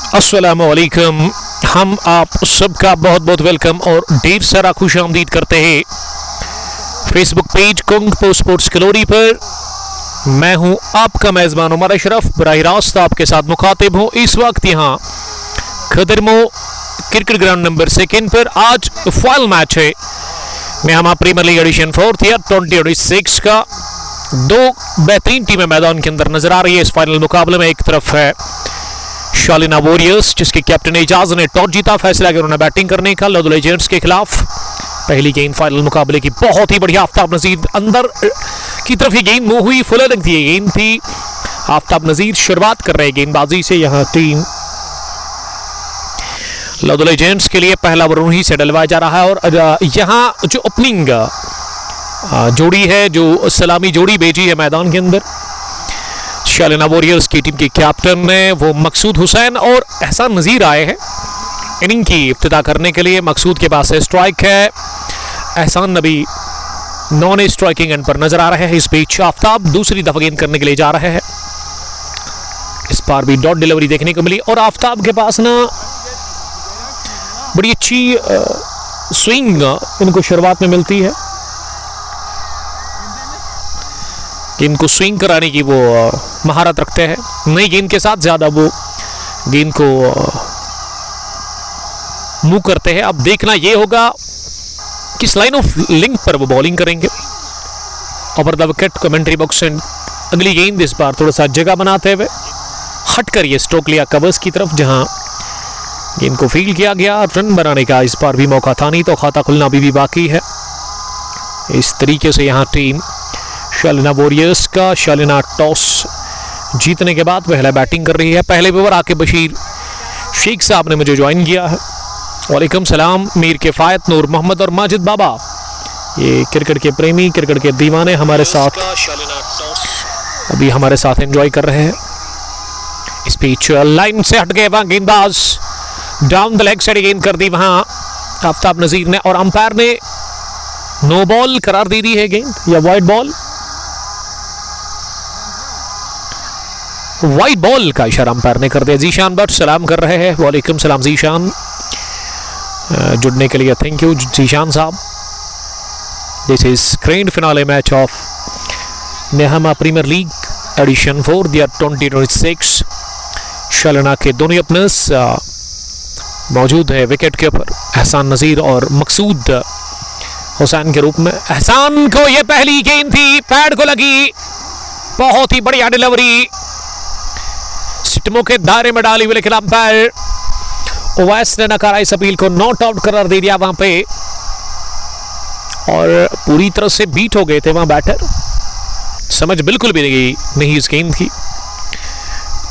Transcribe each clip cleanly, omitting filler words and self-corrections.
अस्सलामु अलैकुम। हम आप सबका बहुत बहुत वेलकम और ढेर सारा खुश आमदीद करते हैं फेसबुक पेज कुंग पोस्ट स्पोर्ट्स कलोरी पर। मैं हूं आपका मेज़बान उमर अशरफ, बराह रास्त आपके साथ मुखातिब हूं। इस वक्त यहाँ खदरमो क्रिकेट ग्राउंड नंबर 2 पर आज फाइनल मैच है नेहामा प्रीमियर लीग एडिशन 4 ईयर 2026 का। दो बेहतरीन टीमें मैदान के अंदर नजर आ रही है इस फाइनल मुकाबले में। एक तरफ है शालिना वॉरियर्स जिसके कैप्टन एजाज ने टॉस जीता, फैसला किया उन्होंने बैटिंग करने का लदुल एजेंट्स के खिलाफ। पहली गेंद फाइनल मुकाबले की बहुत ही बढ़िया, आफ्ताब नजीर अंदर की तरफ ये गेंद मुंह हुई, फुल लेंथ की गेंद थी। आफ्ताब नजीर शुरुआत कर रहे गेंदबाजी से। यहाँ टीम लदुल एजेंट्स के लिए पहला बॉल ही से डलवाया जा रहा है और यहाँ जो ओपनिंग जोड़ी है, जो सलामी जोड़ी भेजी है मैदान के अंदर शालिना वॉरियर्स की टीम के कैप्टन ने, वो मकसूद हुसैन और एहसान नजीर आए हैं इनिंग की इब्तिदा करने के लिए। मकसूद के पास स्ट्राइक है, एहसान नबी नॉन स्ट्राइकिंग एंड पर नजर आ रहे हैं। इस बीच आफ्ताब दूसरी दफा गेंद करने के लिए जा रहे हैं। इस बार भी डॉट डिलीवरी देखने को मिली और आफ्ताब के पास ना बड़ी अच्छी स्विंग इनको शुरुआत में मिलती है। गेंद को स्विंग कराने की वो महारत रखते हैं। नई गेंद के साथ ज्यादा वो गेंद को मूव करते हैं। अब देखना ये होगा किस लाइन ऑफ लिंक पर वो बॉलिंग करेंगे। Over the wicket commentary box and अगली गेंद इस बार थोड़ा सा जगह बनाते हुए हट कर ये स्ट्रोक लिया कवर्स की तरफ, जहां गेंद को फील्ड किया गया। रन बनाने का इस बार भी मौका था नहीं, तो खाता खुलना अभी भी बाकी है। इस तरीके से यहाँ टीम शालिना वॉरियर्स का, शालिना टॉस जीतने के बाद पहले बैटिंग कर रही है। पहले ओवर आके बशीर शेख साहब ने मुझे ज्वाइन किया है। वालेकुम सलाम। मीर किफायत, नूर मोहम्मद और माजिद बाबा, ये क्रिकेट के प्रेमी, क्रिकेट के दीवाने हमारे साथ अभी हमारे साथ एंजॉय कर रहे हैं। इस बीच लाइन से हट गए वहां गेंदबाज, डाउन द लेग साइड गेंद कर दी वहां आफ्ताब नजीर ने और अंपायर ने नो बॉल करार दे दी है गेंद या वाइड बॉल। वाइड बॉल का इशारा अंपायर ने कर दिया। जीशान भट्ट सलाम कर रहे हैं। वालेकुम सलाम जीशान, जुड़ने के लिए थैंक यू जीशान साहब। This is grand finale match of Nehama premier league edition 4 year 2026। Shalina के दोनों ओपनर्स मौजूद है विकेट के ऊपर, एहसान नजीर और मकसूद हुसैन के रूप में। एहसान को ये पहली गेंद थी, पैड को लगी, बहुत ही बढ़िया डिलीवरी, सिटमो के दायरे में डाली हुई, लेकिन अंपायर ओवैस ने नकारा इस अपील को, नॉट आउट करार दे दिया वहां पे और पूरी तरह से बीट हो गए थे वहां बैटर। समझ बिल्कुल भी नहीं इस गेंद की।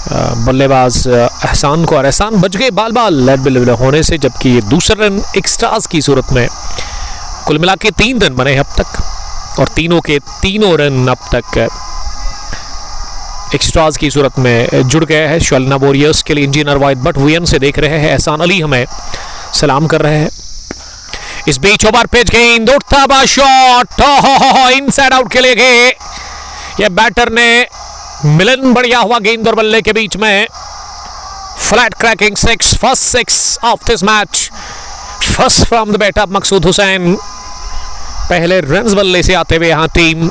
बल्लेबाज एहसान को, और एहसान बच गए बाल बाल लेट बिल होने से, जबकि ये दूसरा रन एक्स्ट्रास की सूरत में। कुल मिला के 3 रन बने अब तक और तीनों के तीनों रन अब तक एक्स्ट्रास की सूरत में जुड़ गए हैं शालिना वॉरियर्स के लिए। इंजीनियर वाइद बट वीएन से देख रहे हैं, एहसान अली हमें सलाम कर रहे हैं। इस बीच ओवर पिच गेंद, उठता हुआ शॉट, इनसाइड आउट के लिए गए ये बैटर ने। मिलन बढ़िया हुआ गेंद और बल्ले के बीच में। Flat cracking 6, first 6 of this match, first from the bat of Maqsood Hussain. पहले रन्स बल्ले से आते हुए यहाँ टीम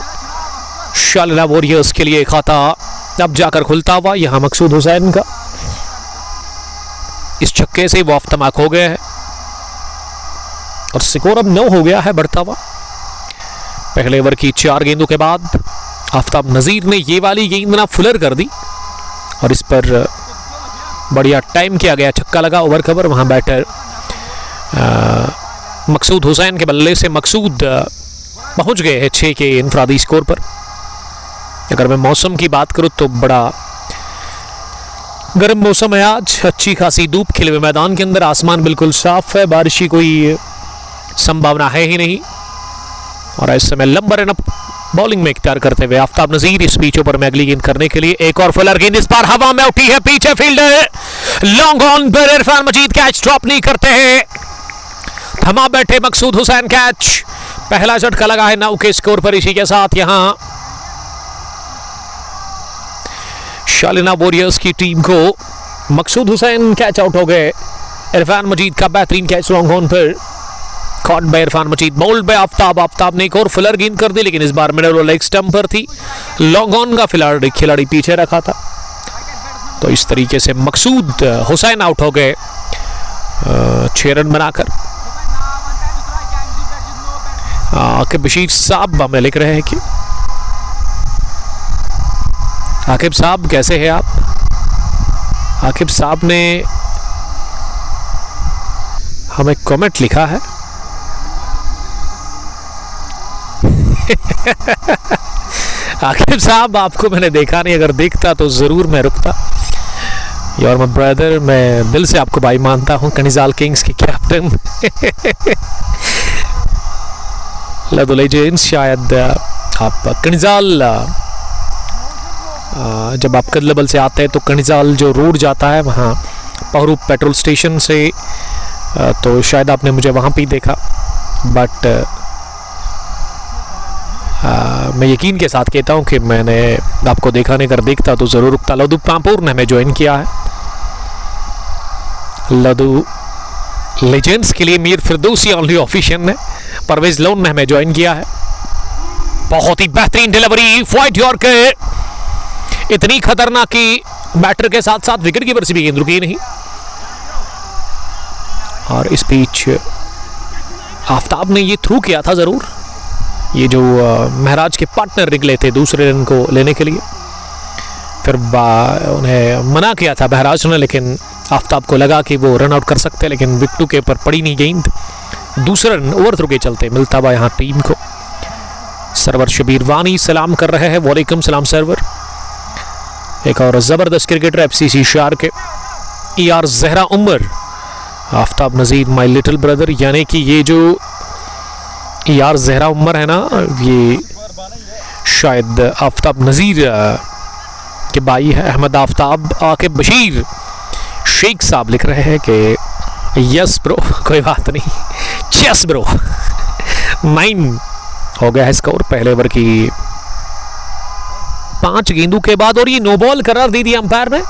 शालिना वॉरियर्स के लिए खाता अब जाकर खुलता हुआ यहाँ मकसूद हुसैन का। इस छक्के से वो अफ्तमाक हो गए हैं और स्कोर अब 9 हो गया है बढ़ता हुआ। पहले ओवर की 4 गेंदों के बाद आफ्ताब नजीर ने ये वाली गेंद ना फुलर कर दी और इस पर बढ़िया टाइम किया गया, छक्का लगा, ओवर कवर। वहां बैटर मकसूद हुसैन के बल्ले से मकसूद पहुंच गए हैं 6 के इनफरादी स्कोर पर। अगर मैं मौसम की बात करूं तो बड़ा गर्म मौसम है आज, अच्छी खासी धूप खिले हुए मैदान के अंदर, आसमान बिल्कुल साफ है, बारिश की कोई संभावना है ही नहीं। और इस समय लंबा रन अप बॉलिंग में इख्तियार करते हुए आफ्ताब नजीर इस पिच पर में अगली गेंद करने के लिए। एक और फुलर गेंद इस बार हवा में उठी है, पीछे फील्डर लॉन्ग ऑन पर इरफान मजीद कैच ड्रॉप नहीं करते हैं, थमा बैठे मकसूद हुसैन कैच। पहला झटका लगा है 9 के स्कोर पर। इसी के साथ यहां शालिना वॉरियर्स की टीम को। मकसूद हुसैन कैच आउट हो गए। इरफान मजीद का बेहतरीन कैच लॉन्ग ऑन पर, caught by Irfan Majid, bowled by Aftab. Aftab ने एक और फिलर गेंद कर दी, लेकिन इस बार मिडल और लेग स्टंप पर थी। लॉन्ग ऑन का खिलाड़ी पीछे रखा था। तो इस तरीके से मकसूद हुसैन आउट हो गए 6 रन बनाकर। आकिब बशीर साहब हमें लिख रहे हैं कि आकिब साहब कैसे हैं आप। आकिब साहब ने हमें कमेंट लिखा है। आकिब साहब आपको मैंने देखा नहीं, अगर देखता तो जरूर मैं रुकता। यार माय ब्रदर, मैं दिल से आपको भाई मानता हूँ, कनिजाल किंग्स के कैप्टन। लदो लेजेंड्स, शायद आप कनिजाल जब आप कदलबल से आते हैं तो कनिजाल जो रोड जाता है वहाँ पहरू पेट्रोल स्टेशन से, तो शायद आपने मुझे वहाँ पे ही देखा। बट मैं यकीन के साथ कहता हूँ कि मैंने आपको देखा नहीं, अगर देखता तो ज़रूर रुकता। लदू पामपुर ने हमें ज्वाइन किया है। लदू लेजेंड्स के लिए मीर फिरदौसी ओनली ऑफिशियल ने, परवेज लोन ने हमें ज्वाइन किया है। बहुत ही बेहतरीन डिलीवरी, वाइड यॉर्कर, इतनी खतरनाक कि बैटर के साथ साथ विकेट कीपर से भी गेंद रुकी नहीं। और इस बीच आफ्ताब ने ये थ्रू किया था ज़रूर, ये जो महराज के पार्टनर निकले थे दूसरे रन को लेने के लिए, फिर उन्हें मना किया था महराज ने, लेकिन आफ्ताब को लगा कि वो रन आउट कर सकते, लेकिन विकेटों के ऊपर पड़ी नहीं गेंद। दूसरा रन ओवर थ्रू के चलते मिलता हुआ यहाँ टीम को। सरवर शबीर वानी सलाम कर रहे हैं। वालेकुम सलाम सरवर। एक और ज़बरदस्त क्रिकेटर FCC शार के ER Zahra Umar, Aftab Nazir my little brother, यानी कि ये जो ER जहरा उमर है ना, ये शायद आफ्ताब नज़ीर के भाई है। अहमद आफ्ताब। आकिब बशीर शेख साहब लिख रहे हैं कि यस ब्रो, कोई बात नहीं, चेस ब्रो। 9 हो गया है स्कोर पहले ओवर की 5 गेंदों के बाद। और ये नो बॉल करार दे दिया अंपायर ने।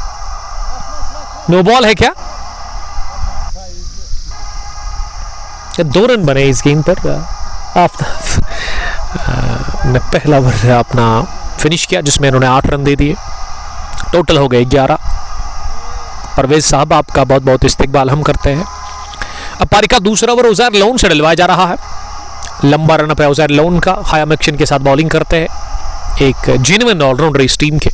नो बॉल है क्या? 2 रन बने इस गेंद पर। आफ्ताब ने पहला ओवर अपना फिनिश किया जिसमें इन्होंने 8 रन दे दिए, टोटल हो गए 11। परवेज साहब आपका बहुत बहुत इस्तकबाल हम करते हैं। अब पारी का दूसरा ओवर उजैर लोन से डलवाया जा रहा है। लंबा रन अप है उजैर लोन का, हाई एक्शन के साथ बॉलिंग करते हैं, एक जेन्युइन ऑलराउंडर इस टीम के।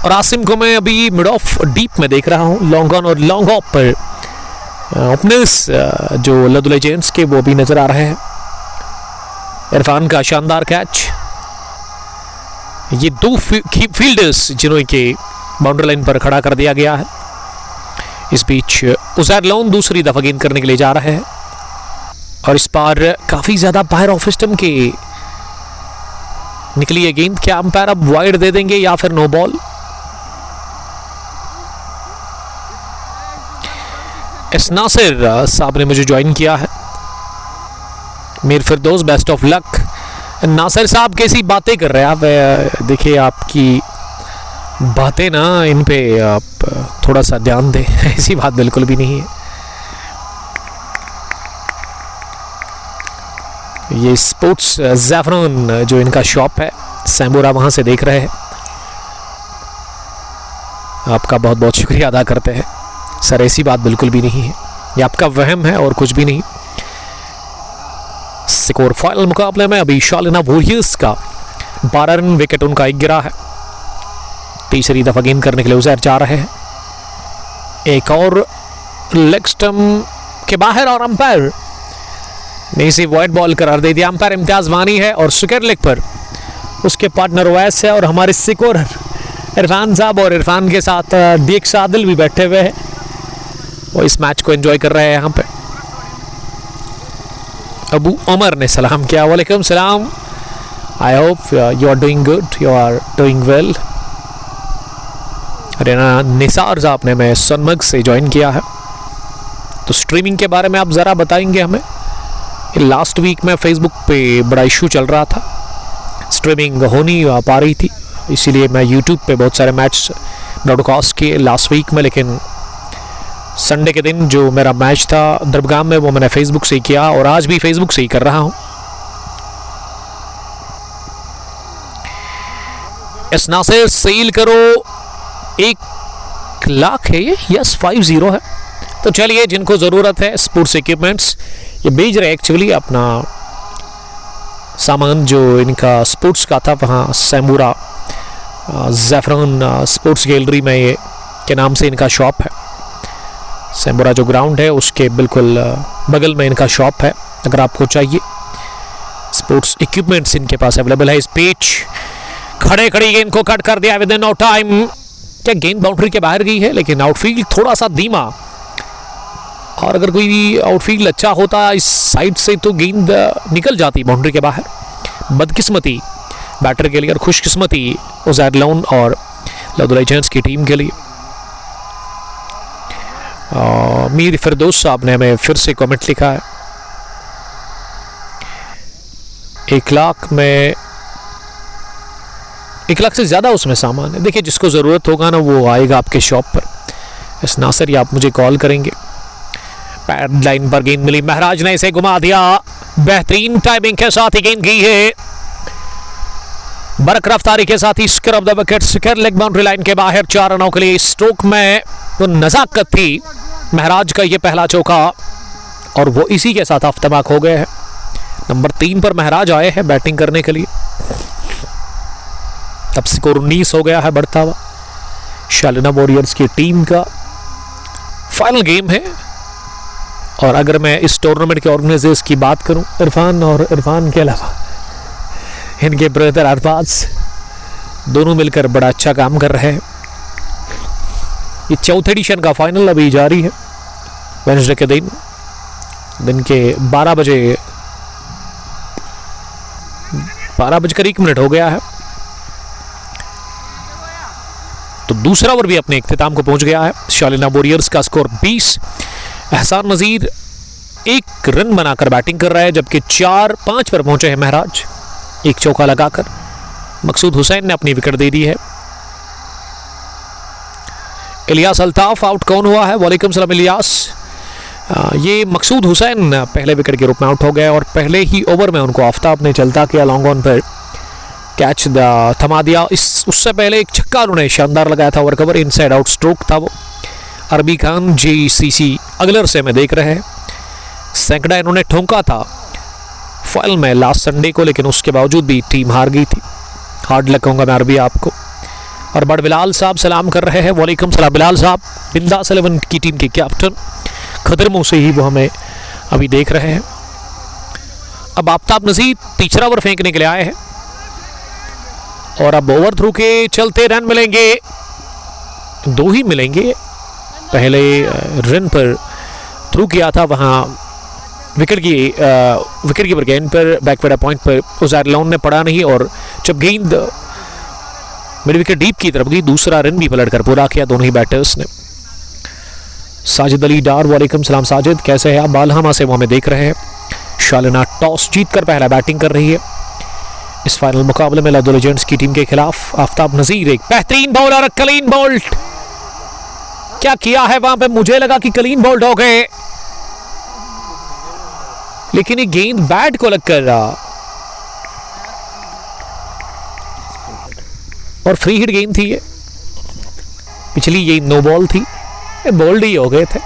और आसिम को मैं अभी मिड ऑफ डीप में देख रहा हूँ, लॉन्ग ऑन और लॉन्ग ऑफ पर ओपनर्स जो लदो लेजेंड्स के वो भी नजर आ रहे हैं। इरफान का शानदार कैच, ये 2 फील्डर्स जिन्होंने के बाउंड्री लाइन पर खड़ा कर दिया गया है। इस बीच उजैर लोन दूसरी दफा गेंद करने के लिए जा रहे हैं और इस बार काफी ज्यादा बाहर ऑफ स्टंप के निकली है गेंद। क्या अंपायर अब वाइड दे देंगे या फिर नो बॉल? एस नासिर साहब ने मुझे ज्वाइन किया है। मीर फिरदौस, बेस्ट ऑफ लक। नासिर साहब कैसी बातें कर रहे हैं आप? देखिए आपकी बातें ना, इन पे आप थोड़ा सा ध्यान दें। ऐसी बात बिल्कुल भी नहीं है। ये स्पोर्ट्स ज़ैफरन जो इनका शॉप है सैम्बोरा, वहाँ से देख रहे हैं। आपका बहुत बहुत शुक्रिया अदा करते हैं सर। ऐसी बात बिल्कुल भी नहीं है, ये आपका वहम है और कुछ भी नहीं। स्कोर फाइनल मुकाबले में अभी शालिना वॉरियर्स का 12 रन, विकेट उनका 1 गिरा है। तीसरी दफा गेंद करने के लिए उजैर जा रहे हैं। एक और लेग स्टंप के बाहर और अंपायर ने इसे वाइड बॉल करार दे दिया। अंपायर इम्तियाज वानी है और सुकेर लेग पर उसके पार्टनर ओवैस है और हमारे स्कोर इरफान साहब, और इरफान के साथ दीक सादिल भी बैठे हुए हैं। वो इस मैच को एंजॉय कर रहे हैं यहाँ पे। अबू उमर ने सलाम किया। वालेकुम सलाम। I hope you are doing good, you are doing well. Raina Nisar Sahab ने मैं सनमग से ज्वाइन किया है। तो स्ट्रीमिंग के बारे में आप ज़रा बताएंगे हमें? लास्ट वीक में फेसबुक पे बड़ा इशू चल रहा था, स्ट्रीमिंग हो नहीं पा रही थी, इसीलिए मैं यूट्यूब पे बहुत सारे मैच ब्रॉडकास्ट किए लास्ट वीक में, लेकिन संडे के दिन जो मेरा मैच था दरबगाम में वो मैंने फेसबुक से ही किया और आज भी फेसबुक से ही कर रहा हूँ। इस नासिर सेल करो 1 लाख है ये, यस 50 है। तो चलिए, जिनको ज़रूरत है स्पोर्ट्स इक्विपमेंट्स, ये बेच रहे एक्चुअली अपना सामान जो इनका स्पोर्ट्स का था वहाँ सैम्बूरा ज़ैफ़रान स्पोर्ट्स गैलरी में ये के नाम से इनका शॉप है। सैम्बूरा जो ग्राउंड है उसके बिल्कुल बगल में इनका शॉप है। अगर आपको चाहिए स्पोर्ट्स इक्विपमेंट्स इनके पास अवेलेबल है। इस पिच खड़े खड़ी गेंद को कट कर दिया विद इन नो टाइम। क्या गेंद बाउंड्री के बाहर गई है, लेकिन आउटफील्ड थोड़ा सा धीमा, और अगर कोई आउटफील्ड अच्छा होता इस साइड से तो गेंद निकल जाती बाउंड्री के बाहर। बदकिस्मती बैटर के लिए और खुशकिस्मती उज़ैर लोन और लदुल एजेंट्स की टीम के लिए। मीर फिरदौस साहब ने हमें फिर से कमेंट लिखा है, 1 लाख में 1 लाख से ज़्यादा उसमें सामान है। देखिए, जिसको ज़रूरत होगा ना वो आएगा आपके शॉप पर। इस नासिर या आप मुझे कॉल करेंगे। पैड लाइन पर गेंद मिली, महराज ने इसे घुमा दिया। बेहतरीन टाइमिंग के साथ ही गेंद की है, बरक रफ्तारी के साथ ही scrub the wicket, square leg boundary line के बाहर 4 रनों के लिए। स्ट्रोक में तो नजाकत थी महराज का ये पहला चौका, और वो इसी के साथ अफ्तबाक हो गए हैं। नंबर 3 पर महराज आए हैं बैटिंग करने के लिए। अब स्कोर 19 हो गया है बढ़ता हुआ। शालिना वॉरियर्स की टीम का फाइनल गेम है, और अगर मैं इस टूर्नामेंट के ऑर्गेनाइजर्स की बात करूं, इरफान और इरफान के अलावा इनके ब्रदर अरबाज दोनों मिलकर बड़ा अच्छा काम कर रहे हैं। ये 4th एडिशन का फाइनल अभी जारी है। वेडनेसडे के दिन के 12 बजकर 1 मिनट हो गया है। तो दूसरा ओवर भी अपने इख्तिताम को पहुंच गया है। शालिना वॉरियर्स का स्कोर 20। एहसान नज़ीर 1 रन बनाकर बैटिंग कर रहा है, जबकि 4-5 पर पहुंचे हैं महराज, 1 चौका लगाकर। मकसूद हुसैन ने अपनी विकेट दे दी है। इलियास अल्ताफ आउट कौन हुआ है? वालेकुम सलाम इलियास। ये मकसूद हुसैन पहले विकेट के रूप में आउट हो गए, और पहले ही ओवर में उनको आफ्ताब ने चलता किया, लॉन्ग ऑन पर कैच थमा दिया। उससे पहले एक छक्का उन्होंने शानदार लगाया था, over cover inside out stroke था वो। अरबी खान JCC अगलर से मैं देख रहे हैं, सैकड़ा इन्होंने ठोंका था फाइनल में लास्ट संडे को, लेकिन उसके बावजूद भी टीम हार गई थी। हार्ड लक कहूँगा मैं अरबी आपको। और बड़ बिलाल साहब सलाम कर रहे हैं। वालेकुम सलाम बिलाल साहब, बिंदास 11 की टीम के कैप्टन, खदरमों से ही वो हमें अभी देख रहे हैं। अब आफ्ताब नज़ीर तीसरा ओवर फेंकने के लिए आए हैं, और अब ओवर थ्रू के चलते रन मिलेंगे, 2 ही मिलेंगे। पहले रन पर थ्रू किया था वहाँ विकेट कीपर गेंद पर बैकवर्ड पॉइंट पर उज़ैर लोन ने पड़ा नहीं, और जब गेंद मिड विकेट डीप की तरफ गई, दूसरा रन भी पलट कर पूरा किया दोनों ही बैटर्स ने। साजिद अली डार, वालेकुम सलाम साजिद, कैसे हैं आप? बालहामा से वो हमें देख रहे हैं। शालिना टॉस जीतकर पहला बैटिंग कर रही है इस फाइनल मुकाबले में लदुल एजेंट्स की टीम के खिलाफ। आफ्ताब नज़ीर एक बेहतरीन बॉलर, क्लीन बोल्ट। क्या किया है वहां पे? मुझे लगा कि क्लीन बोल्ट हो गए, लेकिन ये गेंद बैट को लग कर रहा, और फ्री हिट गेंद थी ये। पिछली गेंद नो बॉल थी, ये बोल्ड ही हो गए थे,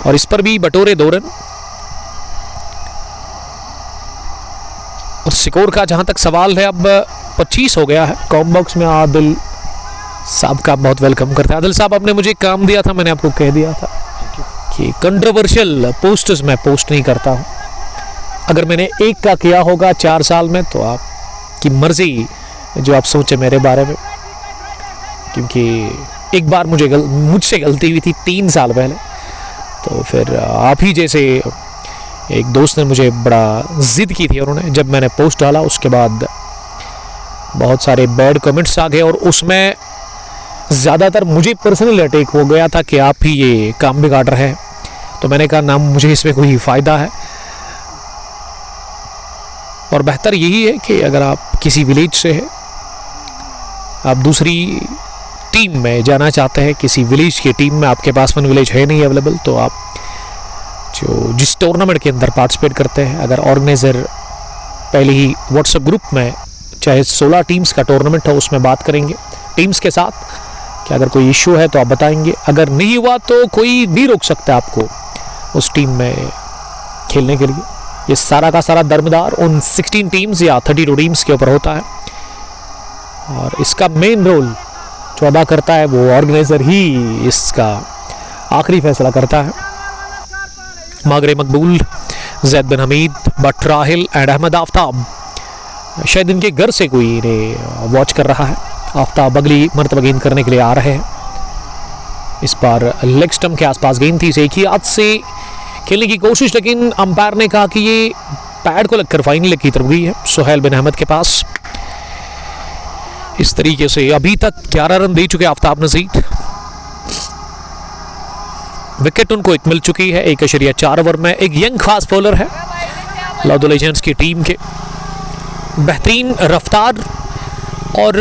और इस पर भी बटोरे 2 रन। और स्कोर का जहां तक सवाल है, अब 25 हो गया है। कॉम बॉक्स में आदिल साहब का बहुत वेलकम करते हैं। आदिल साहब, आपने मुझे काम दिया था, मैंने आपको कह दिया था कि कंट्रोवर्शियल पोस्ट्स मैं पोस्ट नहीं करता हूं। अगर मैंने एक का किया होगा 4 साल में, तो आपकी मर्जी जो आप सोचे मेरे बारे में, क्योंकि एक बार मुझसे गलती हुई थी 3 साल पहले। तो फिर आप ही जैसे एक दोस्त ने मुझे बड़ा जिद की थी, उन्होंने जब मैंने पोस्ट डाला उसके बाद बहुत सारे बैड कमेंट्स आ गए, और उसमें ज़्यादातर मुझे पर्सनल अटैक हो गया था कि आप ही ये काम बिगाड़ रहे हैं। तो मैंने कहा ना, मुझे इसमें कोई फ़ायदा है, और बेहतर यही है कि अगर आप किसी विलेज से हैं आप दूसरी टीम में जाना चाहते हैं, किसी विलेज की टीम में, आपके पास वन विलेज है नहीं अवेलेबल, तो आप जो जिस टूर्नामेंट के अंदर पार्टिसिपेट करते हैं, अगर ऑर्गेनाइज़र पहले ही व्हाट्सएप ग्रुप में चाहे 16 टीम्स का टूर्नामेंट हो उसमें बात करेंगे टीम्स के साथ कि अगर कोई इश्यू है तो आप बताएंगे, अगर नहीं हुआ तो कोई भी रोक सकता है आपको उस टीम में खेलने के लिए। ये सारा का सारा दरमदार उन 16 टीम्स या 32 टीम्स के ऊपर होता है और इसका मेन रोल जो अदा करता है वो ऑर्गेनाइजर ही इसका आखिरी फैसला करता है। मागरे मकबूल, जैद बिन हमीद, बट राहिल एंड अहमद आफ्ताब, शायद इनके घर से कोई इन्हें वॉच कर रहा है। आफ्ताब अगली मरतबा गेंद करने के लिए आ रहे हैं। इस बार लेग स्टंप के आसपास गेंद थी, इसे एक ही हाथ से खेलने की कोशिश, लेकिन अंपायर ने कहा कि ये पैड को लगकर फाइनल की तरफ गई है सुहेल बिन अहमद के पास। इस तरीके से अभी तक 11 रन दे चुके आफ्ताब नज़ीर। विकेट उनको एक मिल चुकी है 1.4 ओवर में। एक यंग फास्ट बॉलर है लॉर्ड लेजेंड्स की टीम के, बेहतरीन रफ्तार और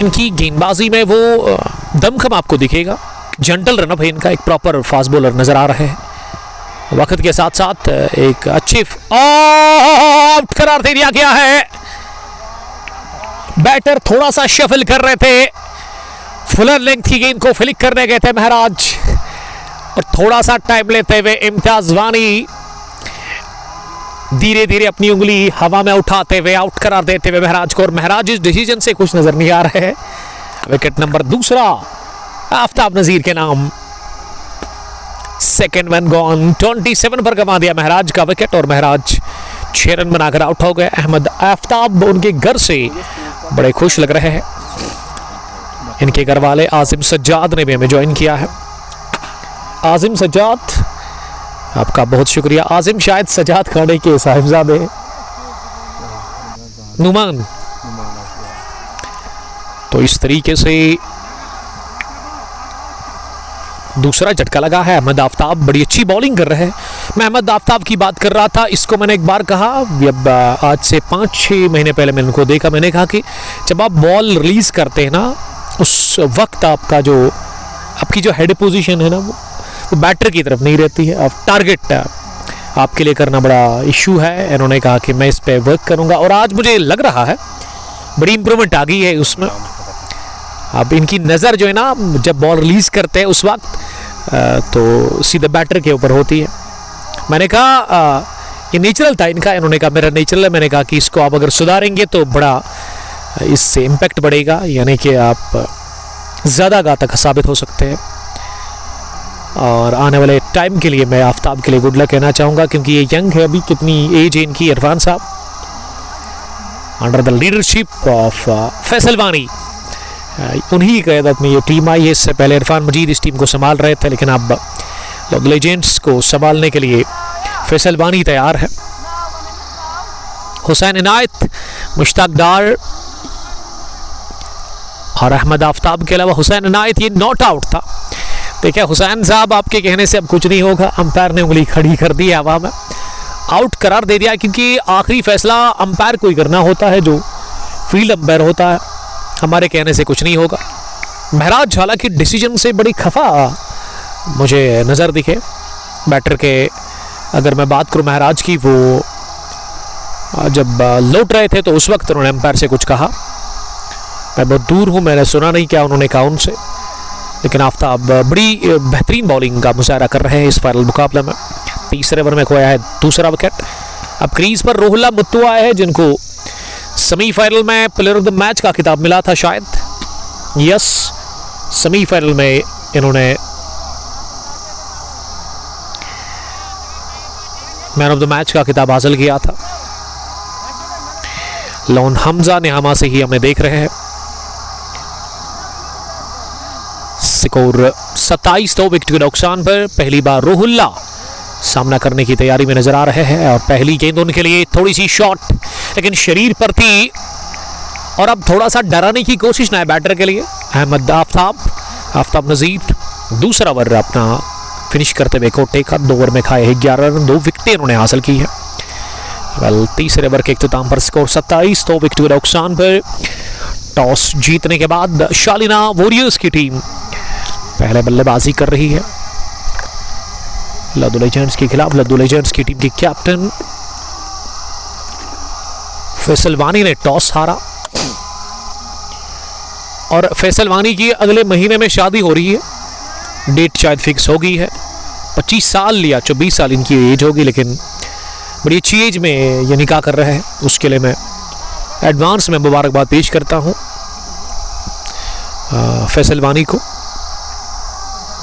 इनकी गेंदबाजी में वो दमखम आपको दिखेगा। जंटल रनअप है इनका, एक प्रॉपर फास्ट बॉलर नजर आ रहे हैं। वक्त के साथ साथ एक अच्छी आउट करार दे दिया गया है। बैटर थोड़ा सा शफल कर रहे थे, फुलर लेंथ की गेंद को फ्लिक करने गए थे महराज और थोड़ा सा टाइम लेते हुए इम्तियाज वानी धीरे धीरे अपनी उंगली हवा में उठाते हुए आउट करार देते हुए महराज को, और महराज इस डिसीजन से खुश नजर नहीं आ रहे हैं। विकेट नंबर दूसरा आफ्ताब नजीर के नाम। सेकेंड वन गॉन, 27 पर गंवा दिया महराज का विकेट और महराज 6 रन बनाकर आउट हो गए। अहमद आफ्ताब उनके घर से बड़े खुश लग रहे हैं। इनके घर वाले आजिम सज्जाद ने भी हमें ज्वाइन किया है। आजिम सज्जाद, आपका बहुत शुक्रिया। आजिम शायद सज्जाद खाने के साहिबजादे नुमान। तो इस तरीके से दूसरा झटका लगा है। अहमद आफ्ताब बड़ी अच्छी बॉलिंग कर रहे हैं। मैं अहमद आफ्ताब की बात कर रहा था, इसको मैंने एक बार कहा, अब आज से 5-6 महीने पहले मैंने उनको देखा, मैंने कहा कि जब आप बॉल रिलीज करते हैं ना उस वक्त आपका जो आपकी जो हेड पोजीशन है ना वो बैटर की तरफ नहीं रहती है। अब टारगेट आपके लिए करना बड़ा इशू है। इन्होंने कहा कि मैं इस पे वर्क करूंगा और आज मुझे लग रहा है बड़ी इंप्रूवमेंट आ गई है उसमें। अब इनकी नज़र जो है ना जब बॉल रिलीज करते हैं उस वक्त तो सीधे बैटर के ऊपर होती है। मैंने कहा ये नेचुरल था इनका, इन्होंने कहा मेरा नेचुरल है। मैंने कहा कि इसको आप अगर सुधारेंगे तो बड़ा इससे इम्पैक्ट बढ़ेगा, यानी कि आप ज़्यादा घातक साबित हो सकते हैं। और आने वाले टाइम के लिए मैं आफ्ताब के लिए गुड लक कहना चाहूँगा, क्योंकि ये यंग है अभी। कितनी एज है इनकी? इरफान साहब, under the leadership of Faisal वानी, उन्हीं की क़यादत में ये टीम आई है। इससे पहले इरफान मजीद इस टीम को संभाल रहे थे, लेकिन अब लॉर्ड लेजेंड्स को संभालने के लिए फैसल वानी तैयार है। हुसैन इनायत, मुश्ताक डार और अहमद आफ्ताब के अलावा हुसैन इनायत ये नॉट आउट था। देखिए हुसैन साहब, आपके कहने से अब कुछ नहीं होगा। अंपायर ने उंगली खड़ी कर दी है हवा में, आउट करार दे दिया, क्योंकि आखिरी फैसला अंपायर को ही करना होता है, जो फील्ड अंपायर होता है। हमारे कहने से कुछ नहीं होगा। महराज हालांकि डिसीजन से बड़ी खफा मुझे नज़र दिखे बैटर के। अगर मैं बात करूं महराज की, वो जब लौट रहे थे तो उस वक्त उन्होंने अंपायर से कुछ कहा। मैं बहुत दूर हूं, मैंने सुना नहीं क्या उन्होंने कहा उनसे, लेकिन आफ्ताब बड़ी बेहतरीन बॉलिंग का मुजाहरा कर रहे हैं इस फाइनल मुकाबले में। तीसरे ओवर में खोया है दूसरा विकेट। अब क्रीज पर रोहुल्ला मुत्तू आए हैं, जिनको सेमीफाइनल में प्लेयर ऑफ द मैच का खिताब मिला था शायद। यस, सेमीफाइनल में इन्होंने मैन ऑफ द मैच का खिताब हासिल किया था। लोन हमजा नेहामा से ही हमें देख रहे हैं। स्कोर 27 तो विकेट के नुकसान पर पहली बार रोहुल्ला सामना करने की तैयारी में नजर आ रहे हैं। और पहली गेंद उनके लिए थोड़ी सी शॉट, लेकिन शरीर पर थी और अब थोड़ा सा डराने की कोशिश ना है बैटर के लिए। अहमद आफ्ताब नजीर दूसरा ओवर अपना फिनिश करते हुए कोटे का 2 ओवर में खाए 11 रन, 2 विकेटें उन्होंने हासिल की है। वेल, तीसरे ओवर के इख्तिताम पर स्कोर 27 तो विकेट के नुकसान पर टॉस जीतने के बाद शालिना वॉरियर्स की टीम पहले बल्लेबाजी कर रही है लद्दू लेजेंड्स के खिलाफ। लद्दू लेजेंड्स की टीम के कैप्टन फैसल वानी ने टॉस हारा और फैसल वानी की अगले महीने में शादी हो रही है। डेट शायद फिक्स हो गई है। 25 साल या 24 साल इनकी एज होगी, लेकिन बड़ी अच्छी एज में ये निकाह कर रहे हैं। उसके लिए मैं एडवांस में मुबारकबाद पेश करता हूँ फैसल वानी को।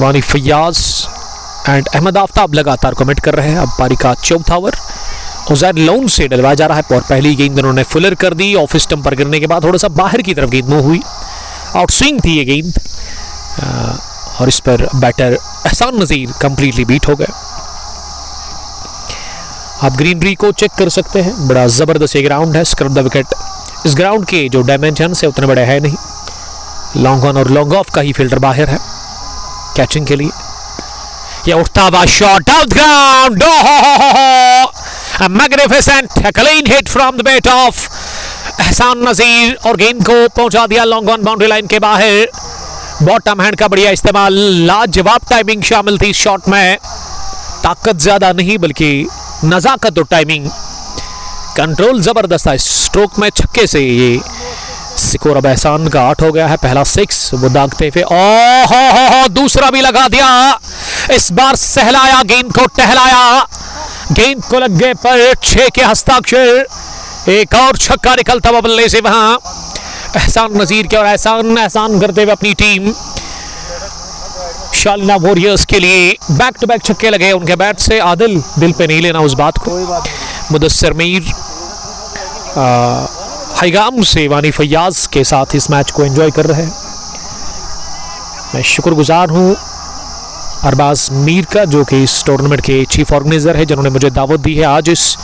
वानी फैयाज एंड अहमद आफ्ताब लगातार कमेंट कर रहे हैं। अब पारी का चौथा ओवर उजैर लोन से डलवाया जा रहा है और पहली गेंद उन्होंने फुलर कर दी। ऑफ स्टंप पर गिरने के बाद थोड़ा सा बाहर की तरफ गेंद मूव हुई। आउट स्विंग थी ये गेंद और इस पर बैटर एहसान नज़ीर कंप्लीटली बीट हो गए। आप ग्रीनरी को चेक कर सकते हैं, बड़ा ज़बरदस्त ये ग्राउंड है। स्क्रब द विकेट, इस ग्राउंड के जो डायमेंशन है उतने बड़े हैं नहीं। लॉन्ग ऑन और लॉन्ग ऑफ का ही फील्डर बाहर है कैचिंग के लिए। ये उठता हुआ shot out ground, a magnificent clean hit from the bat of एहसान नज़ीर और गेंद को पहुंचा दिया लॉन्ग ऑन बाउंड्री लाइन के बाहर। बॉटम हैंड का बढ़िया इस्तेमाल, लाजवाब टाइमिंग शामिल थी शॉट में। ताकत ज्यादा नहीं बल्कि नजाकत और टाइमिंग, कंट्रोल जबरदस्त है। स्ट्रोक में छक्के से ये स्कोर अब एहसान का 8 हो गया है। पहला 6 वो दागते हुए हो दूसरा भी लगा दिया। इस बार सहलाया, गेंद को टहलाया, गेंद को लग गए पर 6 के हस्ताक्षर। एक और छक्का निकलता हुआ बल्ले से वहां एहसान नज़ीर के और एहसान करते हुए अपनी टीम शालिना वॉरियर्स के लिए बैक टू बैक छक्के लगे उनके बैट से। आदिल, दिल पे नहीं लेना उस बात को। मुदस्सिर मीर हैगाम से वानी फैयाज के साथ इस मैच को एंजॉय कर रहे हैं। मैं शुक्रगुजार हूँ अरबाज मीर का, जो कि इस टूर्नामेंट के चीफ ऑर्गेनाइजर है, जिन्होंने मुझे दावत दी है आज इस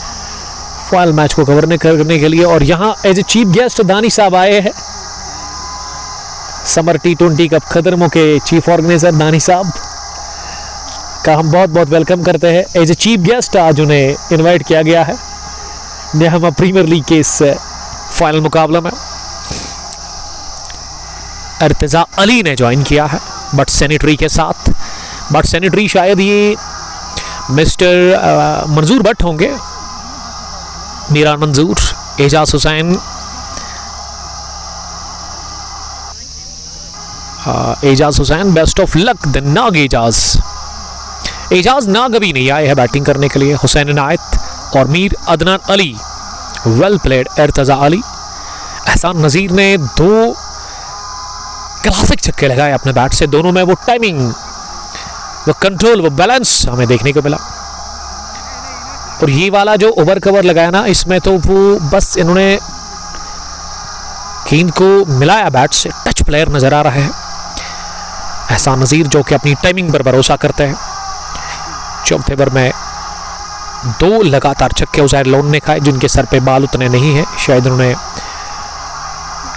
फाइनल मैच को कवर करने के लिए। और यहाँ एज ए चीफ गेस्ट दानी साहब आए हैं, समर T20 कप खतरमों के चीफ ऑर्गेनाइजर दानी साहब का हम बहुत बहुत वेलकम करते हैं। एज ए चीफ गेस्ट आज उन्हें इनवाइट किया गया है नेहमा प्रीमियर लीग के इस फाइनल मुकाबले में। अर्तजा अली ने ज्वाइन किया है बट सैनिटरी के साथ। बट सैनिटरी शायद ये मिस्टर मंजूर भट्ट होंगे, Meeran Manzoor, Ejaz Hussain, Ejaz Hussain, best of luck the Nag Ejaz Nag अभी नहीं आए हैं बैटिंग करने के लिए। हुसैन इनायत और मीर अदनान अली, वेल प्लेड। अर्तजा अली, एहसान नज़ीर ने 2 क्लासिक छक्के लगाए अपने बैट से। दोनों में वो टाइमिंग, वो कंट्रोल, वो बैलेंस हमें देखने को मिला। और ये वाला जो ओवर कवर लगाया ना, इसमें तो वो बस इन्होंने गेंद को मिलाया बैट से। टच प्लेयर नजर आ रहा है एहसान नज़ीर, जो कि अपनी टाइमिंग पर भरोसा करते हैं। चौथे ओवर में 2 लगातार छक्के उजैर लोन ने खाए, जिनके सर पे बाल उतने नहीं है, शायद उन्होंने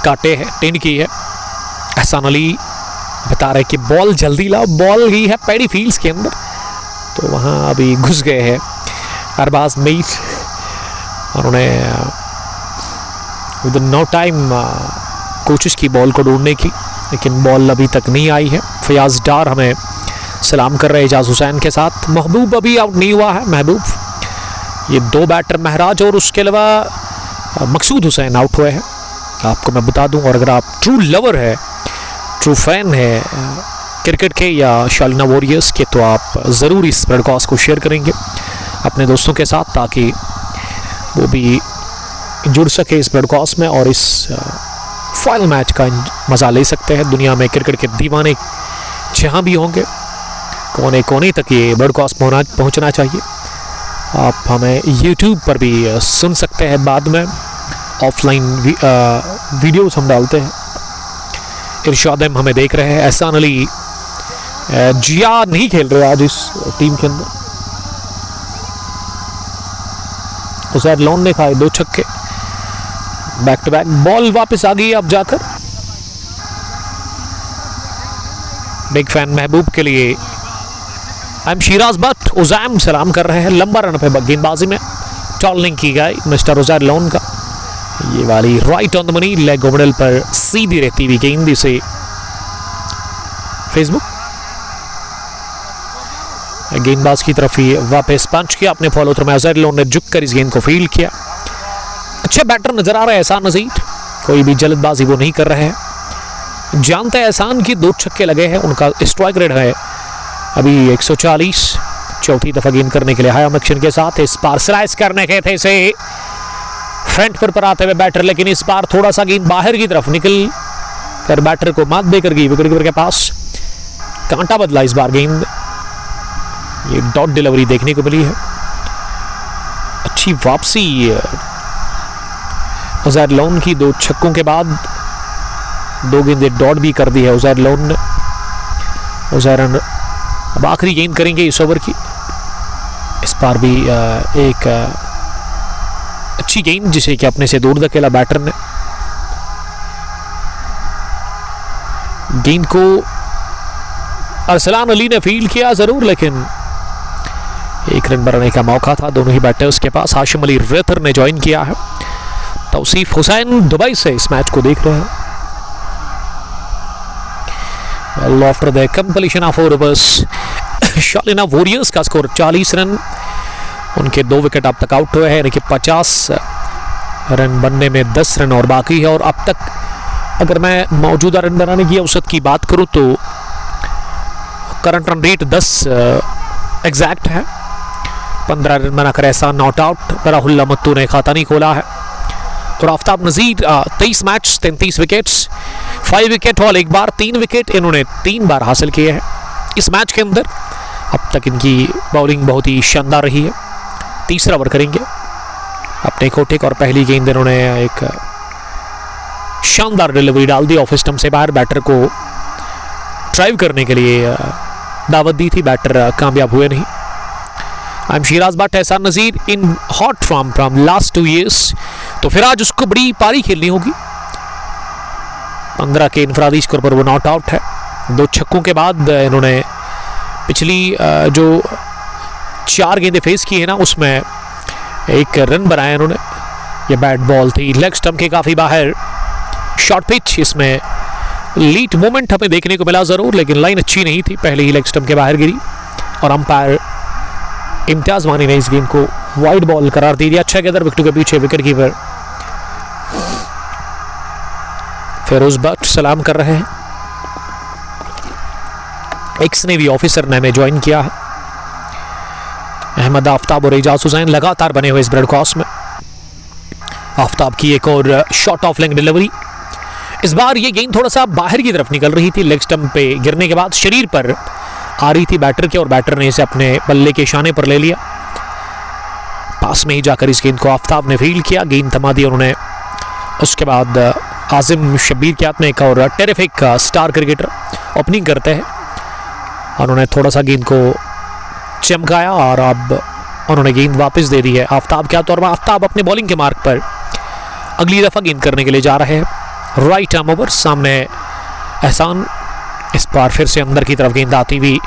काटे हैं, टेन की है। एहसान अली बता रहे कि बॉल जल्दी लाओ, बॉल ही है पैडी फील्ड्स के अंदर, तो वहाँ अभी घुस गए हैं अरबाज मीर और उन्हें विद नो टाइम कोशिश की बॉल को ढूंढने की, लेकिन बॉल अभी तक नहीं आई है। फयाज डार हमें सलाम कर रहे हैं एजाज हुसैन के साथ। महबूब अभी आउट नहीं हुआ है। महबूब, ये 2 बैटर महराज और उसके अलावा मकसूद हुसैन आउट हुए हैं, आपको मैं बता दूं। और अगर आप ट्रू लवर है, ट्रू फैन है क्रिकेट के या शालिना वॉरियर्स के, तो आप ज़रूर इस ब्रॉडकास्ट को शेयर करेंगे अपने दोस्तों के साथ, ताकि वो भी जुड़ सके इस ब्रॉडकास्ट में और इस फाइनल मैच का मज़ा ले सकते हैं। दुनिया में क्रिकेट के दीवाने जहाँ भी होंगे, कोने कोने तक ये ब्रॉडकास्ट पहुँचना चाहिए। आप हमें यूट्यूब पर भी सुन सकते हैं, बाद में ऑफलाइन वीडियोस हम डालते हैं। इरशाद हमें देख रहे हैं। एहसान अली, जिया नहीं खेल रहे आज इस टीम के अंदर। उजैर लोन ने खाए 2 छक्के, बैक टू बैक। बॉल वापस आ गई अब जाकर। बिग फैन महबूब के लिए आई एम शिराज भट्ट उजैम सलाम कर रहे हैं। लंबा रन पे गेंदबाजी में टॉलनिंग की गई मिस्टर उजैर लोन का। ये वाली right on the money, leg ओवरल पर सीधी रहती हुई गेंद, इसे फेसबुक गेंदबाज की तरफ ही वापस पंच किया अपने फॉलो थ्रू में। अजहर लोन ने झुककर इस गेंद को फील्ड किया। अच्छा बैटर नजर आ रहा है एहसान नजीर, कोई भी जल्दबाजी वो नहीं कर रहे हैं। जानते हैं एहसान की 2 छक्के लगे हैं, उनका स्ट्राइक रेट है अभी 140। चौथी दफा गेंद करने के लिए हाई एक्शन के साथ इस पार स्लाइस करने के थे से फ्रंट पर आते हुए बैटर, लेकिन इस बार थोड़ा सा गेंद बाहर की तरफ निकल कर बैटर को मात देकर गई विकेट कीपर के पास। कांटा बदला इस बार गेंद, ये डॉट डिलीवरी देखने को मिली है। अच्छी वापसी अजहर लोन की 2 छक्कों के बाद 2 गेंदें डॉट भी कर दी है अजहर लोन ने। अजहर अब आखिरी गेंद करेंगे इस ओवर की। इस बार भी एक अच्छी गेंद जिसे कि अपने से दूर धकेला बैटर ने। गेंद को अरसलान अली ने फील्ड किया जरूर, लेकिन 1 रन बनाने का मौका था दोनों ही बैटर्स के पास। हाशिम अली रेतर ने ज्वाइन किया है। तौसीफ हुसैन दुबई से इस मैच को देख रहे हैं। After the completion of 4 overs Shalina warriors का स्कोर 40 रन, उनके 2 विकेट अब तक आउट हुए हैं, यानी कि 50 रन बनने में 10 रन और बाकी है। और अब तक अगर मैं मौजूदा रन बनाने की औसत की बात करूं तो करंट रन रेट 10 एग्जैक्ट है। 15 रन बनाकर ऐसा नॉट आउट। बराहुल्ला मत्तू ने खाता नहीं खोला है। और आफ्ताब नजीर 23 मैच 33 विकेट्स, 5 विकेट हॉल, एक बार 3 विकेट इन्होंने 3 बार हासिल किए हैं इस मैच के अंदर। अब तक इनकी बॉलिंग बहुत ही शानदार रही है। तीसरा ओवर करेंगे अपने कोटिक और पहली गेंद इन्होंने एक शानदार डिलीवरी डाल दी ऑफ स्टंप से बाहर। बैटर को ड्राइव करने के लिए दावत दी थी, बैटर कामयाब हुए नहीं। I am Shiraz Butt Ehsan Nazir in hot form from last 2 years, तो फिर आज उसको बड़ी पारी खेलनी होगी। 15 के इनफरादी स्कोर पर वो नॉट आउट है। 2 छक्कों के बाद इन्होंने पिछली जो 4 गेंदें फेस की है ना, उसमें 1 रन बनाया इन्होंने। ये बैट बॉल थी लेग स्टंप के काफ़ी बाहर, शॉर्ट पिच, इसमें लीड मोमेंट हमें देखने को मिला ज़रूर, लेकिन लाइन अच्छी नहीं थी, पहले ही लेग स्टंप के बाहर गिरी। और अंपायर इम्तियाज वानी ने इस गेंद को वाइड बॉल करार दे दिया। 6 गेंदर विकेट के पीछे विकेट कीपर फिरोज भट्ट सलाम कर रहे हैं। एक्स नेवी ऑफिसर ने हमें ज्वाइन किया है। अहमद आफ्ताब और एजाज हुसैन लगातार बने हुए इस ब्रॉडकास्ट में। आफ्ताब की एक और शॉट ऑफ लेग डिलीवरी। इस बार ये गेंद थोड़ा सा बाहर की तरफ निकल रही थी, लेग स्टंप पे गिरने के बाद शरीर पर आ रही थी बैटर के, और बैटर ने इसे अपने बल्ले के इशाने पर ले लिया। पास में ही जाकर इस गेंद को आफ्ताब ने फील्ड किया, गेंद थमा दी उन्होंने। उसके बाद आजिम शब्बीर के हाथ में एक और टेरिफिक स्टार क्रिकेटर ओपनिंग करते हैं। उन्होंने थोड़ा सा गेंद को चमकाया और अब उन्होंने गेंद वापस दे दी है आफ्ताब के हाथ। और आफ्ताब अपने बॉलिंग के मार्ग पर अगली दफ़ा गेंद करने के लिए जा रहे हैं। राइट आर्म ओवर, सामने एहसान, इस बार फिर से अंदर की तरफ गेंद आती हुई,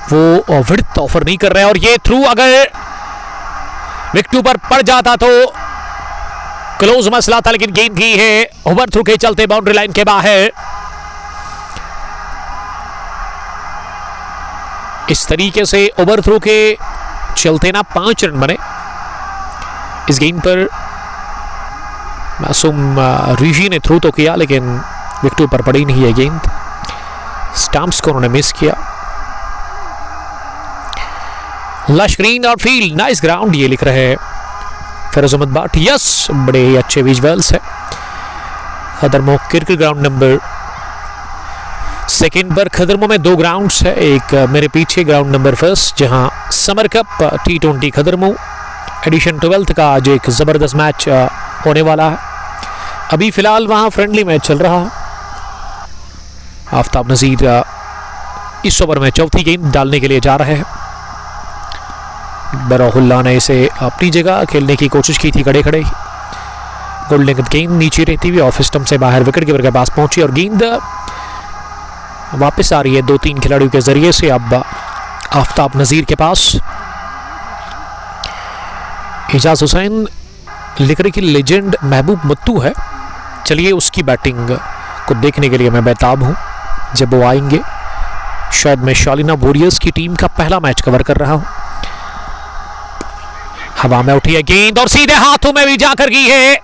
वो विड्थ ऑफर नहीं कर रहे हैं। और ये थ्रू अगर विकेट पर पड़ जाता तो क्लोज मसला था, लेकिन गेंद की है ओवर थ्रू के चलते बाउंड्री लाइन के बाहर। इस तरीके से ओवर थ्रू के चलते ना 5 रन बने इस गेंद पर। मासूम ऋषि ने थ्रू तो किया, लेकिन विकेट पर पड़ी नहीं है गेंद। स्टंप्स को उन्होंने मिस किया। लश ग्रीन और फील्ड नाइस ग्राउंड, ये लिख रहे हैं फिरोज अहमद भट्ट। यस, बड़े ही अच्छे विजुअल्स है। खदरमो क्रिकेट ग्राउंड नंबर 2 पर खदरमो में 2 ग्राउंड्स है। एक मेरे पीछे ग्राउंड नंबर 1 जहां समर कप T20 खदरमो एडिशन 12 का आज एक ज़बरदस्त मैच होने वाला है। अभी फिलहाल वहां फ्रेंडली मैच चल रहा है। आफ्ताब नजीर इस ओवर में चौथी गेंद डालने के लिए जा रहे हैं। बराहुल्ला ने इसे अपनी जगह खेलने की कोशिश की थी, खड़े खड़े ही। गोल्डन गेंद नीचे रहती हुई ऑफ स्टंप से बाहर विकेट कीपर के पास पहुंची और गेंद वापस आ रही है 2-3 खिलाड़ियों के जरिए से अब आफ्ताब नजीर के पास। एजाज हुसैन लेकर की लेजेंड महबूब मत्तू है। चलिए उसकी बैटिंग को देखने के लिए मैं बेताब हूँ। जब वो आएंगे, शायद मैं शालिना वॉरियर्स की टीम का पहला मैच कवर कर रहा हूँ। हवा में उठी है गेंद और सीधे हाथों में भी जाकर गई है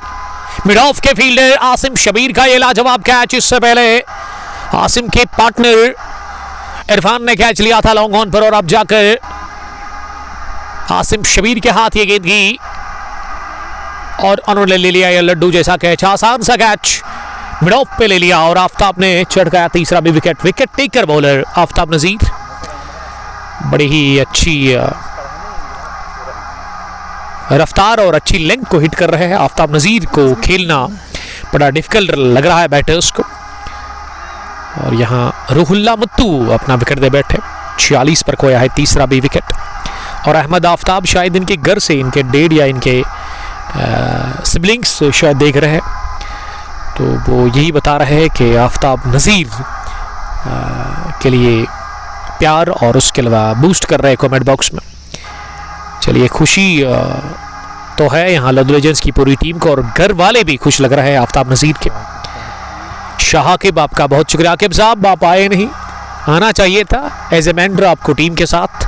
मिड ऑफ के फील्डर आसिम शबीर का ये लाजवाब कैच। इससे पहले आसिम के पार्टनर इरफान ने कैच लिया था लॉन्ग ऑन पर, और अब जाकर आसिम शबीर के हाथ ये गेंद गई और उन्होंने ले लिया ये लड्डू जैसा कैच। आसान सा कैच मिड ऑफ पे ले लिया और आफ्ताब ने चढ़ गया तीसरा भी wicket. Wicket taker bowler Aftab Nazir बड़ी ही अच्छी रफ्तार और अच्छी लेंथ को हिट कर रहे हैं। आफ्ताब नजीर को खेलना बड़ा डिफिकल्ट लग रहा है बैटर्स को। और यहाँ रूहुल्ला मत्तू अपना विकेट दे बैठे, 46 पर खोया है तीसरा भी विकेट। और अहमद आफ्ताब शायद इनके घर से इनके डैड या इनके सिबलिंग्स शायद देख रहे हैं, तो वो यही बता रहे हैं कि आफ्ताब नज़ीर के लिए प्यार और उसके अलावा बूस्ट कर रहे हैं कमेंट बॉक्स में। चलिए खुशी तो है यहाँ लद्दू लेजेंड्स की पूरी टीम को, और घर वाले भी खुश लग रहे हैं आफ्ताब नज़ीर के। शाह आकिब आपका बहुत शुक्रिया। आकिब साहब आप आए नहीं, आना चाहिए था एज ए मेंटर आपको टीम के साथ।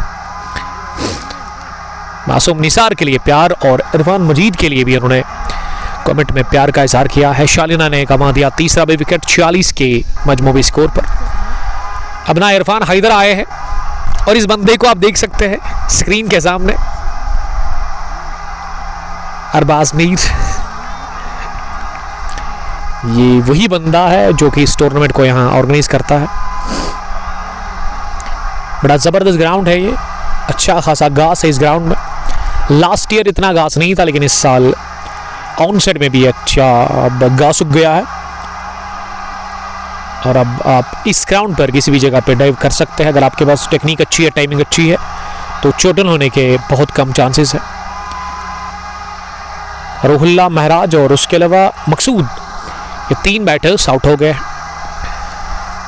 मासूम निसार के लिए प्यार और इरफान मजीद के लिए भी उन्होंने कमेंट में प्यार का इजहार किया है। शालिना ने कमा दिया तीसरा भी विकेट 46 के मजमूबी स्कोर पर। अब ना इरफान हैदर आए हैं और इस बंदे को आप देख सकते हैं स्क्रीन के सामने, अरबाज मीर। ये वही बंदा है जो कि इस टूर्नामेंट को यहाँ ऑर्गेनाइज करता है। बड़ा ज़बरदस्त ग्राउंड है ये, अच्छा खासा घास है इस ग्राउंड में। लास्ट ईयर इतना घास नहीं था, लेकिन इस साल ऑन साइड में भी अच्छा घास उग गया है। और अब आप इस ग्राउंड पर किसी भी जगह पे डाइव कर सकते हैं। अगर आपके पास टेक्निक अच्छी है, टाइमिंग अच्छी है, तो चोटन होने के बहुत कम चांसेस है। रूहुल्ला, महराज और उसके अलावा मकसूद, ये 3 बैटर्स आउट हो गए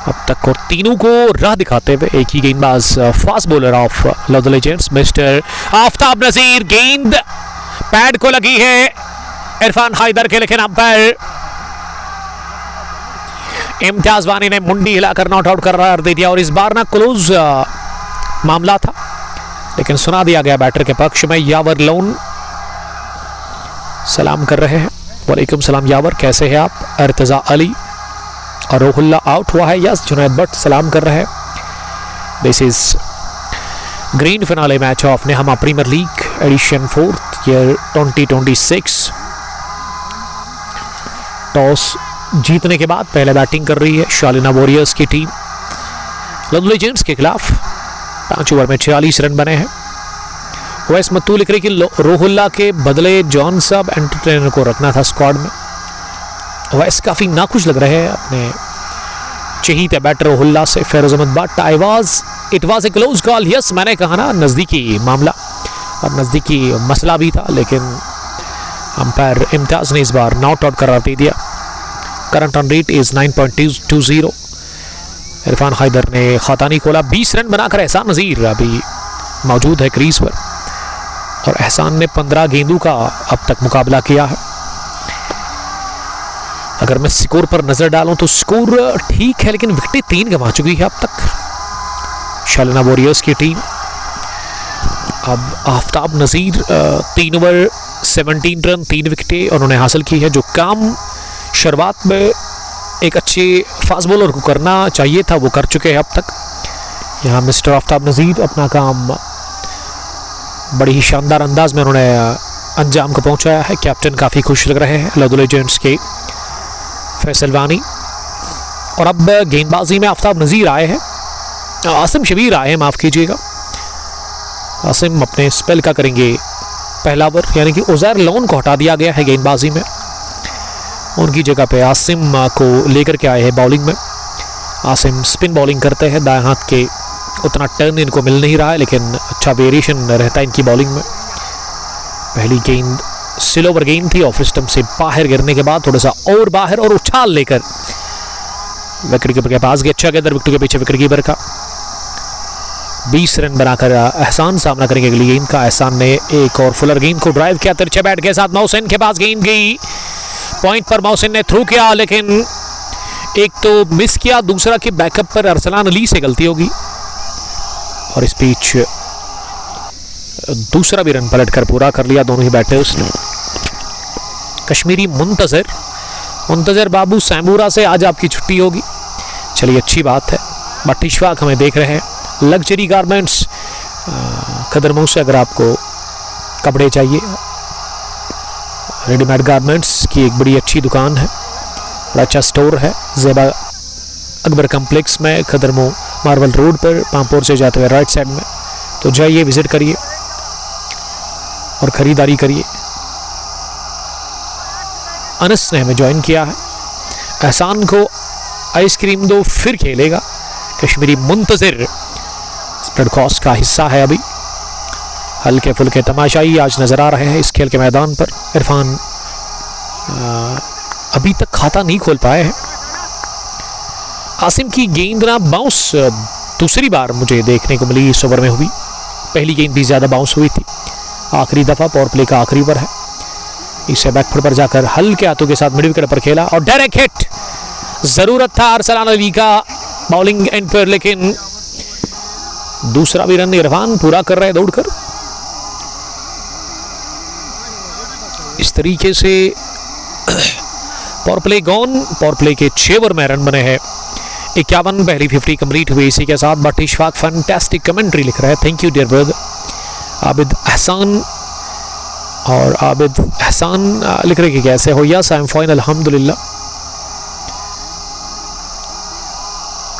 अब तक, और तीनों को राह दिखाते हुए एक ही गेंदबाज fast bowler of Laddu legends mister Aftab Nazir. गेंद पैड को लगी है इरफान हैदर के, लेकिन अंपायर इम्तियाज वानी ने मुंडी हिलाकर नॉट आउट करार दे दिया। और इस बार ना क्लोज मामला था, लेकिन सुना दिया गया बैटर के पक्ष में। यावर लोन सलाम कर रहे हैं। वालेकुम सलाम यावर, कैसे हैं आप? अर्तजा अली और रूहुल्ला आउट हुआ है। यस, जुनैद भट्ट सलाम कर रहे हैं। This is green finale match of Nehma premier league edition 4th year 2026। Toss जीतने के बाद पहले बैटिंग कर रही है शालिना वॉरियर्स की टीम लद्दू लेजेंड्स के खिलाफ। 5 ओवर में 46 रन बने हैं। वैस मत्तू लिख रही कि रूहुल्ला के बदले जॉन साहब एंटरटेनर को रखना था स्क्वाड में। वैस काफ़ी नाखुश लग रहे हैं अपने चहीते बैटर रूहुल्ला से। Feroz Ahmad Bhat it was a close call. Yes, मैंने कहा ना नज़दीकी मामला और नज़दीकी मसला भी था, लेकिन अंपायर इम्तियाज ने इस बार नॉट आउट करार दे दिया। Current run rate is 9.20। Irfan Haider ने खातानी खोला। 20 रन बनाकर एहसान नज़ीर अभी मौजूद है क्रीज पर, और एहसान ने 15 गेंदों का अब तक मुकाबला किया है। अगर मैं स्कोर पर नजर डालूं तो स्कोर ठीक है, लेकिन विकेटें 3 गंवा चुकी है अब तक शालिना वॉरियर्स की टीम। अब आफ्ताब नज़ीर 3 ओवर 17 रन 3 विकेटें उन्होंने हासिल की है। जो काम शुरुआत में एक अच्छे फास्ट बॉलर को करना चाहिए था वो कर चुके हैं अब तक। यहाँ मिस्टर आफ्ताब नज़ीर अपना काम बड़ी ही शानदार अंदाज में उन्होंने अंजाम को पहुंचाया है। कैप्टन काफ़ी खुश लग रहे हैं लद्दू लेजेंड्स के फैसल वानी। और अब गेंदबाजी में आफ्ताब नज़ीर आए हैं, आसिम शबीर आए हैं, माफ़ कीजिएगा। आसिम अपने स्पेल का करेंगे पहला ओवर, यानी कि उज़ैर लोन को हटा दिया गया है गेंदबाजी में। उनकी जगह पे आसिम को लेकर के आए हैं बॉलिंग में। आसिम स्पिन बॉलिंग करते हैं, दाएं हाथ के उतना टर्न इनको मिल नहीं रहा है, लेकिन अच्छा वेरिएशन रहता है इनकी बॉलिंग में। पहली गेंद स्लो ओवर गेंद थी, ऑफ स्टंप से बाहर गिरने के बाद थोड़ा सा और बाहर और उछाल लेकर विकेट कीपर के पास गया। अच्छा गेंदर विकेट के पीछे विकेट कीपर का 20 रन बनाकर एहसान सामना करेंगे अगली गेंद का। एहसान ने एक और फुलर गेंद को ड्राइव किया तिरछे बैट के साथ। मोहसिन के पास गेंद गई, पॉइंट पर मोहसिन ने थ्रू किया, लेकिन एक तो मिस किया, दूसरा कि बैकअप पर अरसलान अली से गलती होगी और इस बीच दूसरा भी रन पलट कर पूरा कर लिया दोनों ही बैटर्स ने। कश्मीरी मुंतजर बाबू सैमूरा से आज आपकी छुट्टी होगी, चलिए अच्छी बात है। बट इशफाक हमें देख रहे हैं, लग्जरी गारमेंट्स खदरमऊ से अगर आपको कपड़े चाहिए, रेडीमेड गारमेंट्स की एक बड़ी अच्छी दुकान है, बड़ा अच्छा स्टोर है ज़ेबा अकबर कम्प्लेक्स में, खदरमऊ मार्बल रोड पर पामपोर से जाते हुए राइट साइड में। तो जाइए, विजिट करिए और ख़रीदारी करिए। अनस ने हमें ज्वाइन किया है। एहसान को आइसक्रीम दो फिर खेलेगा। कश्मीरी मुंतज़िर स्प्रेड कॉस्ट का हिस्सा है। अभी हल्के फुल्के तमाशाई आज नज़र आ रहे हैं इस खेल के मैदान पर। इरफान अभी तक खाता नहीं खोल पाए हैं। आसिम की गेंद ना बाउंस दूसरी बार मुझे देखने को मिली इस ओवर में हुई। पहली गेंद भी ज़्यादा बाउंस हुई थी। आखिरी दफ़ा पावर प्ले का आखिरी ओवर है। इसे बैकफुट पर जाकर हल्के हाथों के साथ मिड विकेट पर खेला और डायरेक्ट हिट। ज़रूरत था अरसलान अली का बॉलिंग एंड पर, लेकिन दूसरा भी रन इरफान पूरा कर रहे दौड़कर। इस तरीके से power play gone. Power play के 6 ओवर में रन बने हैं 51, पहली 50 कंप्लीट हुई इसी के साथ। बट इशफाक फैंटास्टिक कमेंट्री लिख रहा है, thank you dear brother. Abid Ehsan और आबिद एहसान लिख रहे कि कैसे हो? यस आई एम फाइन अल्हम्दुलिल्लाह।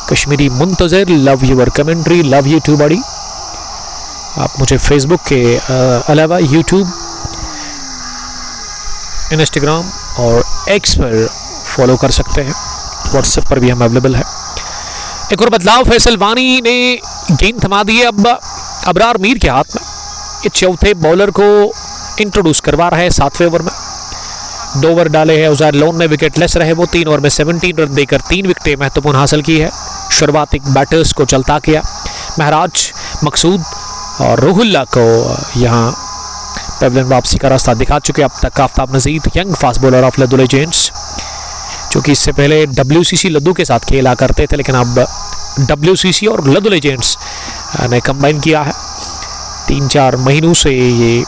Kashmiri Muntazir love your commentary, love you too buddy. आप मुझे फेसबुक के अलावा यूट्यूब, इंस्टाग्राम और एक्स पर फॉलो कर सकते हैं। व्हाट्सएप पर भी हम अवेलेबल है। एक और बदलाव, फैसल वानी ने गेंद थमा दी है अब अबरार मीर के हाथ में। ये चौथे बॉलर को इंट्रोड्यूस करवा रहा है 7वें ओवर में। 2 ओवर डाले हैं उज़ैर लोन ने, विकेट लेस रहे वो। 3 ओवर में 17 रन देकर 3 विकेटें महत्वपूर्ण हासिल की है। शुरुआती बैटर्स को चलता किया। महराज, मकसूद और रूहुल्ला को यहाँ पेवलियन वापसी का रास्ता दिखा चुके अब तक। Aftab Nazir young fast bowler of Laddu legends, जो कि इससे पहले WCC लद्दू के साथ खेला करते थे, लेकिन अब WCC और लद्दू लेजेंड्स ने कंबाइन किया है। 3-4 महीनों से ये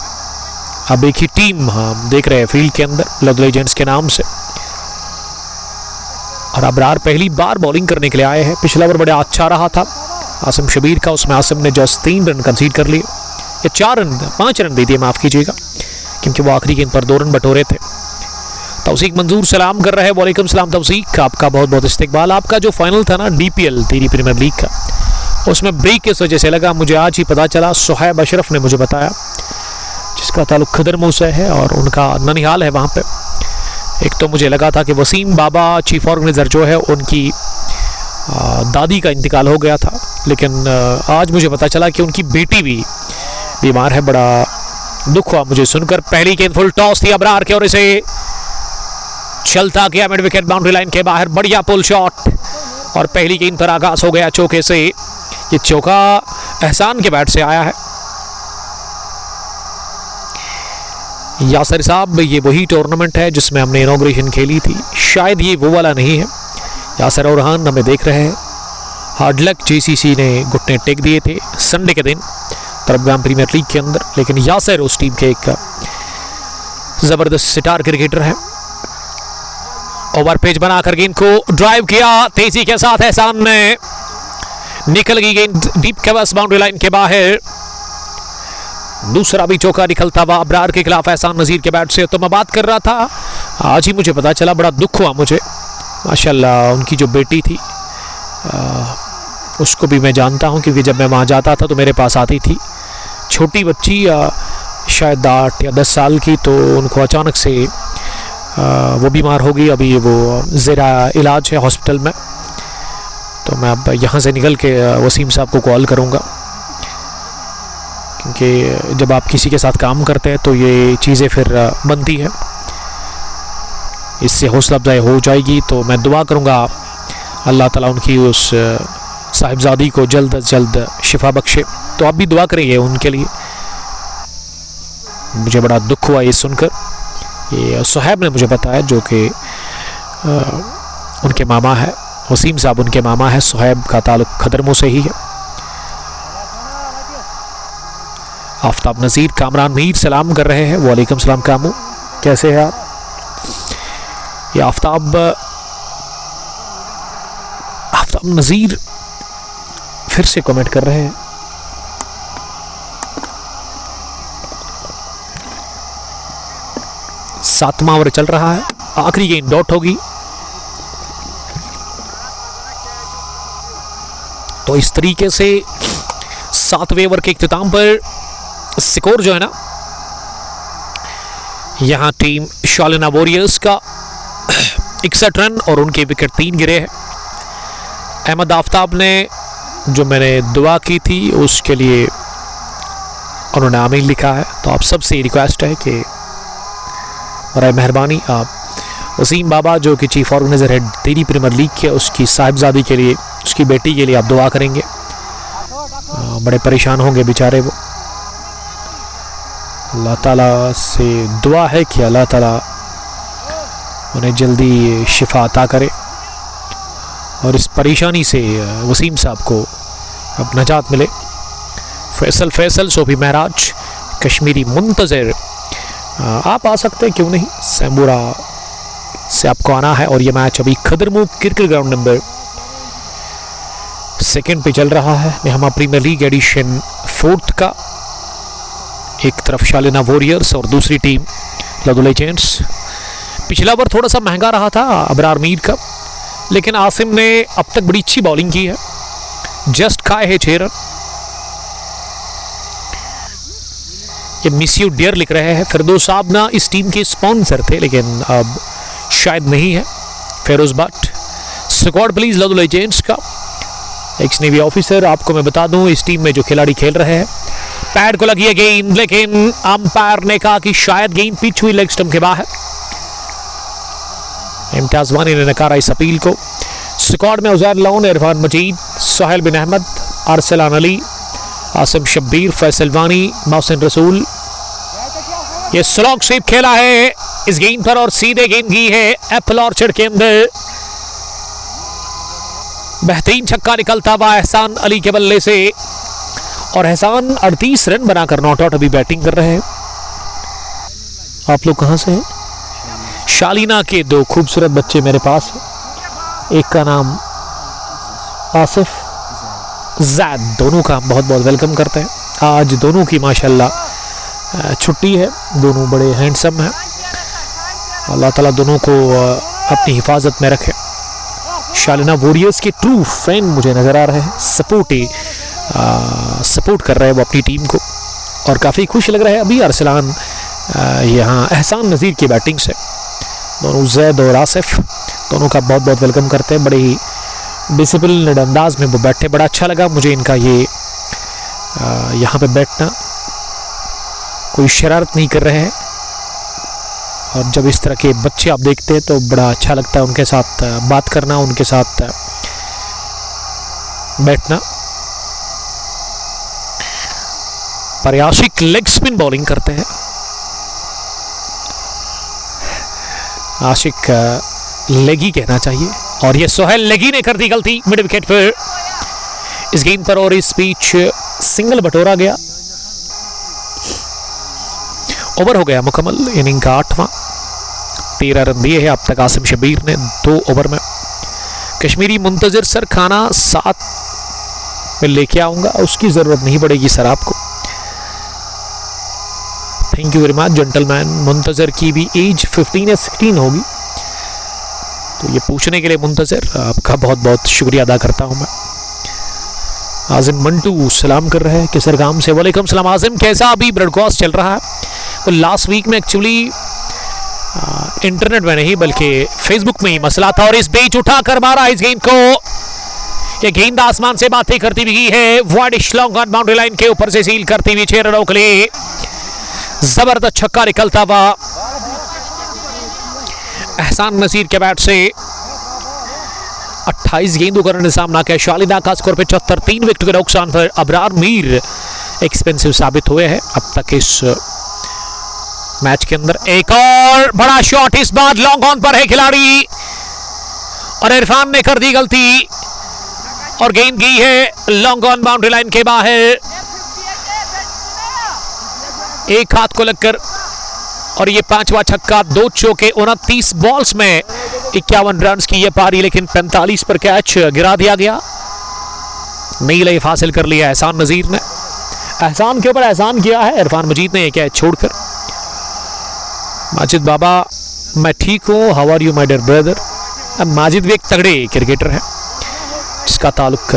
अब एक ही टीम हम देख रहे हैं फील्ड के अंदर लद्दू लेजेंड्स के नाम से। और अबरार पहली बार बॉलिंग करने के लिए आए हैं। पिछला ओवर बड़ा अच्छा रहा था आसिम शबीर का, उसमें आसिम ने जस्ट 3 रन कंसीड कर लिए। ये 5 रन दे दिए, माफ़ कीजिएगा, क्योंकि वो आखिरी गेंद पर 2 रन बटोरे थे। तौसीक मंजूर सलाम कर रहे हैं। वालेकुम सलाम तौसीक, आपका बहुत बहुत इस्तकबाल। आपका जो फाइनल था ना DPL दिल्ली प्रीमियर लीग का, उसमें ब्रेक किस वजह से लगा मुझे आज ही पता चला। सुहैब अशरफ ने मुझे बताया, जिसका ताल्लुक खदरमऊ से है और उनका ननिहाल है वहाँ पे। एक तो मुझे लगा था कि वसीम बाबा चीफ ऑर्गेनाइज़र जो है उनकी दादी का इंतकाल हो गया था, लेकिन आज मुझे पता चला कि उनकी बेटी भी बीमार है। बड़ा दुख हुआ मुझे सुनकर। पहली गेंद फुल टॉस थी अबरार के और इसे चलता गया मिड विकेट बाउंड्री लाइन के बाहर। बढ़िया पुल शॉट और पहली गेंद पर आगाज हो गया चौके से। ये चौका एहसान के बैट से आया है। यासर साहब, ये वही टूर्नामेंट है जिसमें हमने इनॉग्रेशन खेली थी, शायद ये वो वाला नहीं है। यासर और रहान हमें देख रहे हैं। हार्ड लक, JCC ने घुटने टेक दिए थे संडे के दिन तरबगाम प्रीमियर लीग के अंदर, लेकिन यासर उस टीम के एक ज़बरदस्त सितार क्रिकेटर है। ओवर पेज बनाकर गेंद को ड्राइव किया तेजी के साथ। एहसान ने निकल गई गेंद डीप कवर्स बाउंड्री लाइन के बाहर। दूसरा भी चौका निकलता हुआ अबरार के खिलाफ एहसान नज़ीर के बैट से। तो मैं बात कर रहा था, आज ही मुझे पता चला, बड़ा दुख हुआ मुझे। माशाल्लाह उनकी जो बेटी थी उसको भी मैं जानता हूं, क्योंकि जब मैं वहाँ जाता था तो मेरे पास आती थी छोटी बच्ची, शायद 8 या 10 साल की। तो उनको अचानक से वो बीमार हो गई। अभी वो ज़ेरा इलाज है हॉस्पिटल में। तो मैं अब यहाँ से निकल के वसीम साहब को कॉल करूँगा, क्योंकि जब आप किसी के साथ काम करते हैं तो ये चीज़ें फिर बनती है। इससे हौसला अफजाई हो जाएगी। तो मैं दुआ करूँगा अल्लाह ताला उनकी उस साहिबजादी को जल्द अज जल्द शिफा बख्शे। तो आप भी दुआ करेंगे उनके लिए। मुझे बड़ा दुख हुआ ये सुनकर। ये सुहैब ने मुझे बताया, जो कि उनके मामा है, वसीम साहब उनके मामा है। सुहैब का ताल्लुक खदरमो से ही है। आफ्ताब नज़ीर, कामरान मीर सलाम कर रहे हैं। वालेकुम सलाम कामू, कैसे हैं आप? ये आफ्ताब नज़ीर फिर से कमेंट कर रहे हैं। सातवां ओवर चल रहा है, आखिरी गेंद डॉट होगी। तो इस तरीके से 7वें ओवर के इख्तिताम पर स्कोर जो है ना, यहां टीम शालिना वॉरियर्स का 61 रन और उनके विकेट 3 गिरे हैं। अहमद आफ्ताब ने जो मैंने दुआ की थी उसके लिए उन्होंने आमीन लिखा है। तो आप सबसे रिक्वेस्ट है कि बराए मेहरबानी आप वसीम बाबा, जो कि चीफ ऑर्गेनाइजर है तेरी प्रीमियर लीग के, उसकी साहिबजादी के लिए, उसकी बेटी के लिए आप दुआ करेंगे। बड़े परेशान होंगे बेचारे वो। अल्लाह ताला से दुआ है कि अल्लाह ताला उन्हें जल्दी शिफा अता करे और इस परेशानी से वसीम साहब को अब नजात मिले। फैसल, सोफी महराज, कश्मीरी मुंतज़िर, आप आ सकते हैं, क्यों नहीं। सैम्बुरा से आपको आना है। और ये मैच अभी खदरमो क्रिकेट ग्राउंड नंबर 2 पे चल रहा है। मेहमा प्रीमियर लीग एडिशन 4 का। एक तरफ शालिना वॉरियर्स और दूसरी टीम लदो लेजेंड्स। पिछला ओवर थोड़ा सा महंगा रहा था अबरार मीर का, लेकिन आसिम ने अब तक बड़ी अच्छी बॉलिंग की है। जस्ट खाए है 6 रन। ये मिस यू डियर लिख रहे हैं। फिरदौस साहब ना इस टीम के स्पॉन्सर थे, लेकिन अब शायद नहीं है। Feroz Bhatt, squad please लदो legends का एक्स नेवी ऑफिसर। आपको मैं बता दूं, इस टीम में जो खिलाड़ी खेल रहे हैं, पैड को लगी है गेंद, लेकिन अंपायर ने कहा कि शायद गेंद पिच हुई लेग स्टंप के बाहर। इम्तियाज वानी ने नकारा इस अपील को। स्क्वाड में उजैर लोन, इरफान मजीद, सोहेल बिन अहमद, अरसलान अली, आसिम शब्बीर, फैसल वानी, मोहसिन रसूल। ये स्लॉग स्वीप खेला है इस गेंद पर और सीधे गेंद की है एप्पल ऑर्चर्ड के अंदर। बेहतरीन छक्का निकलता हुआ एहसान अली के बल्ले से, और एहसान 38 रन बनाकर नॉट आउट अभी बैटिंग कर रहे हैं। आप लोग कहां से हैं? शालिना के 2 खूबसूरत बच्चे मेरे पास हैं। एक का नाम आसिफ, जैद, दोनों का बहुत बहुत वेलकम करते हैं। आज दोनों की माशाल्लाह छुट्टी है, दोनों बड़े हैंडसम हैं। अल्लाह ताला दोनों को अपनी हिफाजत में रखे। शालिना वॉरियर्स के ट्रू फैन मुझे नज़र आ रहे हैं, सपोर्ट कर रहे हैं वो अपनी टीम को, और काफ़ी खुश लग रहा है। अभी अरसलान यहाँ एहसान नज़ीर की बैटिंग से, दोनों जैद और आसिफ दोनों का बहुत बहुत वेलकम करते हैं। बड़े ही डिसिप्लिन्ड अंदाज में वो बैठे, बड़ा अच्छा लगा मुझे इनका ये यहाँ पे बैठना। कोई शरारत नहीं कर रहे हैं, और जब इस तरह के बच्चे आप देखते हैं तो बड़ा अच्छा लगता है उनके साथ बात करना, उनके साथ बैठना। प्रयासिक लेग स्पिन बॉलिंग करते हैं। आशिक लेगी कहना चाहिए, और ये सोहेल लेगी ने कर दी गलती मिड विकेट पर इस गेंद पर, और इस बीच सिंगल बटोरा गया। ओवर हो गया मुकम्मल, इनिंग का 8वां। 13 रन दिए हैं अब तक आसिम शब्बीर ने 2 ओवर में। कश्मीरी मुंतज़िर, सर खाना 7 में लेके आऊँगा, उसकी ज़रूरत नहीं पड़ेगी सर आपको। Thank you very much gentleman. Muntazir की भी एज 15 या 16 होगी, तो ये पूछने के लिए मुंतज़िर आपका बहुत बहुत शुक्रिया अदा करता हूँ मैं। आज़िम मंटू सलाम कर रहे हैं किसरगाम से। वालेकुम सलाम आज़िम, कैसा अभी ब्रॉडकास्ट चल रहा है? तो लास्ट वीक में एक्चुअली इंटरनेट में नहीं बल्कि फेसबुक में ही मसला था, और इस बीच उठाकर मारा इस गेंद को। ये गेंद आसमान से बातें करती हुई है, widish long on boundary line के ऊपर से सील करती हुई 6 रनों के लिए जबरदस्त छक्का निकलता हुआ एहसान नज़ीर के बैट से। 28 गेंदों का रन सामना किया शालिना का स्कोर 75, 3 विकेट के नुकसान पर अबरार मीर एक्सपेंसिव साबित हुए हैं अब तक इस मैच के अंदर। एक और बड़ा शॉट इस बार लॉन्ग ऑन पर है खिलाड़ी और इरफान ने कर दी गलती और गेंद गई है लॉन्ग ऑन बाउंड्री लाइन के बाहर, एक हाथ को लगकर। और ये 5वां छक्का, 2 चौके, 29 बॉल्स में 51 रन की ये पारी, लेकिन 45 पर कैच गिरा दिया गया। नई लाइफ हासिल कर लिया एहसान नजीर ने, एहसान के ऊपर एहसान किया है इरफान मजीद ने कैच छोड़कर। माजिद बाबा मैं ठीक हूँ, how are you my dear brother. अब माजिद भी एक तगड़े क्रिकेटर है जिसका ताल्लुक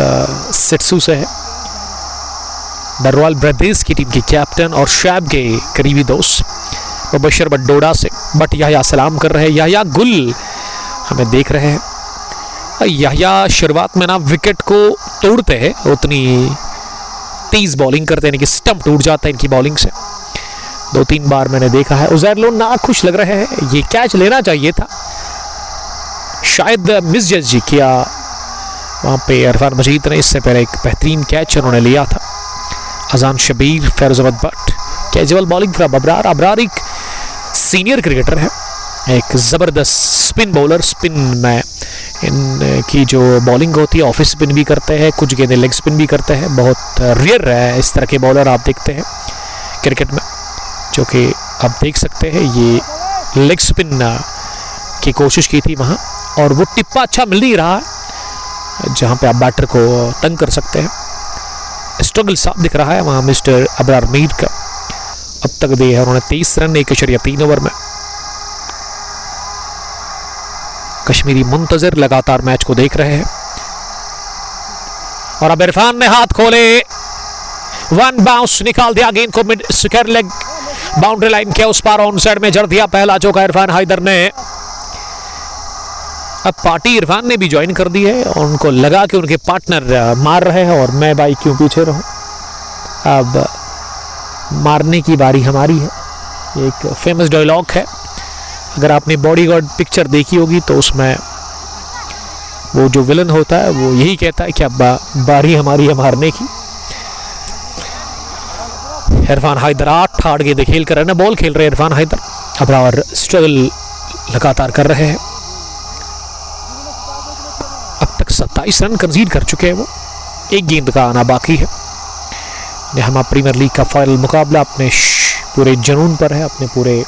सिटसू से है, द रॉयल ब्रदर्स की टीम के कैप्टन और शैब के करीबी दोस्त मुबशर बड्डोडा से। बट याह्या सलाम कर रहे हैं, याह्या गुल हमें देख रहे हैं। याह्या शुरुआत में ना विकेट को तोड़ते हैं, उतनी तेज बॉलिंग करते हैं, स्टंप टूट जाता है इनकी बॉलिंग से, 2-3 बार मैंने देखा है। उजैर लोन ना खुश लग रहे हैं, ये कैच लेना चाहिए था, शायद मिसजज जी किया वहाँ पे इरफान मजीद ने। इससे पहले एक बेहतरीन कैच उन्होंने लिया था। Azan Shabir, Feroz Ahmad Bhat, casual bowling from Abrar. Abrar एक सीनियर क्रिकेटर है, एक ज़बरदस्त स्पिन बॉलर। स्पिन में इनकी जो बॉलिंग होती है, ऑफ स्पिन भी करते हैं, कुछ गेंदें लेग स्पिन भी करते हैं। बहुत रेयर है इस तरह के बॉलर आप देखते हैं क्रिकेट में, जो कि आप देख सकते हैं ये लेग स्पिन की कोशिश की थी वहाँ, और वो टिप्पा अच्छा मिल नहीं रहा है जहाँ पे आप बैटर को तंग कर सकते हैं। स्ट्रगल साफ दिख रहा है वहाँ मिस्टर अबरार मीर का। अब तक दिए है उन्होंने 23 रन 1.3 ओवर में। कश्मीरी मुंतजर लगातार मैच को देख रहे हैं और अब इरफान ने हाथ खोले, 1 बाउंस निकाल दिया गेंद को mid square leg boundary line के उस पार ऑन साइड में जड़ दिया पहला चौका इरफान हैदर ने। अब पार्टी इरफान ने भी ज्वाइन कर दी है और उनको लगा कि उनके पार्टनर मार रहे हैं और मैं भाई क्यों पीछे रहूं, अब मारने की बारी हमारी है। एक फेमस डायलॉग है, अगर आपने बॉडीगार्ड पिक्चर देखी होगी तो उसमें वो जो विलन होता है वो यही कहता है कि अब बारी हमारी है मारने की। इरफान हैदर 8 गेंदें खेल कर रहे, बॉल खेल रहे हैं इरफान हैदर। अबरार स्ट्रगल लगातार कर रहे हैं, अब तक 27 रन कंसीड कर चुके हैं वो, एक गेंद का आना बाकी है। नेहमा प्रीमियर लीग का फाइनल मुकाबला अपने पूरे जुनून पर है, अपने पूरे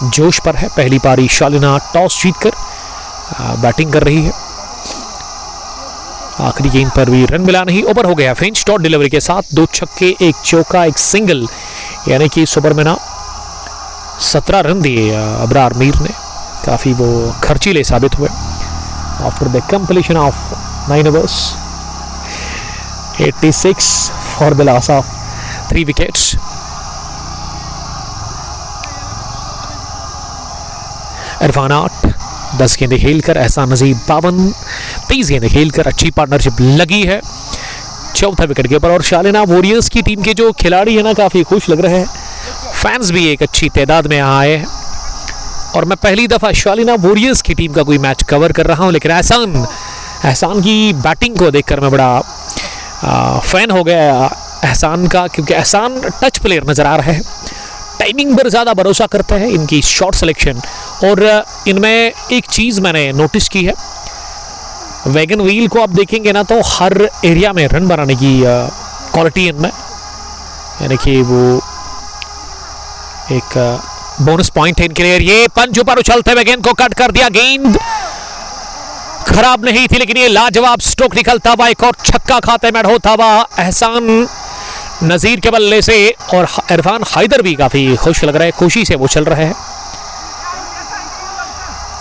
जोश पर है। पहली पारी शालिना टॉस जीतकर बैटिंग कर रही है, आखिरी गेंद पर भी रन मिला नहीं, ओवर हो गया फ्रेंच डॉट डिलीवरी के साथ। 2 छक्के, 1 चौका, 1 सिंगल, यानी कि इस ओवर में ना 17 रन दिए अबरार मीर ने, काफ़ी वो खर्चीले साबित हुए। After the completion of 9 overs, 86 for the loss of 3 wickets. Irfan 8, 10 गेंदें खेलकर, एहसान नजीर 52, 30 गेंदें खेलकर अच्छी पार्टनरशिप लगी है चौथा विकेट के ऊपर। और शालिना वॉरियर्स की टीम के जो खिलाड़ी है ना काफ़ी खुश लग रहे हैं, फैंस भी एक अच्छी तादाद में यहाँ आए हैं। और मैं पहली दफ़ा शालिना वॉरियर्स की टीम का कोई मैच कवर कर रहा हूँ, लेकिन एहसान की बैटिंग को देखकर मैं बड़ा फ़ैन हो गया एहसान का, क्योंकि एहसान टच प्लेयर नज़र आ रहे हैं, टाइमिंग पर ज़्यादा भरोसा करते हैं, इनकी शॉट सिलेक्शन। और इनमें एक चीज़ मैंने नोटिस की है, वैगन व्हील को आप देखेंगे ना तो हर एरिया में रन बनाने की क्वालिटी इनमें, यानी कि वो एक बोनस पॉइंट है इनके लिए। ये पंच ऊपर उछलते हुए गेंद को कट कर दिया, गेंद खराब नहीं थी लेकिन ये लाजवाब स्ट्रोक निकलता हुआ, एक और छक्का खाते में होता हुआ एहसान नजीर के बल्ले से। और इरफान हैदर भी काफी खुश लग रहे हैं, खुशी से वो चल रहे हैं।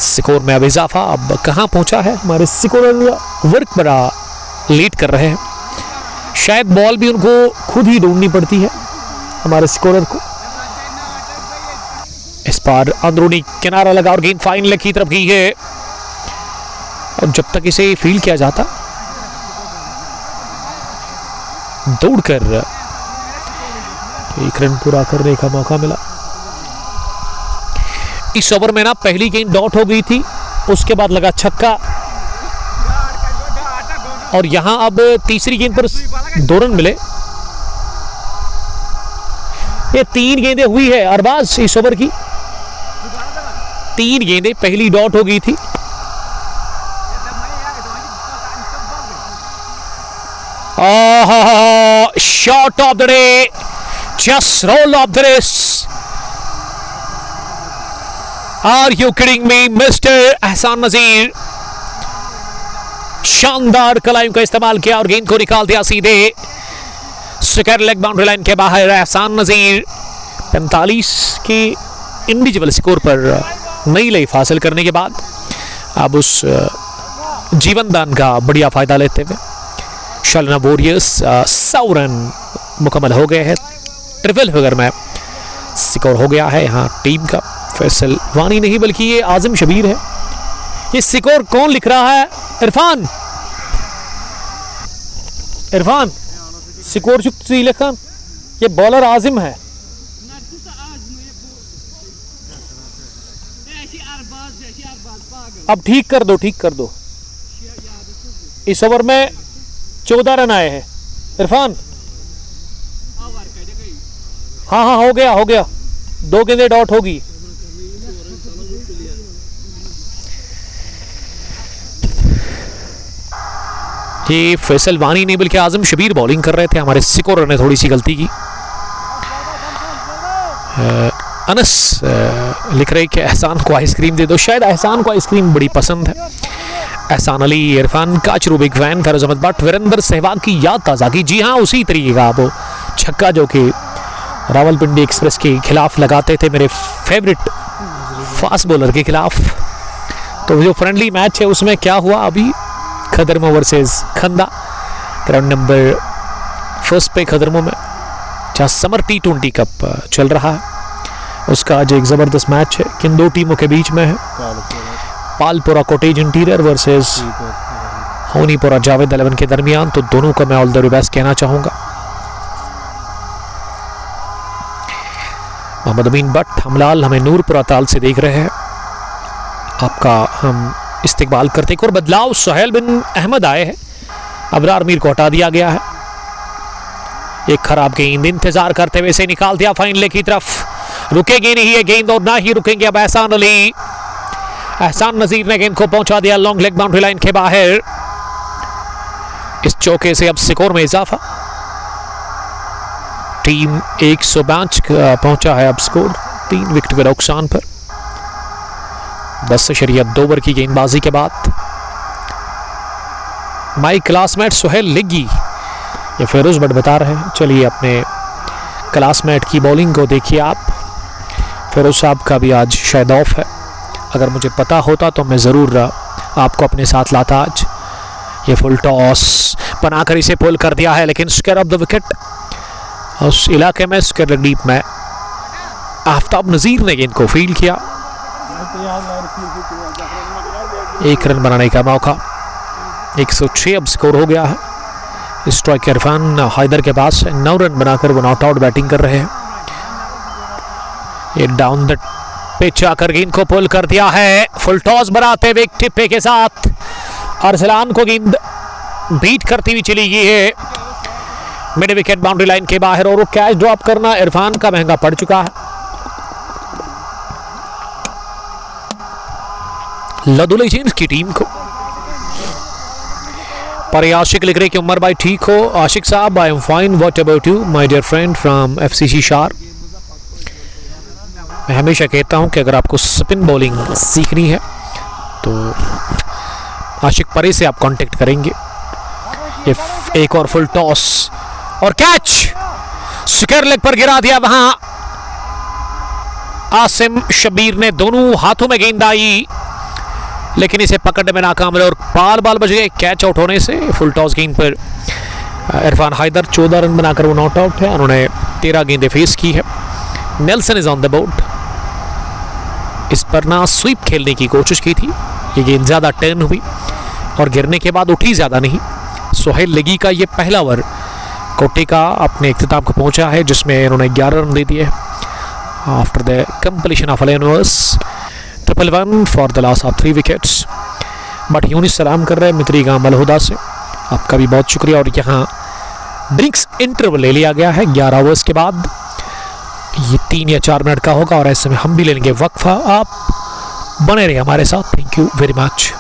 स्कोर में अब इजाफा, अब कहां पहुंचा है हमारे स्कोरर, वर्क बड़ा लीड कर रहे हैं, शायद बॉल भी उनको खुद ही ढूंढनी पड़ती है हमारे स्कोरर को। इस बार अंदरूनी किनारा लगा और गेंद फाइन लेग की तरफ गई है, और जब तक इसे फील्ड किया जाता दौड़कर 1 रन पूरा करने का मौका मिला। इस ओवर में ना पहली गेंद डॉट हो गई थी, उसके बाद लगा छक्का, और यहां अब तीसरी गेंद पर 2 रन मिले। ये 3 गेंदें हुई है अरबाज इस ओवर की, 3 गेंदें, पहली डॉट हो गई थी। Shot of the day, just roll of the race. Are you kidding me mister Ehsan Nazir? शानदार कलाइम का इस्तेमाल किया और गेंद को निकाल दिया सीधे स्क्वायर लेग बाउंड्री लाइन के बाहर। एहसान नजीर 45 के इंडिविजुअल स्कोर पर नई लाइफ हासिल करने के बाद अब उस जीवन दान का बढ़िया फायदा लेते हुए शालिना वॉरियर्स 100 रन मुकम्मल हो गए हैं। ट्रिपल फिगर में स्कोर हो गया है यहाँ टीम का। फैसल वानी नहीं बल्कि ये आजम शबीर है। ये स्कोर कौन लिख रहा है? इरफान, इरफान स्कोर चुकी लिखा, ये बॉलर आजिम है। अब ठीक कर दो, ठीक कर दो। इस ओवर में 14 रन आए हैं इरफान। हाँ हाँ हो गया, हो गया, 2 गेंदें डॉट होगी। ये फैसल वानी नहीं बल्कि आजम शबीर बॉलिंग कर रहे थे। हमारे स्कोर ने थोड़ी सी गलती की। अनस लिख रहे कि एहसान को आइसक्रीम दे दो। शायद एहसान को आइसक्रीम बड़ी पसंद है। एहसान अली, इरफान काचरू बिग फैन, फैरोज अहमद भट्ट, वीरेंद्र सहवाग की याद ताज़ा की। जी हाँ, उसी तरीके का वो छक्का जो कि रावलपिंडी एक्सप्रेस के खिलाफ लगाते थे, मेरे फेवरेट फास्ट बॉलर के खिलाफ। तो जो फ्रेंडली मैच है उसमें क्या हुआ अभी, खदरमो वर्सेस खंदा, ग्राउंड नंबर 1 पे खदरमो में, जहाँ समर T20 कप चल रहा है। उसका आज एक ज़बरदस्त मैच है, किन 2 टीमों के बीच में है। पालपुरा कॉटेज इंटीरियर वर्सेस होनीपुरा जावेद 11 के दरमियान। तो दोनों का मैं ऑल द बेस्ट कहना चाहूँगा। मोहम्मद अमीन भट्ट हमलाल हमें नूरपुरा ताल से देख रहे हैं। आपका हम इस्तेकबाल करते। एक और बदलाव, सुहेल बिन अहमद आए हैं, अबरार मीर को हटा दिया गया है। एक खराब गेंद इंतजार करते हुए से निकाल दिया फाइनल की तरफ। रुकेगी नहीं ये गेंद और ना ही रुकेंगे अब एहसान अली। एहसान नजीर ने गेंद को पहुंचा दिया लॉन्ग लेग बाउंड्री लाइन के बाहर। इस चौके से अब स्कोर में इजाफा। टीम 105 पहुंचा है अब स्कोर 3 विकेट के नुकसान पर। 10.2 ओवर की गेंदबाजी के बाद माई क्लासमेट सुहेल लिग्गी, ये फेरोज भट्ट बता रहे हैं। चलिए अपने क्लासमेट की बॉलिंग को देखिए आप। फेरोज साहब का भी आज शायद ऑफ है। अगर मुझे पता होता तो मैं ज़रूर आपको अपने साथ लाता आज। ये फुल टॉस बनाकर इसे पुल कर दिया है, लेकिन स्क्वायर ऑफ द विकेट उस इलाके में, स्क्वायर लेग डीप में आफ्ताब नज़ीर ने गेंद को फील्ड किया। 1 रन बनाने का मौका। 106 अब स्कोर हो गया है। स्ट्राइकर इरफान हैदर के पास 9 रन बनाकर वो नॉट आउट बैटिंग कर रहे हैं। ये डाउन द पिच आकर गेंद को पुल कर दिया है, फुल टॉस बनाते हुए टिप्पे के साथ अरसलान को गेंद बीट करती हुई चली गई है मिड विकेट बाउंड्री लाइन के बाहर। और वो कैच ड्रॉप करना इरफान का महंगा पड़ चुका है। लदुल जेम्स की टीम को पर आशिक लिख रहे कि उमर भाई ठीक हो। आशिक साहब, I am fine, what about you my dear friend from FCC शार। मैं हमेशा कहता हूं कि अगर आपको स्पिन बॉलिंग सीखनी है तो आशिक परे से आप कांटेक्ट करेंगे। ये एक और फुल टॉस और कैच, स्क्वायर लेग पर गिरा दिया वहां आसिम शबीर ने। दोनों हाथों में गेंद आई लेकिन इसे पकड़ने में नाकाम रहे और बाल बच गए कैच आउट होने से। फुल टॉस गेंद पर इरफान हैदर 14 रन बनाकर वो नॉट आउट है। उन्होंने 13 गेंदें फेस की है। Nelson is on the board. इस पर ना स्वीप खेलने की कोशिश की थी। ये गेंद ज़्यादा टर्न हुई और गिरने के बाद उठी ज़्यादा नहीं। सुहेल लिग्गी का ये पहला ओवर कोटे का अपने इख्तिताम को पहुंचा है, जिसमें इन्होंने 11 रन दे दिए after the completion of 11 overs. 111 for the loss of 3 wickets. But Younis सलाम कर रहे हैं मित्री गांव मलहुदा से। आपका भी बहुत शुक्रिया। और यहाँ ड्रिंक्स इंटरवल ले लिया गया है 11 ओवर्स के बाद। ये 3 या 4 मिनट का होगा और ऐसे में हम भी ले लेंगे वक्फा। आप बने रहिए हमारे साथ। Thank you very much.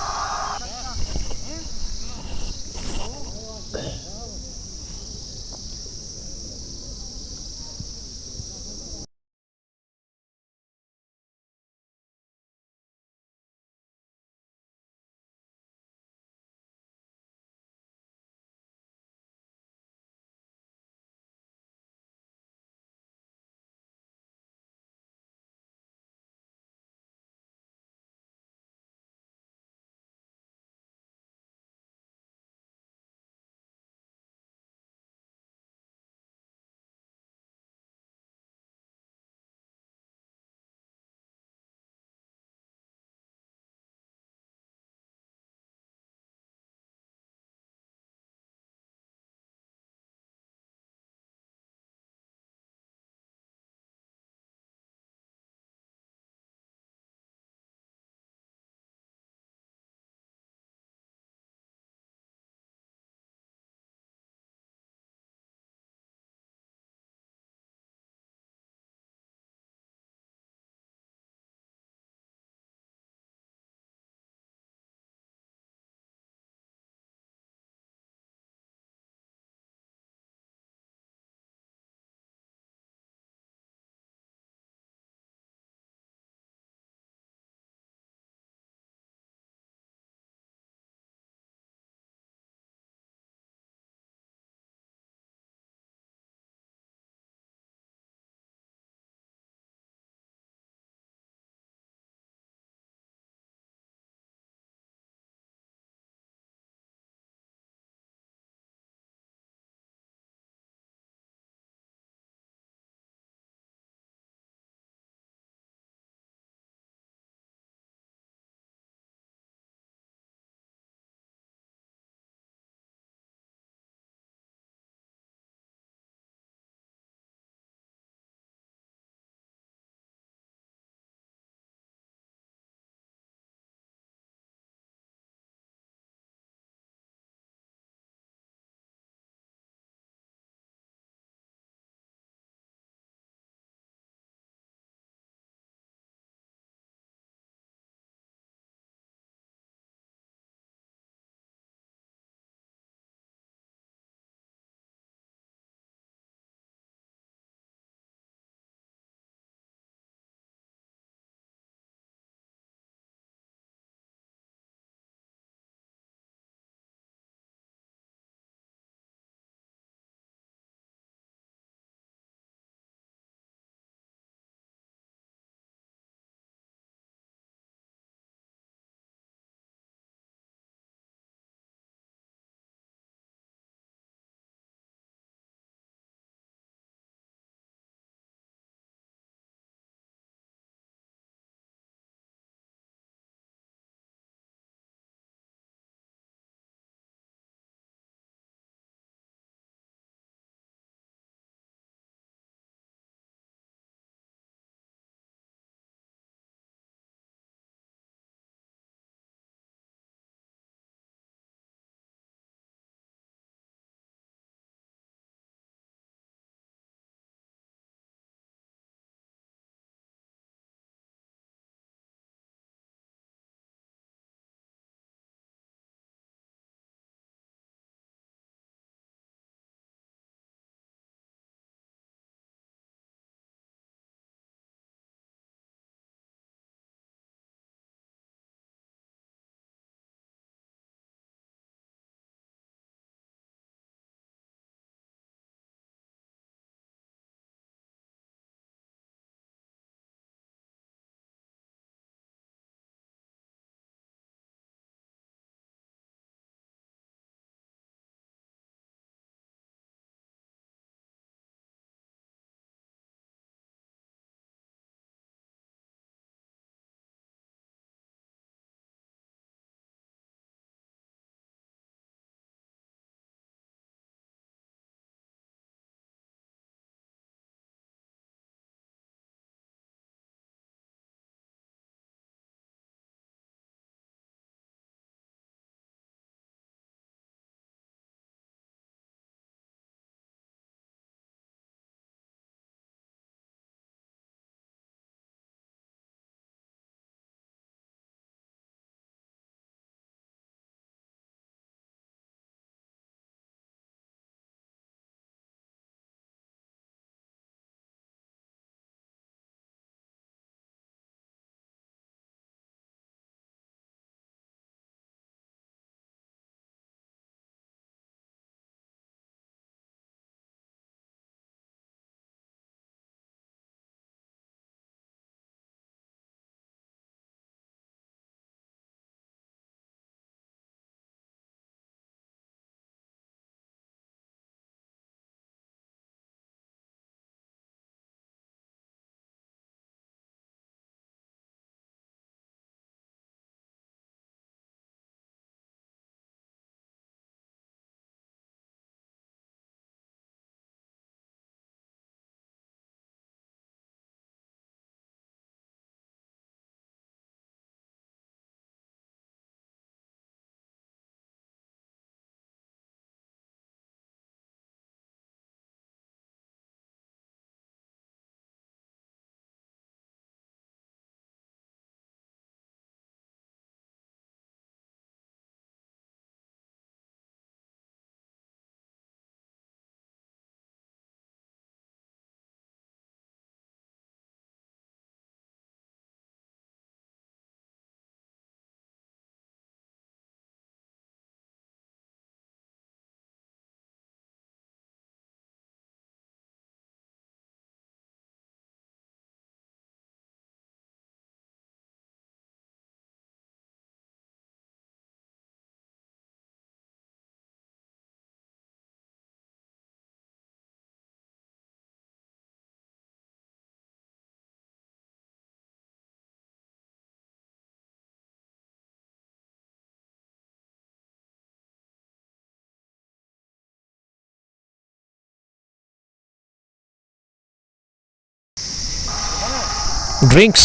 Drinks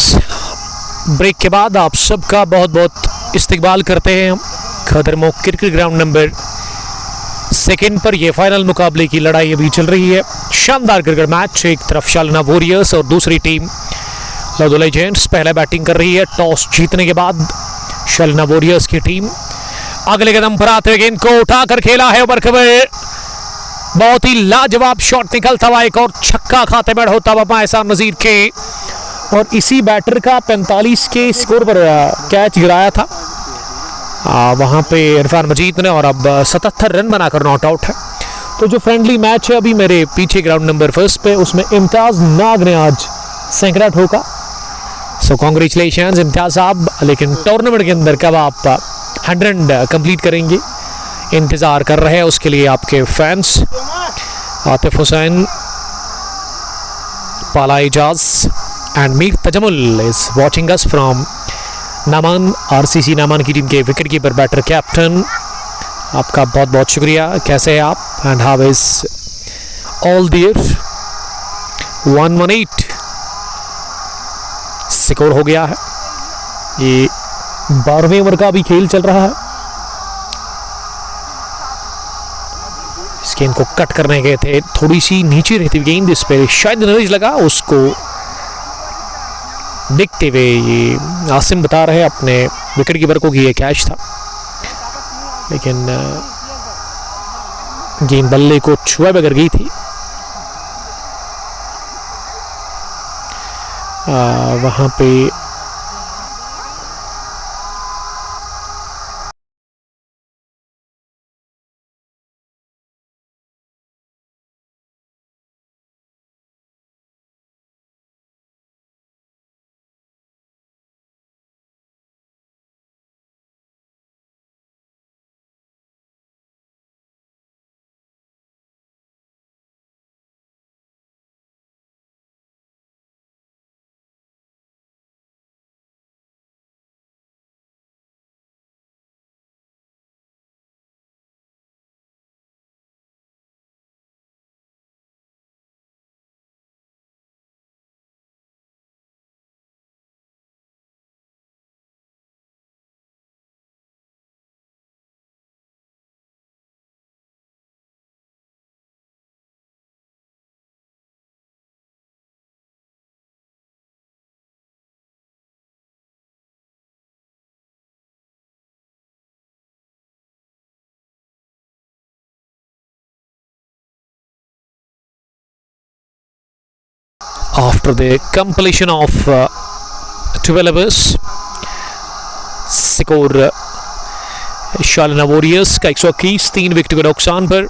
break के बाद आप सबका बहुत बहुत इस्तकबाल करते हैं हम खदर मोक क्रिकेट ग्राउंड नंबर 2 पर। यह फाइनल मुकाबले की लड़ाई अभी चल रही है। शानदार क्रिकेट मैच, एक तरफ शालना वॉरियर्स और दूसरी टीम लौदो लेजेंड्स पहले बैटिंग कर रही है। टॉस जीतने के बाद शालना वॉरियर्स की टीम अगले कदम पर आते हुए गेंद को उठाकर खेला है ओवर कवर। बहुत ही लाजवाब शॉट निकलता हुआ, एक और छक्का खाते में होता हुआ एहसान नजीर के, और इसी बैटर का 45 के स्कोर पर कैच गिराया था वहां पे इरफान मजीद ने, और अब 77 रन बनाकर नॉट आउट है। तो जो फ्रेंडली मैच है अभी मेरे पीछे ग्राउंड नंबर 1 पे, उसमें इम्तियाज नाग ने आज सैकड़ा ठोका। सो कॉन्ग्रेचुलेशन इम्तियाज साहब। लेकिन टूर्नामेंट के अंदर कब आप 100 कंप्लीट करेंगे, इंतजार कर रहे हैं उसके लिए आपके फैंस। आतिफ हुसैन, पाला Ejaz and Mir Tajamul is watching us from Naman, RCC Naman की टीम के विकेट कीपर बैटर कैप्टन। आपका बहुत बहुत शुक्रिया। कैसे हैं आप and how is all there. 118 score हो गया है। ये 12वें ओवर का भी खेल चल रहा है। इस गेंद को कट करने गए थे, थोड़ी सी नीचे रहती हुई गेंद, इस पर शायद नजर लगा, उसको देखते हुए ये आसिम बता रहे अपने विकेट कीपर को कि ये कैच था, लेकिन गेंद बल्ले को छुए बगैर गई थी। वहां पे after the completion of 12 overs, score शालना वॉरियर्स का 121, 3 विकेट के नुकसान पर।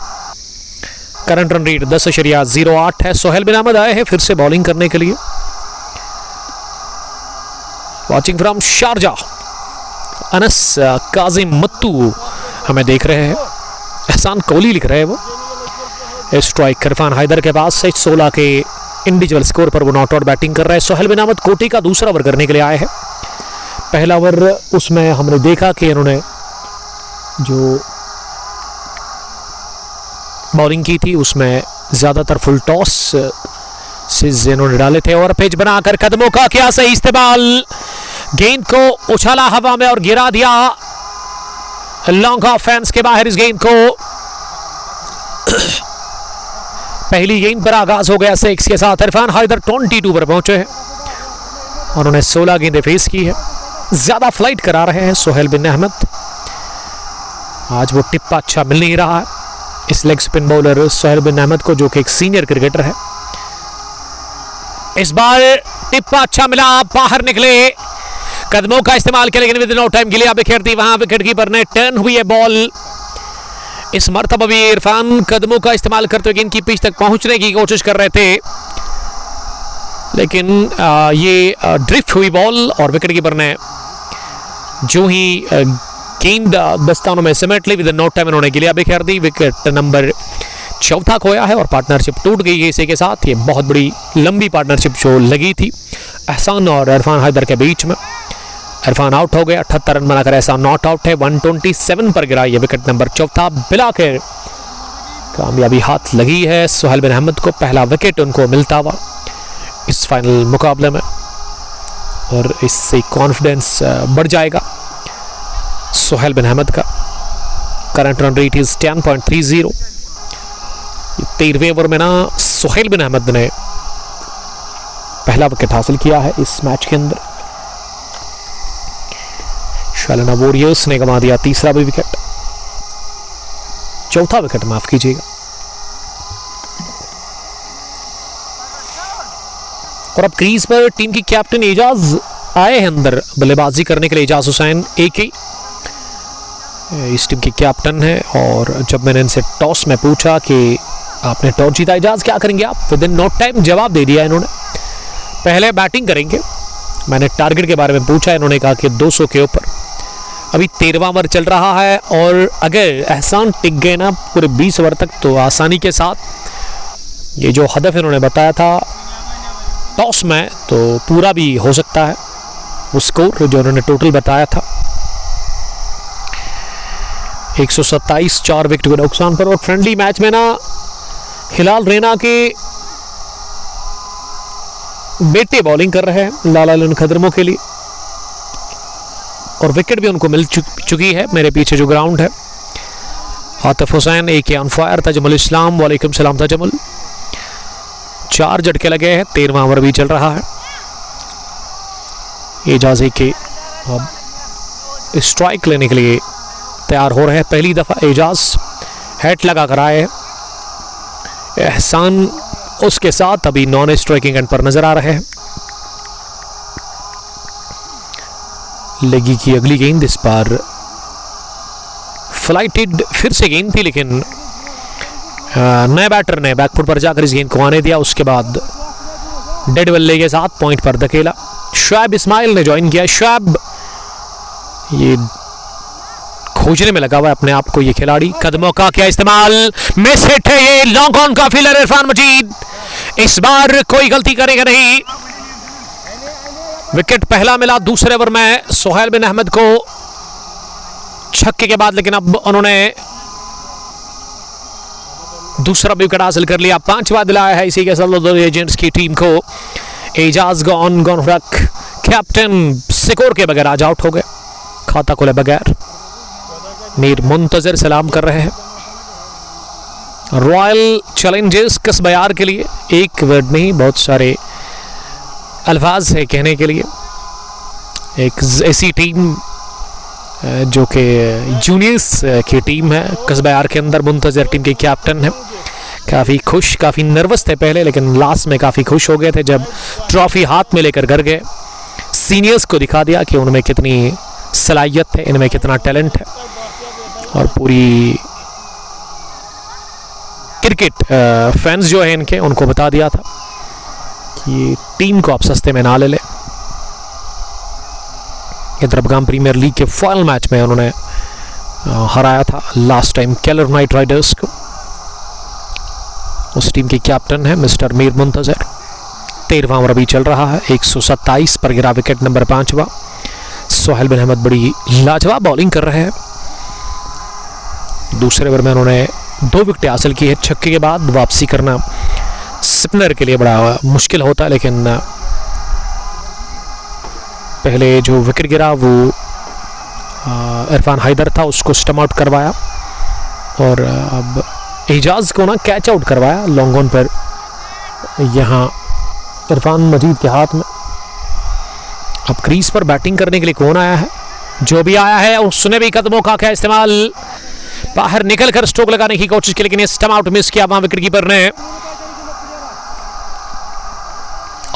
करंट रन रेट 10.08 है। सोहेल बिन अहमद आए हैं फिर से बॉलिंग करने के लिए। Watching from Sharjah, Anas Kazim Mattoo हमें देख रहे हैं। एहसान कोहली लिख रहे हैं वो। स्ट्राइक इरफान हैदर के पास से 16 के इंडिविजुअल स्कोर पर वो नॉट आउट बैटिंग कर रहा है। सोहेल बिन अहमद कोटी का दूसरा ओवर करने के लिए आए हैं। पहला ओवर उसमें हमने देखा कि इन्होंने जो बॉलिंग की थी उसमें ज्यादातर फुल टॉस से इन्होंने डाले थे, और पेज बनाकर कदमों का क्या सही इस्तेमाल, गेंद को उछाला हवा में और गिरा दिया लॉन्ग ऑफ फैंस के बाहर। इस गेंद को पहली गेंद पर आगाज हो गया 6 के साथ। इरफान हैदर 22 पर पहुंचे हैं और उन्होंने 16 गेंदें फेस की है। ज्यादा फ्लाइट करा रहे हैं सोहेल बिन अहमद। आज वो टिप्पा अच्छा मिल नहीं रहा है इस leg spin bowler Sohail bin Ahmad को, जो कि एक सीनियर क्रिकेटर है। इस बार टिप्पा अच्छा मिला, बाहर निकले, कदमों का इस्तेमाल किया, लेकिन विद नो टाइम गिलिया बिखेरती वहां विकेट कीपर ने। टर्न हुई है बॉल। इस मरतबा भी इरफान कदमों का इस्तेमाल करते हुए गेंद की पिच तक पहुंचने की कोशिश कर रहे थे, लेकिन ये ड्रिफ्ट हुई बॉल और विकेट कीपर ने जो ही गेंद दस्तानों में समेट ली, विद नो टाइम इन्होंने गिलिया बिखेर दी। विकेट नंबर 4 खोया है और पार्टनरशिप टूट गई है इसी के साथ। ये बहुत बड़ी लंबी पार्टनरशिप जो लगी थी एहसान और इरफान हैदर के बीच में। इरफान आउट हो गया, 78 रन बनाकर एहसान नॉट आउट है। 127 पर गिरा ये विकेट नंबर 4। बिलाकर कामयाबी हाथ लगी है सोहेल बिन अहमद को। पहला विकेट उनको मिलता हुआ इस फाइनल मुकाबले में। और इससे कॉन्फिडेंस बढ़ जाएगा सोहेल बिन अहमद का। Current run rate is 10.30। 13वें ओवर में ना सोहेल बिन अहमद ने पहला विकेट हासिल किया है इस मैच के अंदर। शालिना वॉरियर्स ने गंवा दिया तीसरा भी विकेट, चौथा विकेट माफ कीजिएगा। और अब क्रीज पर टीम की कैप्टन एजाज आए हैं अंदर बल्लेबाजी करने के लिए। एजाज हुसैन एक ही इस टीम के कैप्टन है। और जब मैंने इनसे टॉस में पूछा कि आपने टॉस जीता एजाज क्या करेंगे आप, विद इन नो टाइम जवाब दे दिया इन्होंने, पहले बैटिंग करेंगे। मैंने टारगेट के बारे में पूछा, इन्होंने कहा कि 200 के ऊपर। अभी 13वां ओवर चल रहा है और अगर एहसान टिक गए ना पूरे 20 ओवर तक तो आसानी के साथ ये जो हदफ इन्होंने बताया था टॉस में तो पूरा भी हो सकता है वो स्कोर जो उन्होंने टोटल बताया था। 127 4 विकेट के नुकसान पर। और फ्रेंडली मैच में ना हिलाल रैना के बेटे बॉलिंग कर रहे हैं लाला लन खदरमों के लिए और विकेट भी उनको मिल चुकी है। मेरे पीछे जो ग्राउंड है आतिफ हुसैन एक ऑन फायर, तजमुल इस्लाम वालेकुम सलाम तजमुल, 4 झटके लगे हैं। 13वां ओवर भी चल रहा है। एजाज के अब स्ट्राइक लेने के लिए तैयार हो रहे हैं। पहली दफा एजाज हेड लगा कर आए हैं। एहसान उसके साथ अभी नॉन स्ट्राइकिंग एंड पर नजर आ रहे हैं। लेगी की अगली गेंद इस बार फ्लाइटेड फिर से गेंद थी लेकिन नए बैटर ने बैकफुट पर जाकर इस गेंद को आने दिया। उसके बाद डेड बल्ले के साथ पॉइंट पर धकेला। शुएब इस्माइल ने ज्वाइन किया। शुएब ये खोजने में लगा हुआ है अपने आप को ये खिलाड़ी। कदमों का क्या इस्तेमाल, मिस हिट है ये, लॉन्ग ऑन का फील्डर इरफान मजीद इस बार कोई गलती करेगा नहीं। विकेट पहला मिला दूसरे ओवर में सोहेल बिन अहमद को छक्के के बाद, लेकिन अब उन्होंने दूसरा विकेट हासिल कर लिया। 5वां दिलाया है इसी के साथ एजेंट्स की टीम को। एजाज गॉन रख कैप्टन सिकोर के बगैर आज आउट हो गए, खाता खोले बगैर। मीर मुंतजर सलाम कर रहे हैं। रॉयल चैलेंजर्स कसबयार के लिए एक वर्ड नहीं बहुत सारे अल्फाज है कहने के लिए। एक ऐसी टीम जो कि जूनियर्स की टीम है कसबयार के अंदर, मुंतजर टीम के कैप्टन है। काफ़ी खुश, काफ़ी नर्वस थे पहले लेकिन लास्ट में काफ़ी खुश हो गए थे जब ट्रॉफी हाथ में लेकर घर गए। सीनियर्स को दिखा दिया कि उनमें कितनी सलाहियत है, इनमें कितना टैलेंट है। और पूरी क्रिकेट फैंस जो है इनके उनको बता दिया था कि टीम को आप सस्ते में ना ले ले। हैदराबाद प्रीमियर लीग के फाइनल मैच में उन्होंने हराया था last time Keller night Riders को। उस टीम के कैप्टन है मिस्टर मीर मुंतजर। 13वां ओवर अभी चल रहा है। 127 पर गिरा विकेट नंबर 5वां। सोहेल बिन अहमद बड़ी लाजवाब बॉलिंग कर रहे हैं। दूसरे ओवर में उन्होंने 2 विकेट हासिल की है। छक्के के बाद वापसी करना स्पिनर के लिए बड़ा मुश्किल होता है, लेकिन पहले जो विकेट गिरा वो इरफान हैदर था, उसको स्टम्प आउट करवाया और अब एजाज को ना कैच आउट करवाया लॉन्ग ऑन पर। यहाँ इरफान मजीद के हाथ में। अब क्रीज पर बैटिंग करने के लिए कौन आया है? जो भी आया है उसने भी कदमों का क्या इस्तेमाल, बाहर निकलकर स्ट्रोक लगाने की कोशिश की लेकिन ये स्टम्प आउट मिस किया वहां विकेट कीपर ने।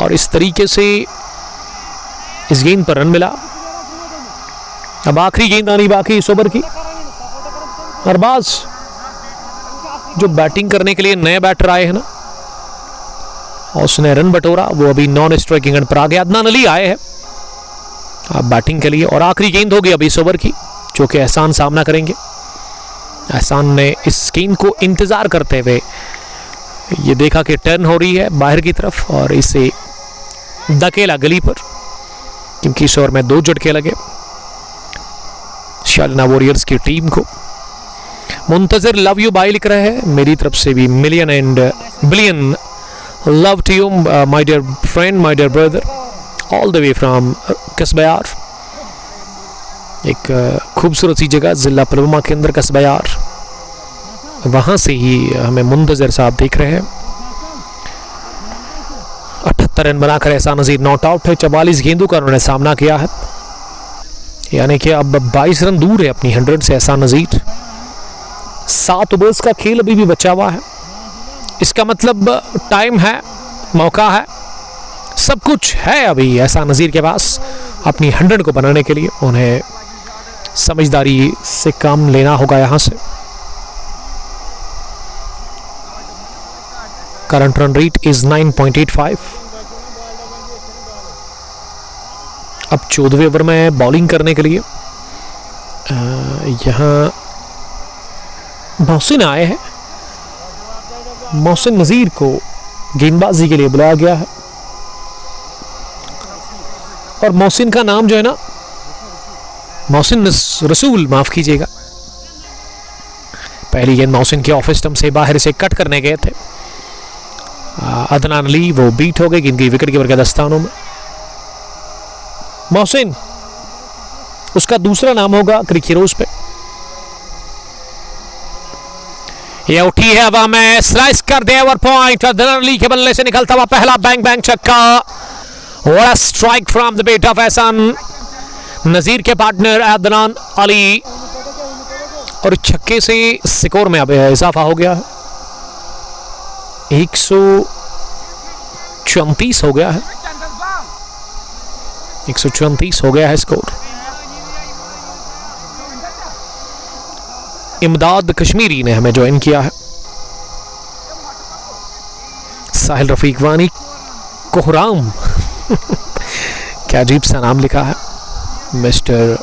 और इस तरीके से इस गेंद पर रन मिला। अब आखिरी गेंद आनी बाकी इस ओवर की। अरबाज जो बैटिंग करने के लिए नए बैटर आए हैं ना, और उसने रन बटोरा, वो अभी नॉन स्ट्राइकिंग एंड पर आ गया। अदनान अली आए हैं अब बैटिंग के लिए और आखिरी गेंद होगी अभी इस ओवर की जो कि एहसान सामना करेंगे। एहसान ने इस गेंद को इंतजार करते हुए ये देखा कि टर्न हो रही है बाहर की तरफ और इसे धकेला गली पर, क्योंकि इस ओवर में 2 झटके लगे शालिना वॉरियर्स की टीम को। मुंतजर लव यू बाय लिख रहे हैं, मेरी तरफ से भी million and billion love to you my dear friend, my dear brother. All the way from Kasbayar, एक खूबसूरत सी जगह जिला पुलवामा के अंदर कसबयार, वहाँ से ही हमें मुंतजर साहब देख रहे हैं। 78 रन बनाकर एहसान नज़ीर नॉट आउट है। 44 गेंदों का उन्होंने सामना किया है, यानी कि अब 22 रन दूर है अपनी 100 से एहसान नज़ीर। 7 ओवर्स का खेल अभी भी बचा हुआ है, इसका मतलब टाइम है, मौका है, सब कुछ है अभी एहसान नज़ीर के पास अपनी 100 को बनाने के लिए। उन्हें समझदारी से काम लेना होगा यहाँ से। Current run rate is 9.85। अब 14वें ओवर में बॉलिंग करने के लिए यहाँ मोहसिन आए हैं। मोहसिन नज़ीर को गेंदबाजी के लिए बुलाया गया है और मोहसिन का नाम जो है ना, मोहसिन रसूल, माफ कीजिएगा। पहली गेंद मोहसिन के ऑफ स्टंप से बाहर से कट करने गए थे अदनान अली, वो बीट हो गए गेंद की विकेट कीपर के दस्तानों में। मोहसिन, उसका दूसरा नाम होगा क्रिकेरोज पे। ये उठी है हवा में, स्लाइस कर दे ओवर पॉइंट। अदनान अली के बल्ले से निकलता हुआ पहला बैंग बैंग छक्का। What a strike from the bat of एहसान नज़ीर के पार्टनर अदनान अली, और छक्के से स्कोर में अब इजाफा हो गया है, 134 हो गया है, 134 हो गया है स्कोर। इमदाद कश्मीरी ने हमें ज्वाइन किया है। साहिल रफीक वानी कोहराम क्या अजीब सा नाम लिखा है मिस्टर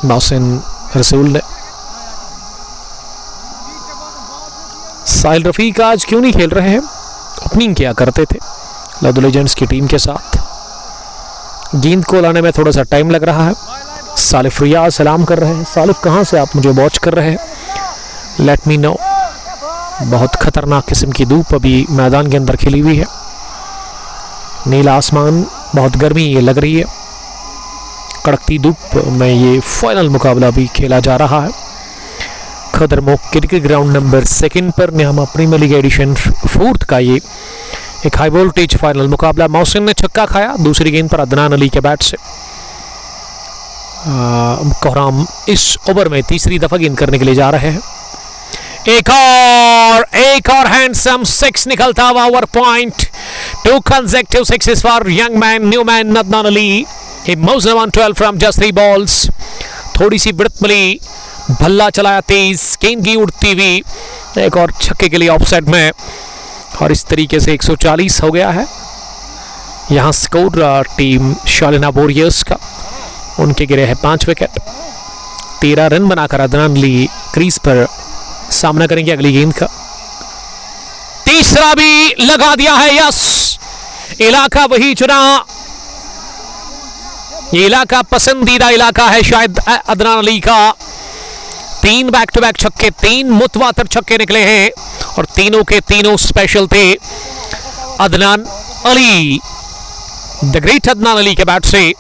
मोहसिन रसूल ने। साहिल रफीक आज क्यों नहीं खेल रहे हैं? ओपनिंग किया करते थे लव लेजेंड्स की टीम के साथ। गेंद को लाने में थोड़ा सा टाइम लग रहा है। सालिफ रियाज सलाम कर रहे हैं। सालिफ, कहाँ से आप मुझे वॉच कर रहे हैं? Let me know. बहुत खतरनाक किस्म की धूप अभी मैदान के अंदर खिली हुई है, नीला आसमान, बहुत गर्मी ये लग रही है। कड़कती धूप में ये फाइनल मुकाबला भी खेला जा रहा है खदरमोक क्रिकेट ग्राउंड नंबर 2 पर न्यामा प्रीमियर लीग एडिशन 4 का ये एक हाई वोल्टेज फाइनल मुकाबला। मोहसिन ने छक्का खाया दूसरी गेंद पर अदनान अली के बैट से। कोहराम इस ओवर में तीसरी दफा गेंद करने के लिए जा रहे हैं। एक और हैंडसम 6 निकलता हुआ over point. 2 consecutive sixes for young man, new man Adnan Ali. He moves on 112 from just 3 balls. थोड़ी सी विड़त मिली, भल्ला चलाया तेज, गेंद की उड़ती हुई, एक और छक्के के लिए ऑफसाइड में, और इस तरीके से 140 हो गया है यहाँ स्कोर टीम शालिना वॉरियर्स का। उनके गिरे हैं 5 विकेट। 13 रन बनाकर अदनान अली क्रीज पर सामना करेंगे अगली गेंद का। तीसरा भी लगा दिया है, यस, इलाका वही चुना। ये इलाका पसंदीदा इलाका है शायद अदनान अली का। 3 बैक टू बैक छक्के, 3 मुतवातर छक्के निकले हैं और तीनों के तीनों स्पेशल थे अदनान अली, द ग्रेट अदनान अली के बैट से।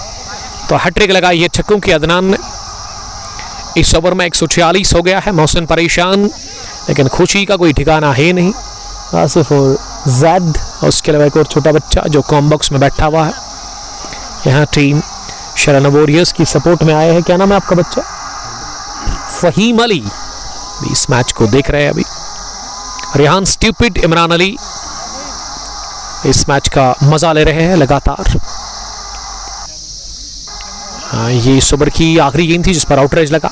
तो हैट्रिक लगाई है छक्कों की अदनान ने। इस ओवर में 146 हो गया है। मोहसिन परेशान, लेकिन खुशी का कोई ठिकाना है नहीं। आसिफ और जैद और उसके अलावा एक और छोटा बच्चा जो कॉम बॉक्स में बैठा हुआ है। यहाँ टीम शालिना वॉरियर्स की सपोर्ट में आए हैं। क्या नाम है आपका बच्चा? फहीम अली भी इस मैच को देख रहे हैं अभी। रेहान स्टूपिड इमरान अली इस मैच का मजा ले रहे हैं लगातार। ये इस ओवर की आखिरी गेंद थी जिस पर आउटरेज लगा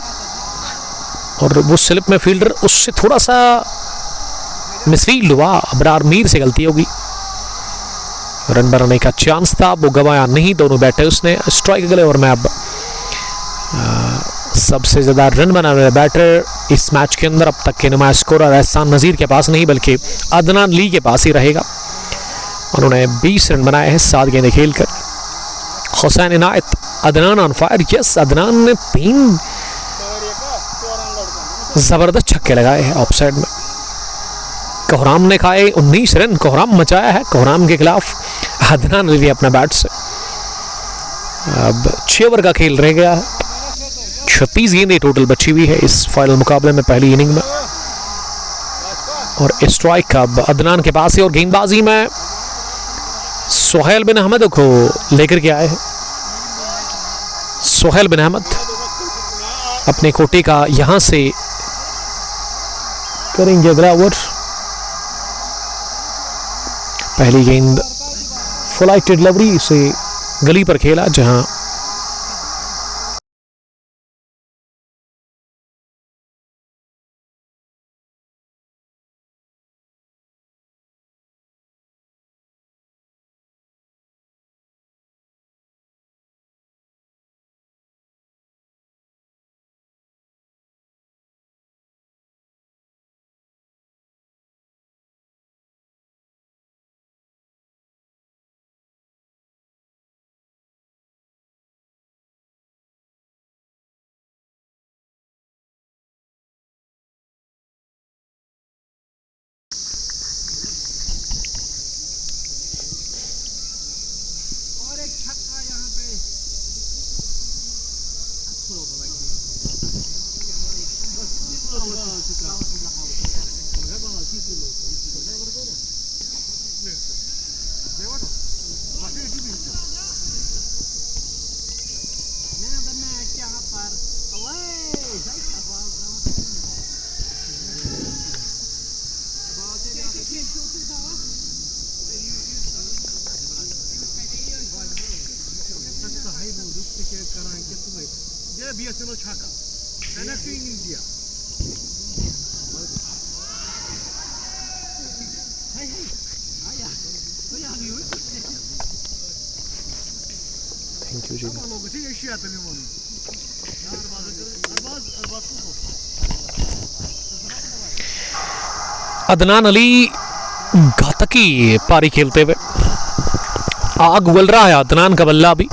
और वो स्लिप में फील्डर उससे थोड़ा सा मिसफील्ड हुआ। अबरार मीर से गलती होगी। रन बनाने का चांस था, वो गवाया नहीं दोनों बैटर्स ने। स्ट्राइक अगले ओवर में अब सबसे ज़्यादा रन बनाने वाले बैटर इस मैच के अंदर अब तक के नुमाया स्कोरर एहसान नज़ीर के पास नहीं बल्कि अदनान अली के पास ही रहेगा। उन्होंने 20 रन बनाए हैं 7 गेंदें खेलकर। Hussain Inayat, Adnan on fire. Yes, Adnan ने 3 जबरदस्त छक्के लगाए हैं ऑफसाइड में। कोहराम ने खाए 19 रन। कोहराम मचाया है। कोहराम के खिलाफ अदनान अली अपना बैट से अब 6 ओवर का खेल रह गया है। 36 गेंदें टोटल बची हुई है इस फाइनल मुकाबले में पहली इनिंग में। और स्ट्राइक अब अदनान के पास है और गेंदबाजी में सोहेल बिन अहमद को लेकर के आए हैं। सोहेल बिन अहमद अपने कोटे का यहां से करेंगे अगला ओवर। पहली गेंद फ्लाइट डिलीवरी से गली पर खेला, जहां थैंक यू जी। अदनान अली घातकी पारी खेलते हुए आग उगल रहा है। अदनान का बल्ला भी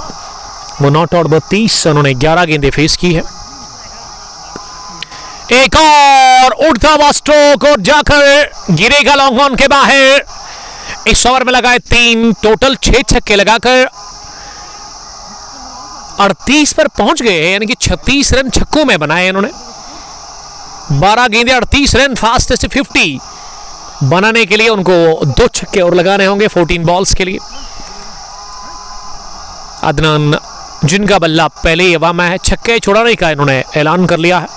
वो नॉट आउट 32, उन्होंने 11 गेंदें फेस की है। एक और उड़ता हुआ स्ट्रोक और जाकर गिरेगा लॉन्ग ऑन के बाहर। इस ओवर में लगाए 3, टोटल 6 छक्के लगाकर 38 पर पहुंच गए, यानी कि 36 रन छक्कों में बनाए इन्होंने। 12 गेंदें 38 रन, फास्टेस्ट 50 बनाने के लिए उनको 2 छक्के और लगाने होंगे 14 बॉल्स के लिए। अदनान जिनका बल्ला पहले ही हवा में है, छक्के छुड़ाने का इन्होंने ऐलान कर लिया है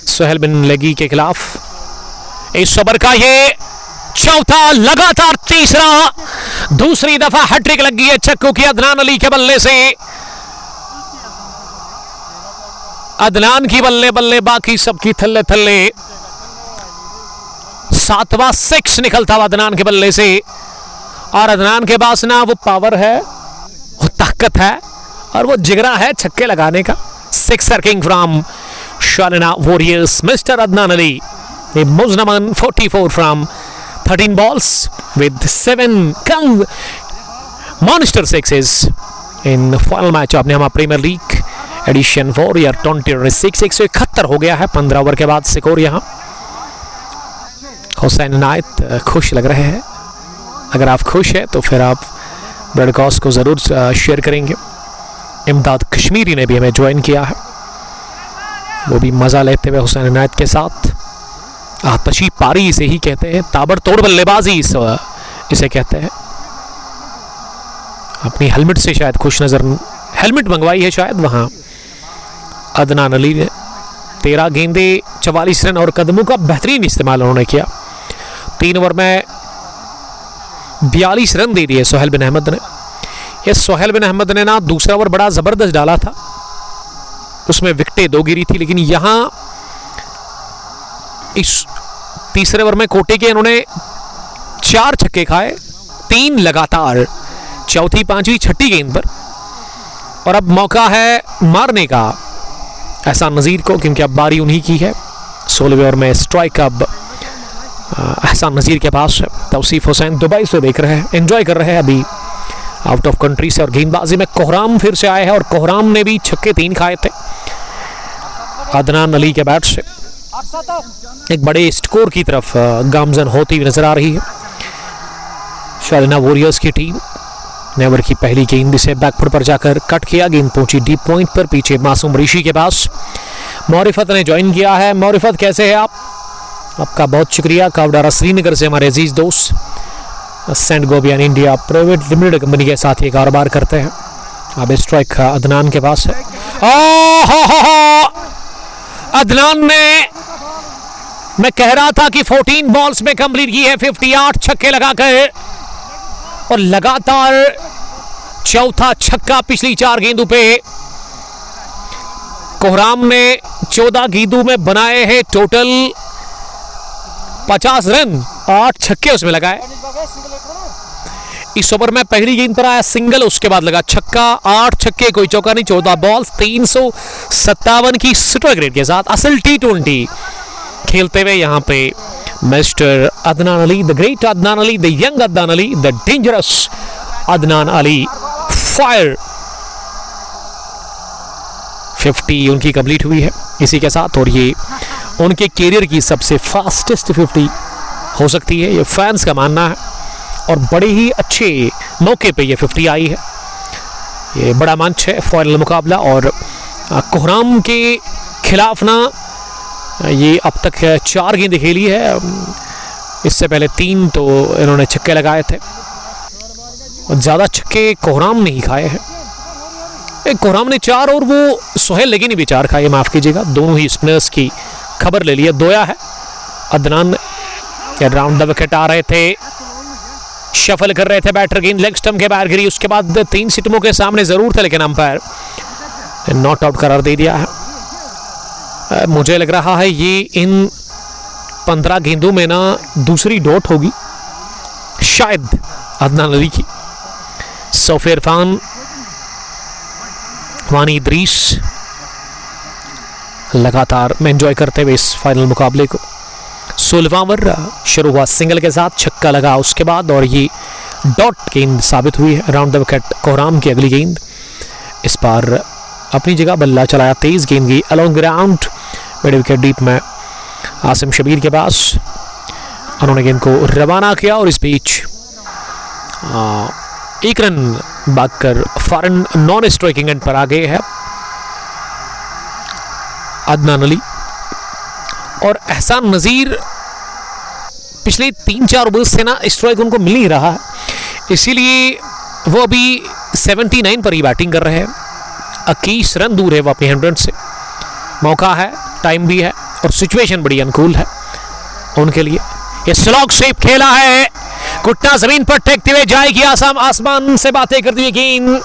सोहेल बिन लगी के खिलाफ। इस ओवर का ये चौथा लगातार तीसरा, दूसरी दफा हैट्रिक लगी है छक्कों की अदनान अली के बल्ले से। अदनान की बल्ले बल्ले, बाकी सबकी थल्ले थल्ले। 7वां 6 निकलता हुआ अदनान के बल्ले से। और अदनान के पास ना वो पावर है, वो ताकत है और वो जिगरा है छक्के लगाने का। Sixer king from Shalina warriors mister Adnan Ali, मुजनमन 44 from 13 balls with 7 monster sixes in final match of Nihama Premier League edition 4 या 2026। 171 हो गया है 15 ओवर के बाद स्कोर। यहाँ हुसैन इनायत खुश लग रहे हैं। अगर आप खुश हैं तो फिर आप ब्रॉडकास्ट को ज़रूर शेयर करेंगे। इमदाद कश्मीरी ने भी हमें ज्वाइन किया है, वो भी मज़ा लेते हुए हुसैन इनायत के साथ। आतशी पारी इसे ही कहते हैं, ताबड़तोड़ बल्लेबाजी इसे कहते हैं। अपनी हेलमेट से शायद खुश नजर, हेलमेट मंगवाई है शायद वहाँ अदनान अली ने। 13 गेंदे 44 रन और कदमों का बेहतरीन इस्तेमाल उन्होंने किया। 3 ओवर में 42 रन दे दिए सोहेल बिन अहमद ने। ये सोहेल बिन अहमद ने ना दूसरा ओवर बड़ा ज़बरदस्त डाला था, उसमें विकेटें 2 गिरी थी, लेकिन यहाँ इस तीसरे ओवर में कोटे के इन्होंने 4 छक्के खाए, 3 लगातार, चौथी, पांचवी, छठी गेंद पर। और अब मौका है मारने का एहसान नज़ीर को, क्योंकि अब बारी उन्हीं की है। 16वें ओवर में स्ट्राइक अब एहसान नज़ीर के पास है। तौसीफ हुसैन दुबई से देख रहे हैं, एंजॉय कर रहे हैं अभी आउट ऑफ कंट्री से। और गेंदबाजी में कोहराम फिर से आए हैं और कोहराम ने भी छक्के 3 खाए थे अदनान अली के बैट से। एक बड़े स्कोर की तरफ गामजन होती हुई नजर आ रही है शालिना वॉरियर्स की टीम। नेवर की पहली गेंद इसे बैकफुट पर जाकर कट किया, गेंद पहुंची डीप पॉइंट पर, पीछे मासूम ऋषि के पास मौरिफत ने ज्वाइन किया है। मौरिफत कैसे है आप? आपका बहुत शुक्रिया। कावडारा श्रीनगर से हमारे अजीज दोस्त Saint Gobain India private limited company के साथ ये कारोबार करते हैं। अब स्ट्राइक अदनान के पास है। अदनान ने, मैं कह रहा था कि 14 बॉल्स में कंप्लीट की है 58 छक्के लगाकर, और लगातार चौथा छक्का पिछली 4 गेंदों पे। कोहराम ने 14 गेंदों में बनाए हैं टोटल 50 रन, 8 छक्के उसमें लगाए। इस ओवर में पहली गेंद पर आया सिंगल, उसके बाद लगा छक्का, 8 छक्के कोई चौका नहीं, 14 बॉल्स, 357 की स्ट्राइक रेट के साथ असल T20 खेलते हुए यहाँ पे mister Adnan Ali, the great Adnan Ali, the young Adnan Ali, the dangerous Adnan Ali. Fire 50 उनकी कंप्लीट हुई है इसी के साथ, और ये उनके कैरियर की सबसे फास्टेस्ट 50 हो सकती है, ये फैंस का मानना है। और बड़े ही अच्छे मौके पे ये 50 आई है। ये बड़ा मंच है, फाइनल मुकाबला, और कोहराम के खिलाफ ना ये अब तक 4 गेंदें खेली है, इससे पहले 3 तो इन्होंने छक्के लगाए थे, और ज़्यादा छक्के कोहराम ने ही खाए हैं। कोहराम ने 4 और वो सोहेल लेकिन भी 4 खाए, माफ़ कीजिएगा, दोनों ही स्पिनर्स की खबर ले लिया। दोया है अदनान, राउंड द विकेट आ रहे थे, शफल कर रहे थे बैटर, गेंद लेग स्टंप के बाहर गिरी, उसके बाद 3 सिटमों के सामने जरूर थे, लेकिन अंपायर नॉट आउट करार दे दिया है। मुझे लग रहा है ये इन 15 गेंदों में ना दूसरी डॉट होगी शायद अदनान अली की। सौफ इरफान, वानी इदरीस लगातार में एंजॉय करते हुए इस फाइनल मुकाबले को। 16वां ओवर शुरू हुआ सिंगल के साथ, छक्का लगा उसके बाद, और ये डॉट गेंद साबित हुई है। राउंड द विकेट कोहराम की अगली गेंद, इस बार अपनी जगह बल्ला चलाया, तेज गेंद गई along ground, mid wicket deep में आसिम शबीर के पास, उन्होंने गेंद को रवाना किया, और इस बीच 1 रन भागकर फॉरन नॉन स्ट्राइकिंग एंड पर आ गए हैं अदनान अली। और एहसान नज़ीर पिछले 3-4 ओवर से ना स्ट्राइक उनको मिल नहीं रहा है, इसीलिए वो अभी 79 पर ही बैटिंग कर रहे हैं। 21 रन दूर है वो अपनी 100 से। मौका है, टाइम भी है, और सिचुएशन बड़ी अनुकूल है उनके लिए। ये स्लॉग शेप खेला है, घुटना जमीन पर टेकते हुए जाएगी, आसमान से बातें करती हुई गेंद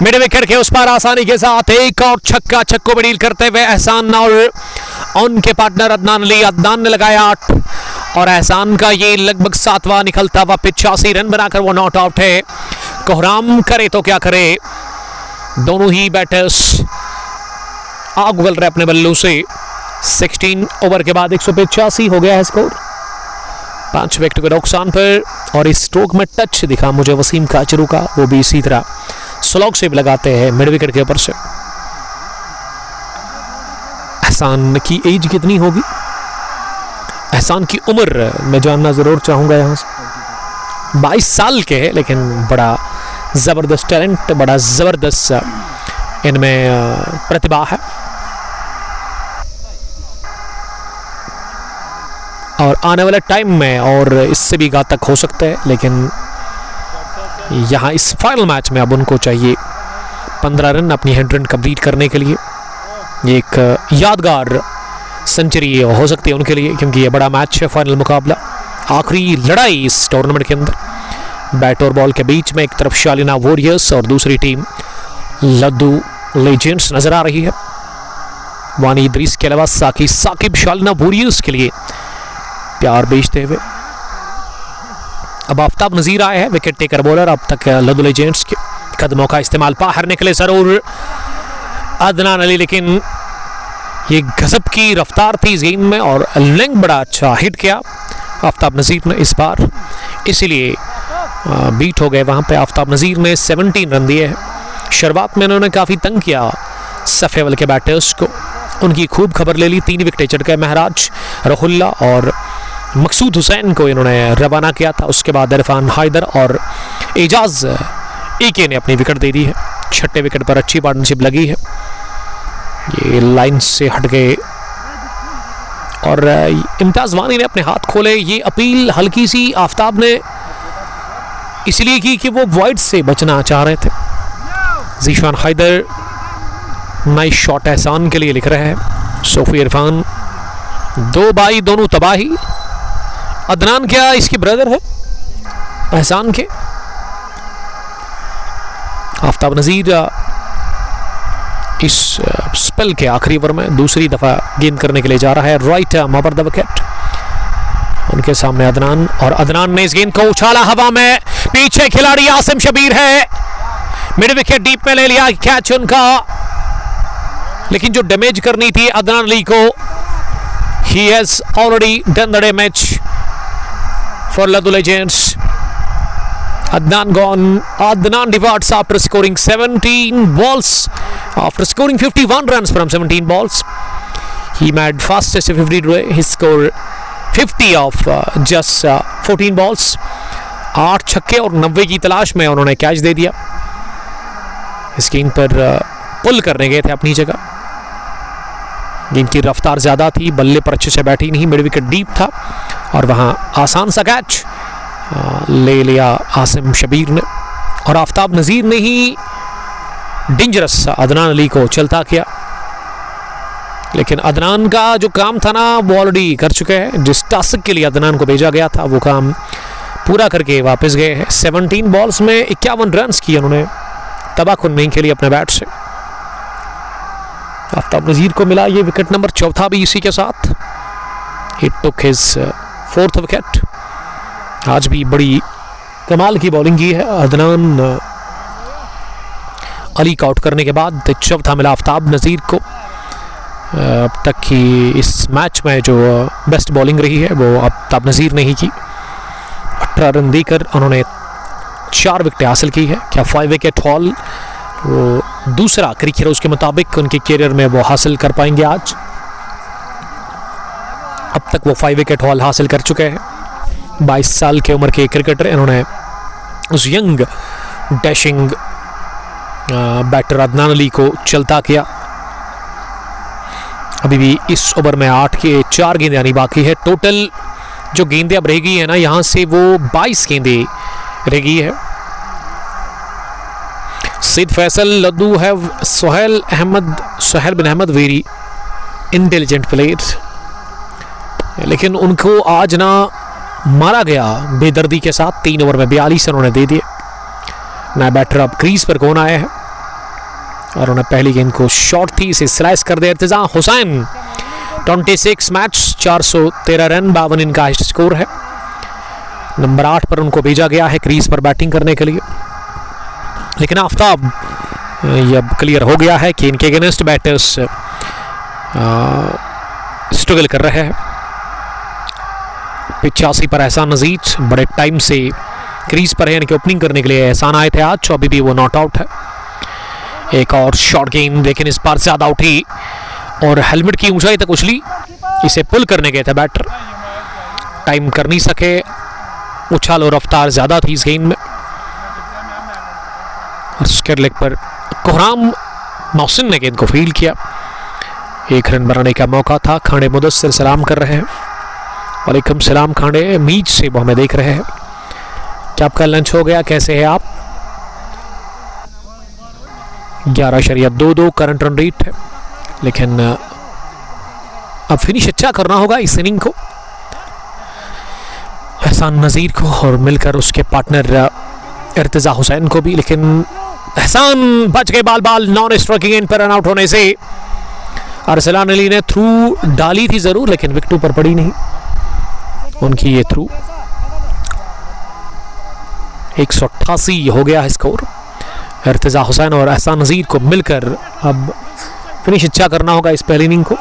मिड विकेट के उस पर आसानी के साथ एक और छक्का, छक्कों में डील करते हुए एहसान और उनके पार्टनर अदनान अली। अदनान ने लगाया 8 और एहसान का ये लगभग 7वां निकलता हुआ 85 रन बनाकर वो नॉट आउट है। कोहराम करे तो क्या करे, दोनों ही बैटर्स आग उगल रहे अपने बल्लों से। 16 ओवर के बाद 185 हो गया है स्कोर, 5 विकेट के नुकसान पर। और इस स्ट्रोक में टच दिखा मुझे वसीम काचरू का, वो भी इसी तरह स्लॉग से लगाते हैं मिड विकेट के ऊपर से। एहसान की एज कितनी होगी, एहसान की उम्र मैं जानना जरूर चाहूंगा यहाँ से। 22 साल के हैं, लेकिन बड़ा जबरदस्त टैलेंट, बड़ा जबरदस्त इनमें प्रतिभा है। और आने वाले टाइम में और इससे भी घातक हो सकते हैं, लेकिन यहाँ इस फाइनल मैच में अब उनको चाहिए 15 रन अपनी 100 रन कंप्लीट करने के लिए। ये एक यादगार सेंचुरी हो सकती है उनके लिए, क्योंकि ये बड़ा मैच है, फाइनल मुकाबला, आखिरी लड़ाई इस टूर्नामेंट के अंदर। बैट और बॉल के बीच में एक तरफ शालिना वॉरियर्स और दूसरी टीम लद्दू लेजेंड्स नजर आ रही है। वानी इदरीस के अलावा साकिब शालिना वॉरियर्स के लिए प्यार बेचते हुए। अब आफ्ताब नजीर आए हैं विकेट टेकर बॉलर, अब तक लद्दू लेजेंड्स के कदमों का इस्तेमाल, बाहर निकले जरूर अदनान अली, लेकिन ये गजब की रफ्तार थी इस गेंद में और लेंथ बड़ा अच्छा हिट किया आफ्ताब नजीर ने इस बार, इसीलिए बीट हो गए वहाँ पे। आफ्ताब नजीर ने 17 रन दिए हैं। शुरुआत में उन्होंने काफ़ी तंग किया सफ़ेवल के बैटर्स को, उनकी खूब खबर ले ली, 3 विकेट चढ़ गए। महराज, रहुल्ला और मकसूद हुसैन को इन्होंने रवाना किया था। उसके बाद इरफान हैदर और एजाज एके ने अपनी विकेट दे दी है। छठे विकेट पर अच्छी पार्टनरशिप लगी है। ये लाइन से हट गए और इम्तियाज वानी ने अपने हाथ खोले। ये अपील हल्की सी आफ्ताब ने इसलिए की कि वो वाइड से बचना चाह रहे थे। जीशान हैदर नाइस शॉट एहसान के लिए लिख रहे हैं। सोफी इरफान 2 बाई दोनों तबाही। अदनान क्या इसके ब्रदर है एहसान के? आफ्ताब नजीर इस स्पेल के आखिरी ओवर में दूसरी दफा गेंद करने के लिए जा रहा है। Right over the wicket. उनके सामने अदनान, और अदनान ने इस गेंद को उछाला हवा में। पीछे खिलाड़ी आसिम शबीर है। मिड विकेट डीप में ले लिया कैच उनका, लेकिन जो डैमेज करनी थी अदनान अली को, he has already done the damage for Laddu legends. Adnan gone. Adnan departs after scoring 17 balls. After scoring 51 runs from 17 balls, he made fastest 50 today. He scored 50 of just 14 balls. 8 छक्के और 90 की तलाश में उन्होंने कैच दे दिया। इस गेंद पर पुल करने गए थे अपनी जगह। गेंद की रफ्तार ज्यादा थी, बल्ले पर अच्छे से बैठी नहीं। मिड विकेट डीप था और वहां आसान सा कैच ले लिया आसिम शबीर ने, और आफ्ताब नजीर ने ही डेंजरस अदनान अली को चलता किया। लेकिन अदनान का जो काम था ना वो ऑलरेडी कर चुके हैं। जिस टास्क के लिए अदनान को भेजा गया था वो काम पूरा करके वापस गए हैं। 17 बॉल्स में 51 रन्स किए उन्होंने, तबाकुन नहीं खेली अपने बैट से। आफ्ताब नजीर को मिला ये विकेट नंबर 4 भी इसी के साथ। ही टुक हिज 4th विकेट। आज भी बड़ी कमाल की बॉलिंग की है अदनान अली का आउट करने के बाद। 4 मिला आफ्ताब नजीर को। अब तक की इस मैच में जो बेस्ट बॉलिंग रही है वो आफ्ताब नजीर ने ही की। 18 रन देकर उन्होंने 4 विकेट हासिल की है। क्या 5 विकेट हॉल वो दूसरा क्रिकेटर्स के मुताबिक उनके करियर में वो हासिल कर पाएंगे आज? अब तक वो 5 विकेट हॉल हासिल कर चुके हैं। 22 साल की उम्र के क्रिकेटर। इन्होंने उस young dashing batter Adnan Ali को चलता किया। अभी भी इस ओवर में 8 के 4 गेंदें आनी बाकी है। टोटल जो गेंदें अब रह गई है ना, यहां से वो 22 गेंदें रह गई है। Syed Faisal, Laddu have Suhail bin Ahmed very intelligent player, लेकिन उनको आज ना मारा गया बेदर्दी के साथ। 3 ओवर में 42 उन्होंने दे दिए। नया बैटर अब क्रीज पर कौन आया है और उन्होंने पहली गेंद को शॉर्ट थी, इसे स्लाइस कर दिया इर्तिजा हुसैन। 26 मैच 413 रन 52 इनका हाईएस्ट स्कोर है। नंबर 8 पर उनको भेजा गया है क्रीज पर बैटिंग करने के लिए। लेकिन आफ्ताब ये अब क्लियर हो गया है कि इनके अगेंस्ट बैटर्स स्ट्रगल कर रहे हैं। 85 पर एहसान नजीर बड़े टाइम से क्रीज पर है, यानी कि ओपनिंग करने के लिए एहसान आए थे आज। अभी भी वो नॉट आउट है। एक और शॉर्ट गेंद, लेकिन इस बार ज्यादा उठी और हेलमेट की ऊंचाई तक उछली। इसे पुल करने गए थे बैटर, टाइम कर नहीं सके। उछाल और रफ्तार ज्यादा थी इस गेंद में। और स्क्वायर लेग पर कोहराम मोहसिन ने गेंद को फील्ड किया। 1 रन बनाने का मौका था। खांडे मुदस्सिर सलाम कर रहे हैं। वालेकुम सलाम खांडे, मीच से वो हमें देख रहे हैं। क्या आपका लंच हो गया? कैसे हैं आप? 11.22 करंट रन रेट है, लेकिन अब फिनिश अच्छा करना होगा इस इनिंग को एहसान नजीर को, और मिलकर उसके पार्टनर इर्तिजा हुसैन को भी। लेकिन एहसान बच गए बाल नॉन स्ट्राइकिंग एंड पर रन आउट होने से। अरसलान अली ने थ्रू डाली थी जरूर, लेकिन विकेट पर पड़ी नहीं उनकी ये थ्रू। 188 हो गया है स्कोर। इर्तिजा हुसैन और एहसान नजीर को मिलकर अब फिनिश अच्छा करना होगा इस पहली इनिंग को।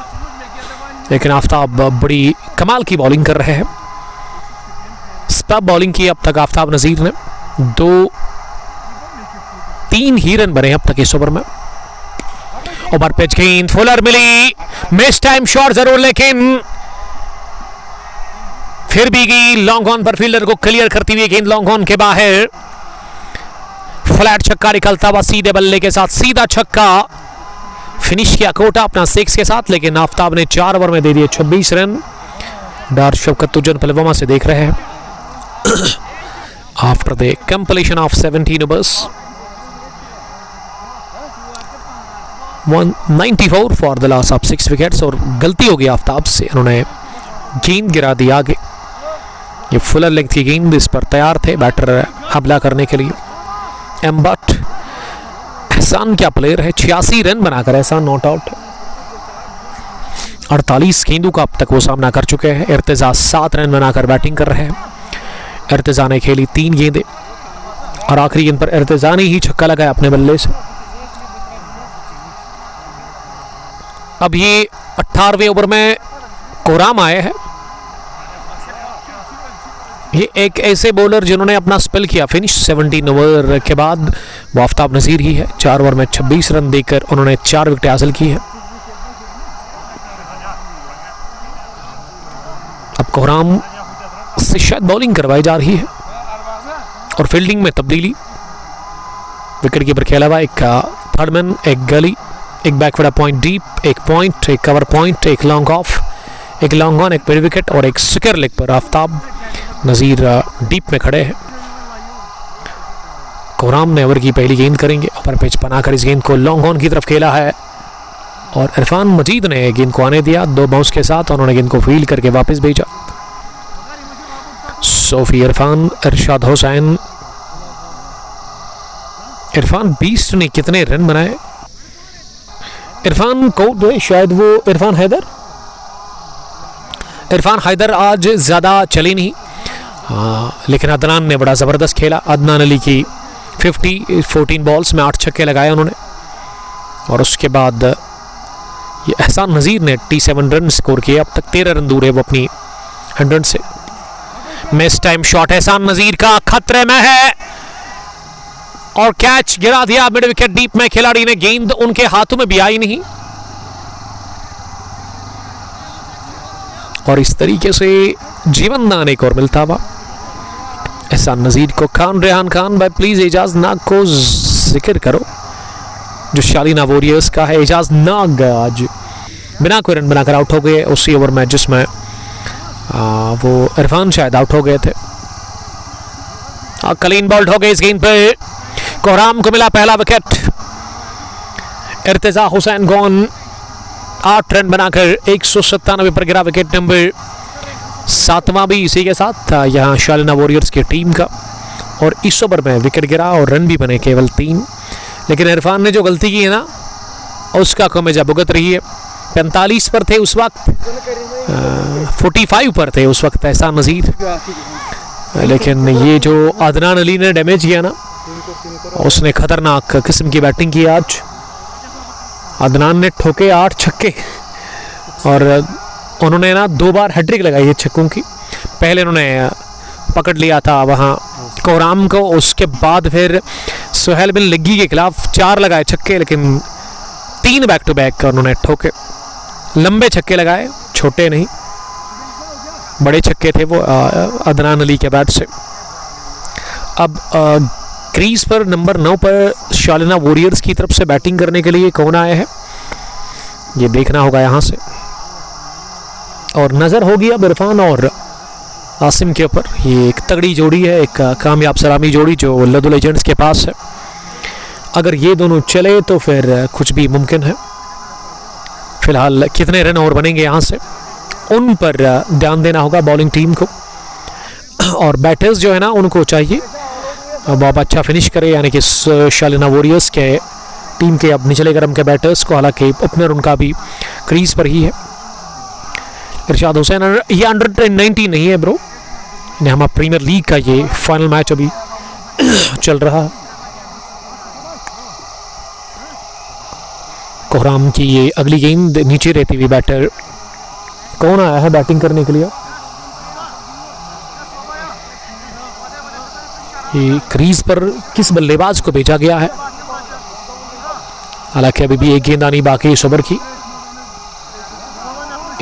लेकिन आफ्ताब बड़ी कमाल की बॉलिंग कर रहे हैं। स्पैप बॉलिंग की अब तक आफ्ताब नजीर ने। 3 ही रन बने अब तक इस ओवर में। ओवर पिच गेंद फुलर मिली, मिस टाइम शॉट जरूर, लेकिन फिर भी गई लॉन्ग ऑन पर। फील्डर को क्लियर करती हुई गेंद लॉन्ग ऑन के बाहर। फ्लैट छक्का निकलता हुआ सीधे बल्ले के साथ, सीधा छक्का, फिनिश किया कोटा अपना 6 के साथ, लेकिन आफ्ताब ने 4 ओवर में दे दिए 26 रन। डार शौकत तुजन पुलवामा से देख रहे हैं। After the completion of 17 overs, 194 for the loss of 6 wickets. और गलती हो गई आफ्ताब से, उन्होंने गेंद गिरा दी आगे। ये फुलर लेंथ की गेंद, इस पर तैयार थे बैटर हमला करने के लिए। एम बट एहसान क्या प्लेयर है, 86 रन बनाकर एहसान नॉट आउट। 48 गेंदों का अब तक वो सामना कर चुके हैं। इर्तिजा 7 रन बनाकर बैटिंग कर रहे हैं। इर्तिजा ने खेली 3 गेंदें और आखिरी गेंद पर इर्तिजा ने ही छक्का लगाया अपने बल्ले से। अब ये 18वें ओवर में कोराम आए हैं। ये एक ऐसे बॉलर जिन्होंने अपना स्पेल किया फिनिश 17 ओवर के बाद, वो आफ्ताब नजीर ही है। 4 ओवर में 26 रन देकर उन्होंने 4 विकेट हासिल की है। अब कोराम से शायद बॉलिंग करवाई जा रही है और फील्डिंग में तब्दीली। विकेट कीपर के अलावा एक थर्डमैन, एक गली, एक बैकवर्ड पॉइंट डीप, एक पॉइंट, एक कवर पॉइंट, एक लॉन्ग ऑफ, एक लॉन्ग ऑन, एक मिड विकेट और एक स्क्वायर लेग पर आफ्ताब नजीर डीप में खड़े हैं। कोराम ने ओवर की पहली गेंद करेंगे। अपर पिच बनाकर इस गेंद को लॉन्ग ऑन की तरफ खेला है और इरफान मजीद ने गेंद को आने दिया 2 बाउंस के साथ। उन्होंने गेंद को फील्ड करके वापस भेजा। सोफी इरफान, इरशाद हुसैन। इरफान 20 ने कितने रन बनाए? इरफान को शायद वो इरफान हैदर आज ज़्यादा चली नहीं, लेकिन अदनान ने बड़ा ज़बरदस्त खेला। अदनान अली की 50, 14 बॉल्स में 8 छक्के लगाए उन्होंने। और उसके बाद ये एहसान नज़ीर ने 87 रन स्कोर किए। अब तक 13 रन दूर है वो अपनी 100 से। मिस टाइम शॉट एहसान नज़ीर का खतरे में है और कैच गिरा दिया मिड विकेट डीप में। खिलाड़ी ने गेंद उनके हाथों में भी आई नहीं और इस तरीके से जीवन दान एक और मिलता हुआ एहसान नज़ीर को। खान रेहान खान भाई प्लीज एजाज नाग को जिक्र करो जो शालीना वॉरियर्स का है। एजाज नाग आज बिना कोई रन बनाकर आउट हो गए उसी ओवर में जिसमें वो इरफान शायद आउट हो गए थे। क्लीन बॉल्ड हो गए इस गेंद पे। कोराम को मिला पहला विकेट। इर्तिजा हुसैन गॉन 8 रन बनाकर 197 पर गिरा विकेट नंबर 7वां भी इसी के साथ था यहाँ शालीना वॉरियर्स की टीम का। और इस ओवर में विकेट गिरा और रन भी बने केवल 3। लेकिन इरफान ने जो गलती की है ना उसका खमियाजा भुगत रही है। 45 पर थे उस वक्त, 45 पर थे उस वक्त एहसान नज़ीर। लेकिन ये जो अदनान अली ने डैमेज किया ना उसने खतरनाक किस्म की बैटिंग की आज। अदनान ने ठोके 8 छक्के और उन्होंने ना 2 बार हैट्रिक लगाई है छक्कों की। पहले उन्होंने पकड़ लिया था वहाँ कोराम को, उसके बाद फिर सुहेल बिन लग्गी के खिलाफ 4 लगाए छक्के, लेकिन 3 बैक टू बैक उन्होंने ठोके। लंबे छक्के लगाए, छोटे नहीं, बड़े छक्के थे वो अदनान अली के बैट से। अब क्रीज पर नंबर 9 पर शालीना वॉरियर्स की तरफ से बैटिंग करने के लिए कौन आया है ये देखना होगा यहाँ से। और नज़र होगी अब इरफान और आसिम के ऊपर। ये एक तगड़ी जोड़ी है, एक कामयाब सलामी जोड़ी जो लदुल एजेंट्स के पास है। अगर ये दोनों चले तो फिर कुछ भी मुमकिन है। फिलहाल कितने रन और बनेंगे यहाँ से उन पर ध्यान देना होगा बॉलिंग टीम को। और बैटर्स जो है ना उनको चाहिए बहुत अच्छा फिनिश करे, यानी कि शालीना वॉरियर्स के टीम के अब निचले क्रम के बैटर्स को। हालांकि ओपनर उनका भी क्रीज पर ही है इरशाद हुसैन। ये अंडर 19 नहीं है ब्रो, नेहमा प्रीमियर लीग का ये फाइनल मैच अभी चल रहा है। कोहराम की ये अगली गेंद नीचे रहती हुई बैटर कौन आया है बैटिंग करने के लिए? ये क्रीज पर किस बल्लेबाज को भेजा गया है? हालांकि अभी भी एक गेंद आनी बाकी इस ओवर की।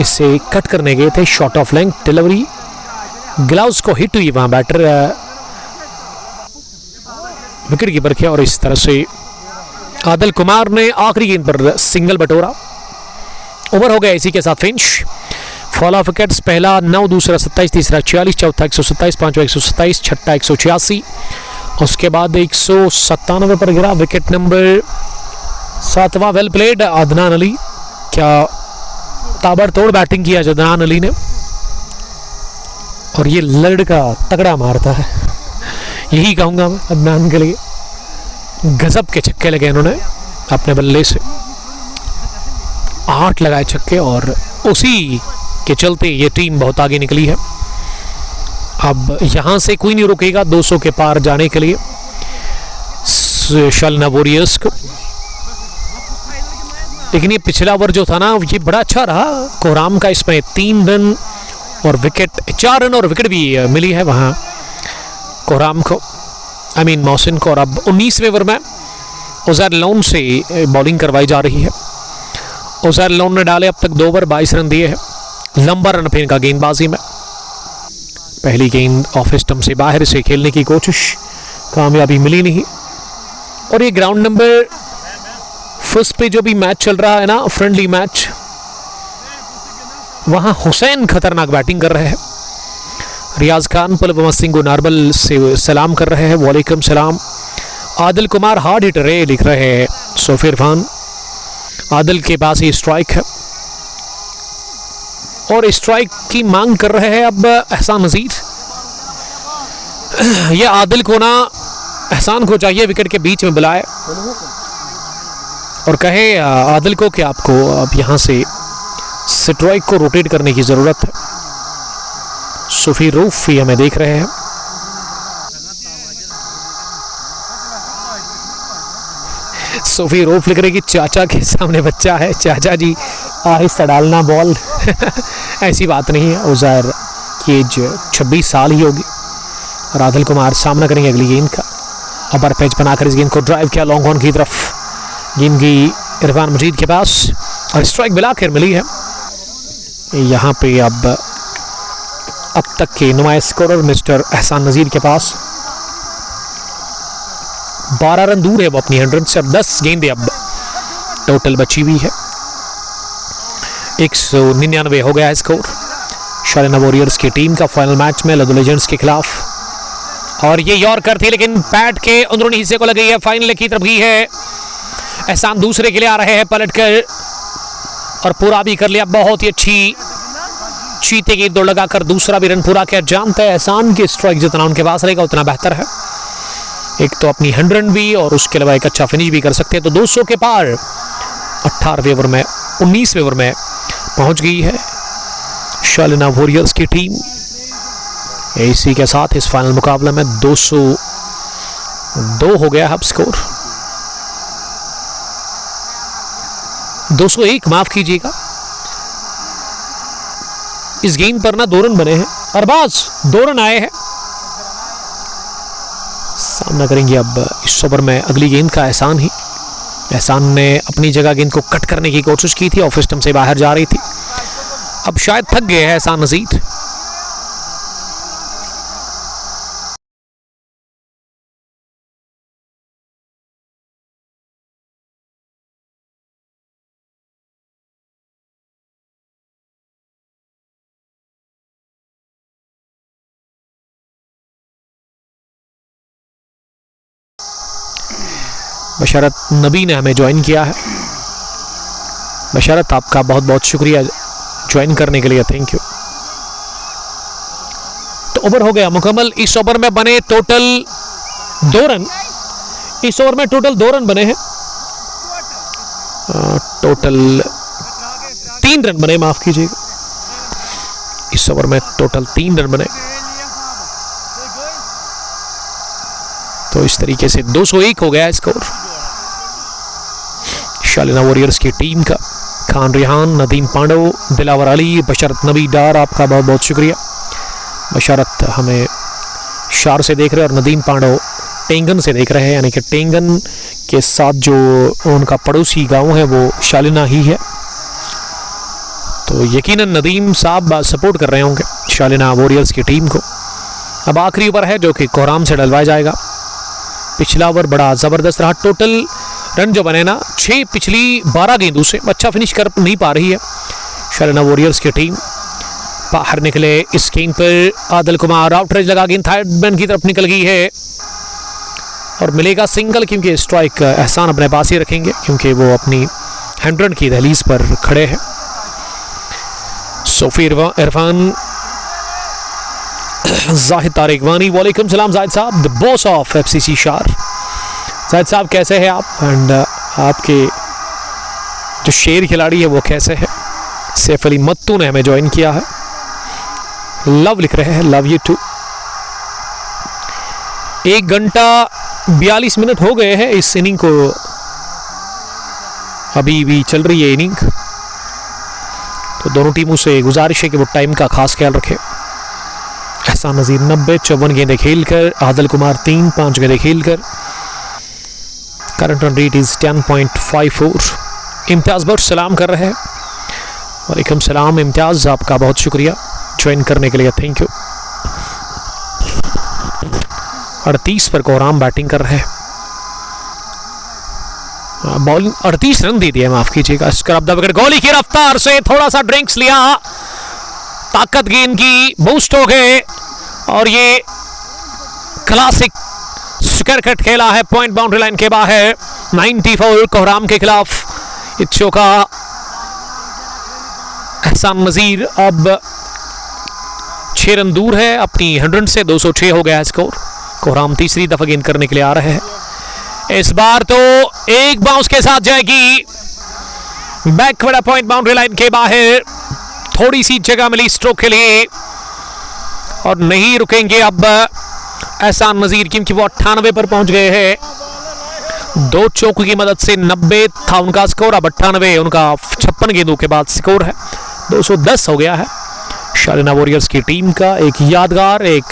इससे कट करने गए थे, shot of length delivery, gloves को हिट हुई वहां बैटर विकेट कीपर किया और इस तरह से आदिल कुमार ने आखिरी गेंद पर सिंगल बटोरा। ओवर हो गया इसी के साथ फिनिश। फॉल ऑफ विकेट्स, पहला 9, दूसरा 27, तीसरा 46, चौथा 127, पांचवा 127, छठा 186, उसके बाद 197 पर गिरा। विकेट नंबर 7वां। वेल प्लेड अदनान अली, क्या ताबड़तोड़ बैटिंग किया अदनान अली ने, और ये लड़का तगड़ा मारता है, यही कहूँगा मैं अदनान के लिए। गजब के छक्के लगे इन्होंने अपने बल्ले से, 8 लगाए छक्के, और उसी के चलते ये टीम बहुत आगे निकली है। अब यहाँ से कोई नहीं रुकेगा 200 के पार जाने के लिए शालिना वॉरियर्स को। लेकिन ये पिछला ओवर जो था ना, ये बड़ा अच्छा रहा कोहराम का। इसमें 3 रन और विकेट, 4 रन और विकेट भी मिली है वहाँ कोहराम को, आई मीन मोहसिन को। और अब 19वें ओवर में उजैर लोन से बॉलिंग करवाई जा रही है। उजैर लोन ने डाले अब तक 2 ओवर 22 रन दिए हैं। लंबा रन फेंका का गेंदबाजी में, पहली गेंद ऑफ स्टंप से बाहर से खेलने की कोशिश, कामयाबी मिली नहीं। और ये ग्राउंड नंबर 1 पे जो भी मैच चल रहा है ना, फ्रेंडली मैच, वहां हुसैन खतरनाक बैटिंग कर रहे हैं। रियाज खान पुलवामा सिंह नार्बल से सलाम कर रहे हैं, वालेकुम सलाम। आदिल कुमार हार्ड हिटर है लिख रहे हैं सोफी इरफान। आदिल के पास ही स्ट्राइक है और स्ट्राइक की मांग कर रहे हैं अब एहसान नज़ीर। यह आदिल को ना, एहसान को चाहिए विकेट के बीच में बुलाए और कहे आदिल को कि आपको अब यहाँ से स्ट्राइक को रोटेट करने की ज़रूरत है। सूफी रूफ ही हमें देख रहे हैं। सूफी रूफ लिख रहे कि चाचा के सामने बच्चा है, चाचा जी आहिस्ता डालना बॉल। ऐसी बात नहीं है, उजैर की एज 26 साल ही होगी। और आदिल कुमार सामना करेंगे अगली गेंद का। अपर पैच बनाकर इस गेंद को ड्राइव किया लॉन्ग ऑन की तरफ, गेंद की इरफान मजीद के पास और स्ट्राइक मिलाकर मिली है। यहाँ पे अब तक के नुमाया स्कोरर मिस्टर एहसान नज़ीर के पास 12 रन दूर है वो अपनी 100 से। अब 10 गेंदें अब टोटल बची हुई है। 199 हो गया है स्कोर शालिना वॉरियर्स की टीम का फाइनल मैच में लदो लेजेंड्स के खिलाफ। और ये यॉर्कर थी लेकिन बैट के अंदरूनी हिस्से को लग गई है, फाइनल की तरफ ही है। एहसान दूसरे के लिए आ रहे हैं पलटकर और पूरा भी कर लिया। बहुत ही अच्छी चीते की दौड़ लगाकर दूसरा भी रन पूरा किया। जानते हैं एहसान की स्ट्राइक जितना उनके पास रहेगा उतना बेहतर है। एक तो अपनी 100 रन भी और उसके अलावा एक अच्छा फिनिश भी कर सकते हैं। तो 200 के पार 18वें ओवर में 19वें ओवर में पहुंच गई है शालिना वॉरियर्स की टीम। इसी के साथ इस फाइनल मुकाबले में 202 हो गया है अब स्कोर। 201 माफ कीजिएगा। इस गेंद पर ना 2 रन बने हैं, अरबाज 2 रन आए हैं। सामना करेंगे अब इस ओवर में अगली गेंद का एहसान ही। एहसान ने अपनी जगह गेंद को कट करने की कोशिश की थी, ऑफ स्टंप से बाहर जा रही थी। अब शायद थक गए हैं एहसान नज़ीर। बशरत नबी ने हमें ज्वाइन किया है। बशरत आपका बहुत बहुत शुक्रिया ज्वाइन करने के लिए, थैंक यू। तो ओवर हो गया मुकम्मल। इस ओवर में बने टोटल 2 रन। इस ओवर में टोटल 2 रन बने हैं। टोटल 3 रन बने, माफ कीजिएगा। इस ओवर में टोटल 3 रन बने। तो इस तरीके से 201 हो गया स्कोर शालिना वॉरियर्स की टीम का। खान रिहान, नदीम पांडव, दिलावर अली, बशरत नबी डार, आपका बहुत बहुत शुक्रिया। बशरत हमें शार से देख रहे हैं और नदीम पांडव टेंगन से देख रहे हैं, यानी कि टेंगन के साथ जो उनका पड़ोसी गांव है वो शालिना ही है। तो यकीनन नदीम साहब सपोर्ट कर रहे होंगे शालिना वॉरियर्स की टीम को। अब आखिरी ओवर है जो कि कोहराम से डलवाया जाएगा। पिछला ओवर बड़ा ज़बरदस्त रहा। टोटल रन जो बने ना 6 पिछली 12 गेंदों से अच्छा फिनिश कर नहीं पा रही है शालिना वॉरियर्स की टीम। बाहर निकले इस गेंद पर आदिल कुमार, आउटरेज लगा, गेंद थर्ड मैन की तरफ निकल गई है और मिलेगा सिंगल, क्योंकि स्ट्राइक एहसान अपने पास ही रखेंगे क्योंकि वो अपनी 100 की दहलीज पर खड़े हैं। सोफी इरफान, जाहिद तारिक वानी, वालेकुम सलाम जाहिद साहब, द बॉस ऑफ FCC शार। जाहिद साहब कैसे हैं आप, एंड आपके जो शेर खिलाड़ी है वो कैसे है? सैफ अली मत्तू ने हमें ज्वाइन किया है, लव लिख रहे हैं, लव यू टू। 1 घंटा 42 मिनट हो गए हैं इस इनिंग को, अभी भी चल रही है इनिंग, तो दोनों टीमों से गुजारिश है कि वो टाइम का खास ख्याल रखें। एहसान नज़ीर 90 54 गेंदें खेलकर, आदिल कुमार 3 5 गेंदें खेलकर, करंट रन रेट इज 10.54। इम्तियाज़ भट्ट सलाम कर रहे हैं, वालेकुम सलाम इम्तियाज़, आपका बहुत शुक्रिया ज्वाइन करने के लिए, थैंक यू। 38 पर कोहराम बैटिंग कर रहे हैं, बॉलिंग 38 रन दे दिए, माफ कीजिएगा। स्क्रब द विकेट, गोली की रफ्तार से थोड़ा सा ड्रिंक्स लिया, ताकत गेंद की बूस्ट हो गए और ये क्लासिक क्रिकेट खेला है पॉइंट बाउंड्री लाइन के बाहर। 94 कोहराम के खिलाफ इस चौका। एहसान नज़ीर अब 6 रन दूर है अपनी 100 से, 206 हो गया है स्कोर। कोहराम तीसरी दफा गेंद करने के लिए आ रहे हैं, इस बार तो एक बाउंस के साथ जाएगी बैक बड़ा पॉइंट बाउंड्री लाइन के बाहर। थोड़ी सी जगह मिली स्ट्रोक के लिए और नहीं रुकेंगे अब एहसान नज़ीर, क्योंकि वो 98 पर पहुंच गए हैं। 2 चौकों की मदद से 90 था उनका स्कोर, अब 98 उनका 56 गेंदों के बाद स्कोर है, 210 हो गया है शालिना वॉरियर्स की टीम का। एक यादगार, एक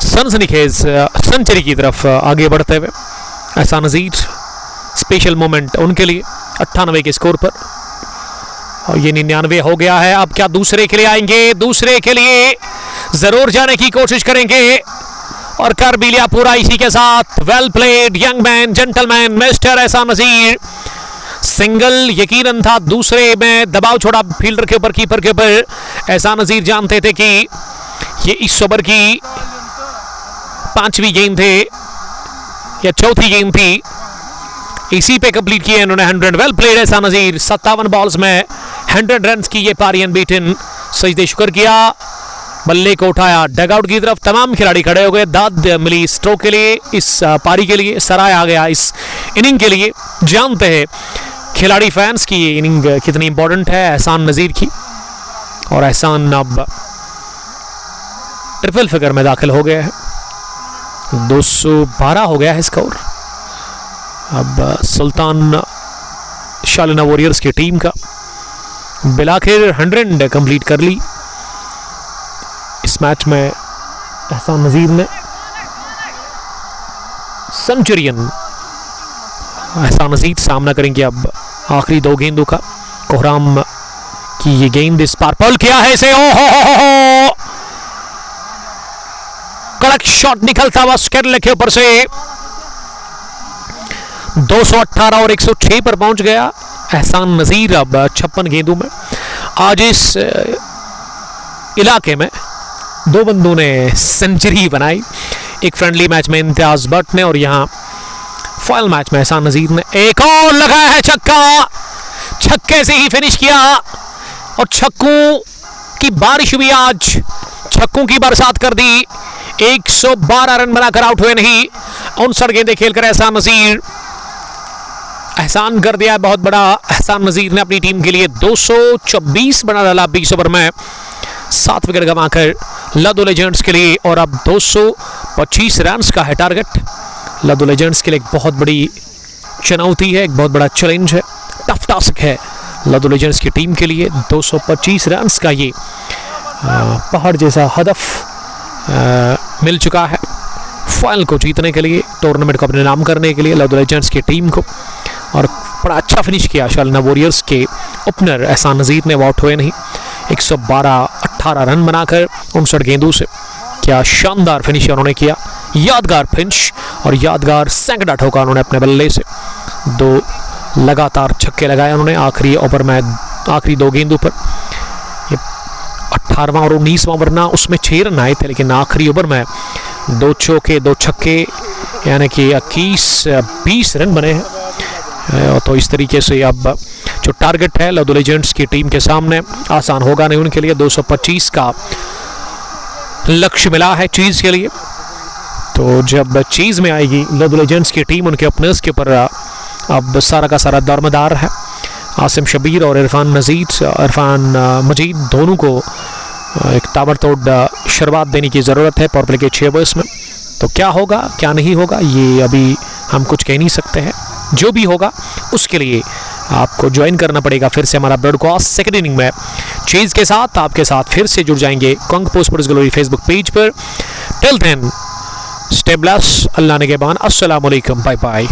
सनसनीखेज सेंचुरी की तरफ आगे बढ़ते हुए एहसान नज़ीर, स्पेशल मोमेंट उनके लिए 98 के स्कोर पर, और ये 99 हो गया है। अब क्या दूसरे के लिए आएंगे? दूसरे के लिए जरूर जाने की कोशिश करेंगे और कर भी लिया पूरा इसी के साथ। Well played young man, gentleman mister एहसान नज़ीर। सिंगल यकीनन था, दूसरे में दबाव छोड़ा फील्डर के ऊपर, कीपर के ऊपर। एहसान नज़ीर जानते थे कि ये इस ओवर की 5वीं गेंद थे या 4थी गेंद थी, इसी पे कंप्लीट किए इन्होंने 100। वेल प्लेड एहसान नज़ीर, 57 बॉल्स में 100 रन की ये पारी अनबीटन। सजदे शुक्र किया, बल्ले को उठाया, डगआउट की तरफ तमाम खिलाड़ी खड़े हो गए। दाद मिली स्ट्रोक के लिए, इस पारी के लिए सराय आ गया इस इनिंग के लिए। जानते हैं खिलाड़ी फैंस की ये इनिंग कितनी इंपॉर्टेंट है एहसान नज़ीर की, और एहसान अब ट्रिपल फिगर में दाखिल हो गया है, 212 हो गया है स्कोर। अब सुल्तान शालिना वॉरियर्स की टीम का बिलाखिर 100 कंप्लीट कर ली इस मैच में एहसान नज़ीर ने। सेंचुरियन एहसान नज़ीर सामना करेंगे अब आखिरी 2 गेंदों का। कोहराम की ये गेंद इस पार पल किया है इसे, ओ हो कड़क शॉट निकलता हुआ स्केडल के ऊपर से। 218 और 106 पर पहुंच गया एहसान नज़ीर अब 56 गेंदों में। आज इस इलाके में 2 बंदों ने सेंचुरी बनाई, एक फ्रेंडली मैच में इम्तियाज़ भट्ट ने और यहाँ फाइनल मैच में एहसान नज़ीर ने। एक और लगाया है छक्का, छक्के से ही फिनिश किया और छक्कों की बारिश हुई आज, छक्कों की बरसात कर दी। 112 रन बनाकर आउट हुए नहीं, 59 गेंदें खेलकर एहसान नज़ीर एहसान कर दिया बहुत बड़ा। एहसान नज़ीर ने अपनी टीम के लिए 224 बना डाला 20 ओवर में, 7 विकेट गंवाकर लदो लेजेंड्स के लिए, और अब 225 रन का है टारगेट। लदो लेजेंड्स के लिए एक बहुत बड़ी चुनौती है, एक बहुत बड़ा चैलेंज है, टफ टास्क है लदो लेजेंड्स की टीम के लिए। 225 रन का ये पहाड़ जैसा हदफ मिल चुका है फाइनल को जीतने के लिए, टूर्नामेंट को अपने नाम करने के लिए लदो लेजेंड्स की टीम को। और बड़ा अच्छा फिनिश किया शालिना वॉरियर्स के ओपनर एहसान नज़ीर ने, आउट हुए नहीं, 112 18 रन बनाकर 59 गेंदों से क्या शानदार फिनिश उन्होंने किया, यादगार फिनिश और यादगार सैकड़ा ठोका उन्होंने अपने बल्ले से। 2 लगातार छक्के लगाए उन्होंने आखिरी ओवर में, आखिरी 2 गेंदों पर। 18वां और 19वां ओवर ना उसमें 6 रन आए थे, लेकिन आखिरी ओवर में 2 चौके 2 छक्के यानी कि 21-20 रन बने हैं। तो इस तरीके से अब जो टारगेट है लदो लीजेंड्स की टीम के सामने आसान होगा नहीं उनके लिए। 225 का लक्ष्य मिला है चीज़ के लिए। तो जब चीज़ में आएगी लदो लीजेंड्स की टीम, उनके ओपनर्स के ऊपर अब सारा का सारा दारोमदार है। आसिम शब्बीर और इरफान मजीद दोनों को एक ताबड़तोड़ शुरुआत देने की ज़रूरत है पावर प्ले के 6 ओवर्स में। तो क्या होगा क्या नहीं होगा ये अभी हम कुछ कह नहीं सकते हैं। जो भी होगा उसके लिए आपको ज्वाइन करना पड़ेगा फिर से हमारा ब्रॉडकास्ट सेकंड इनिंग में चीज़ के साथ। आपके साथ फिर से जुड़ जाएंगे कांगपो स्पोर्ट्स ग्लोरी फेसबुक पेज पर। टिल देन स्टे ब्लेस्ड, अल्लाह निगहबान, अस्सलाम वालेकुम, बाय बाय।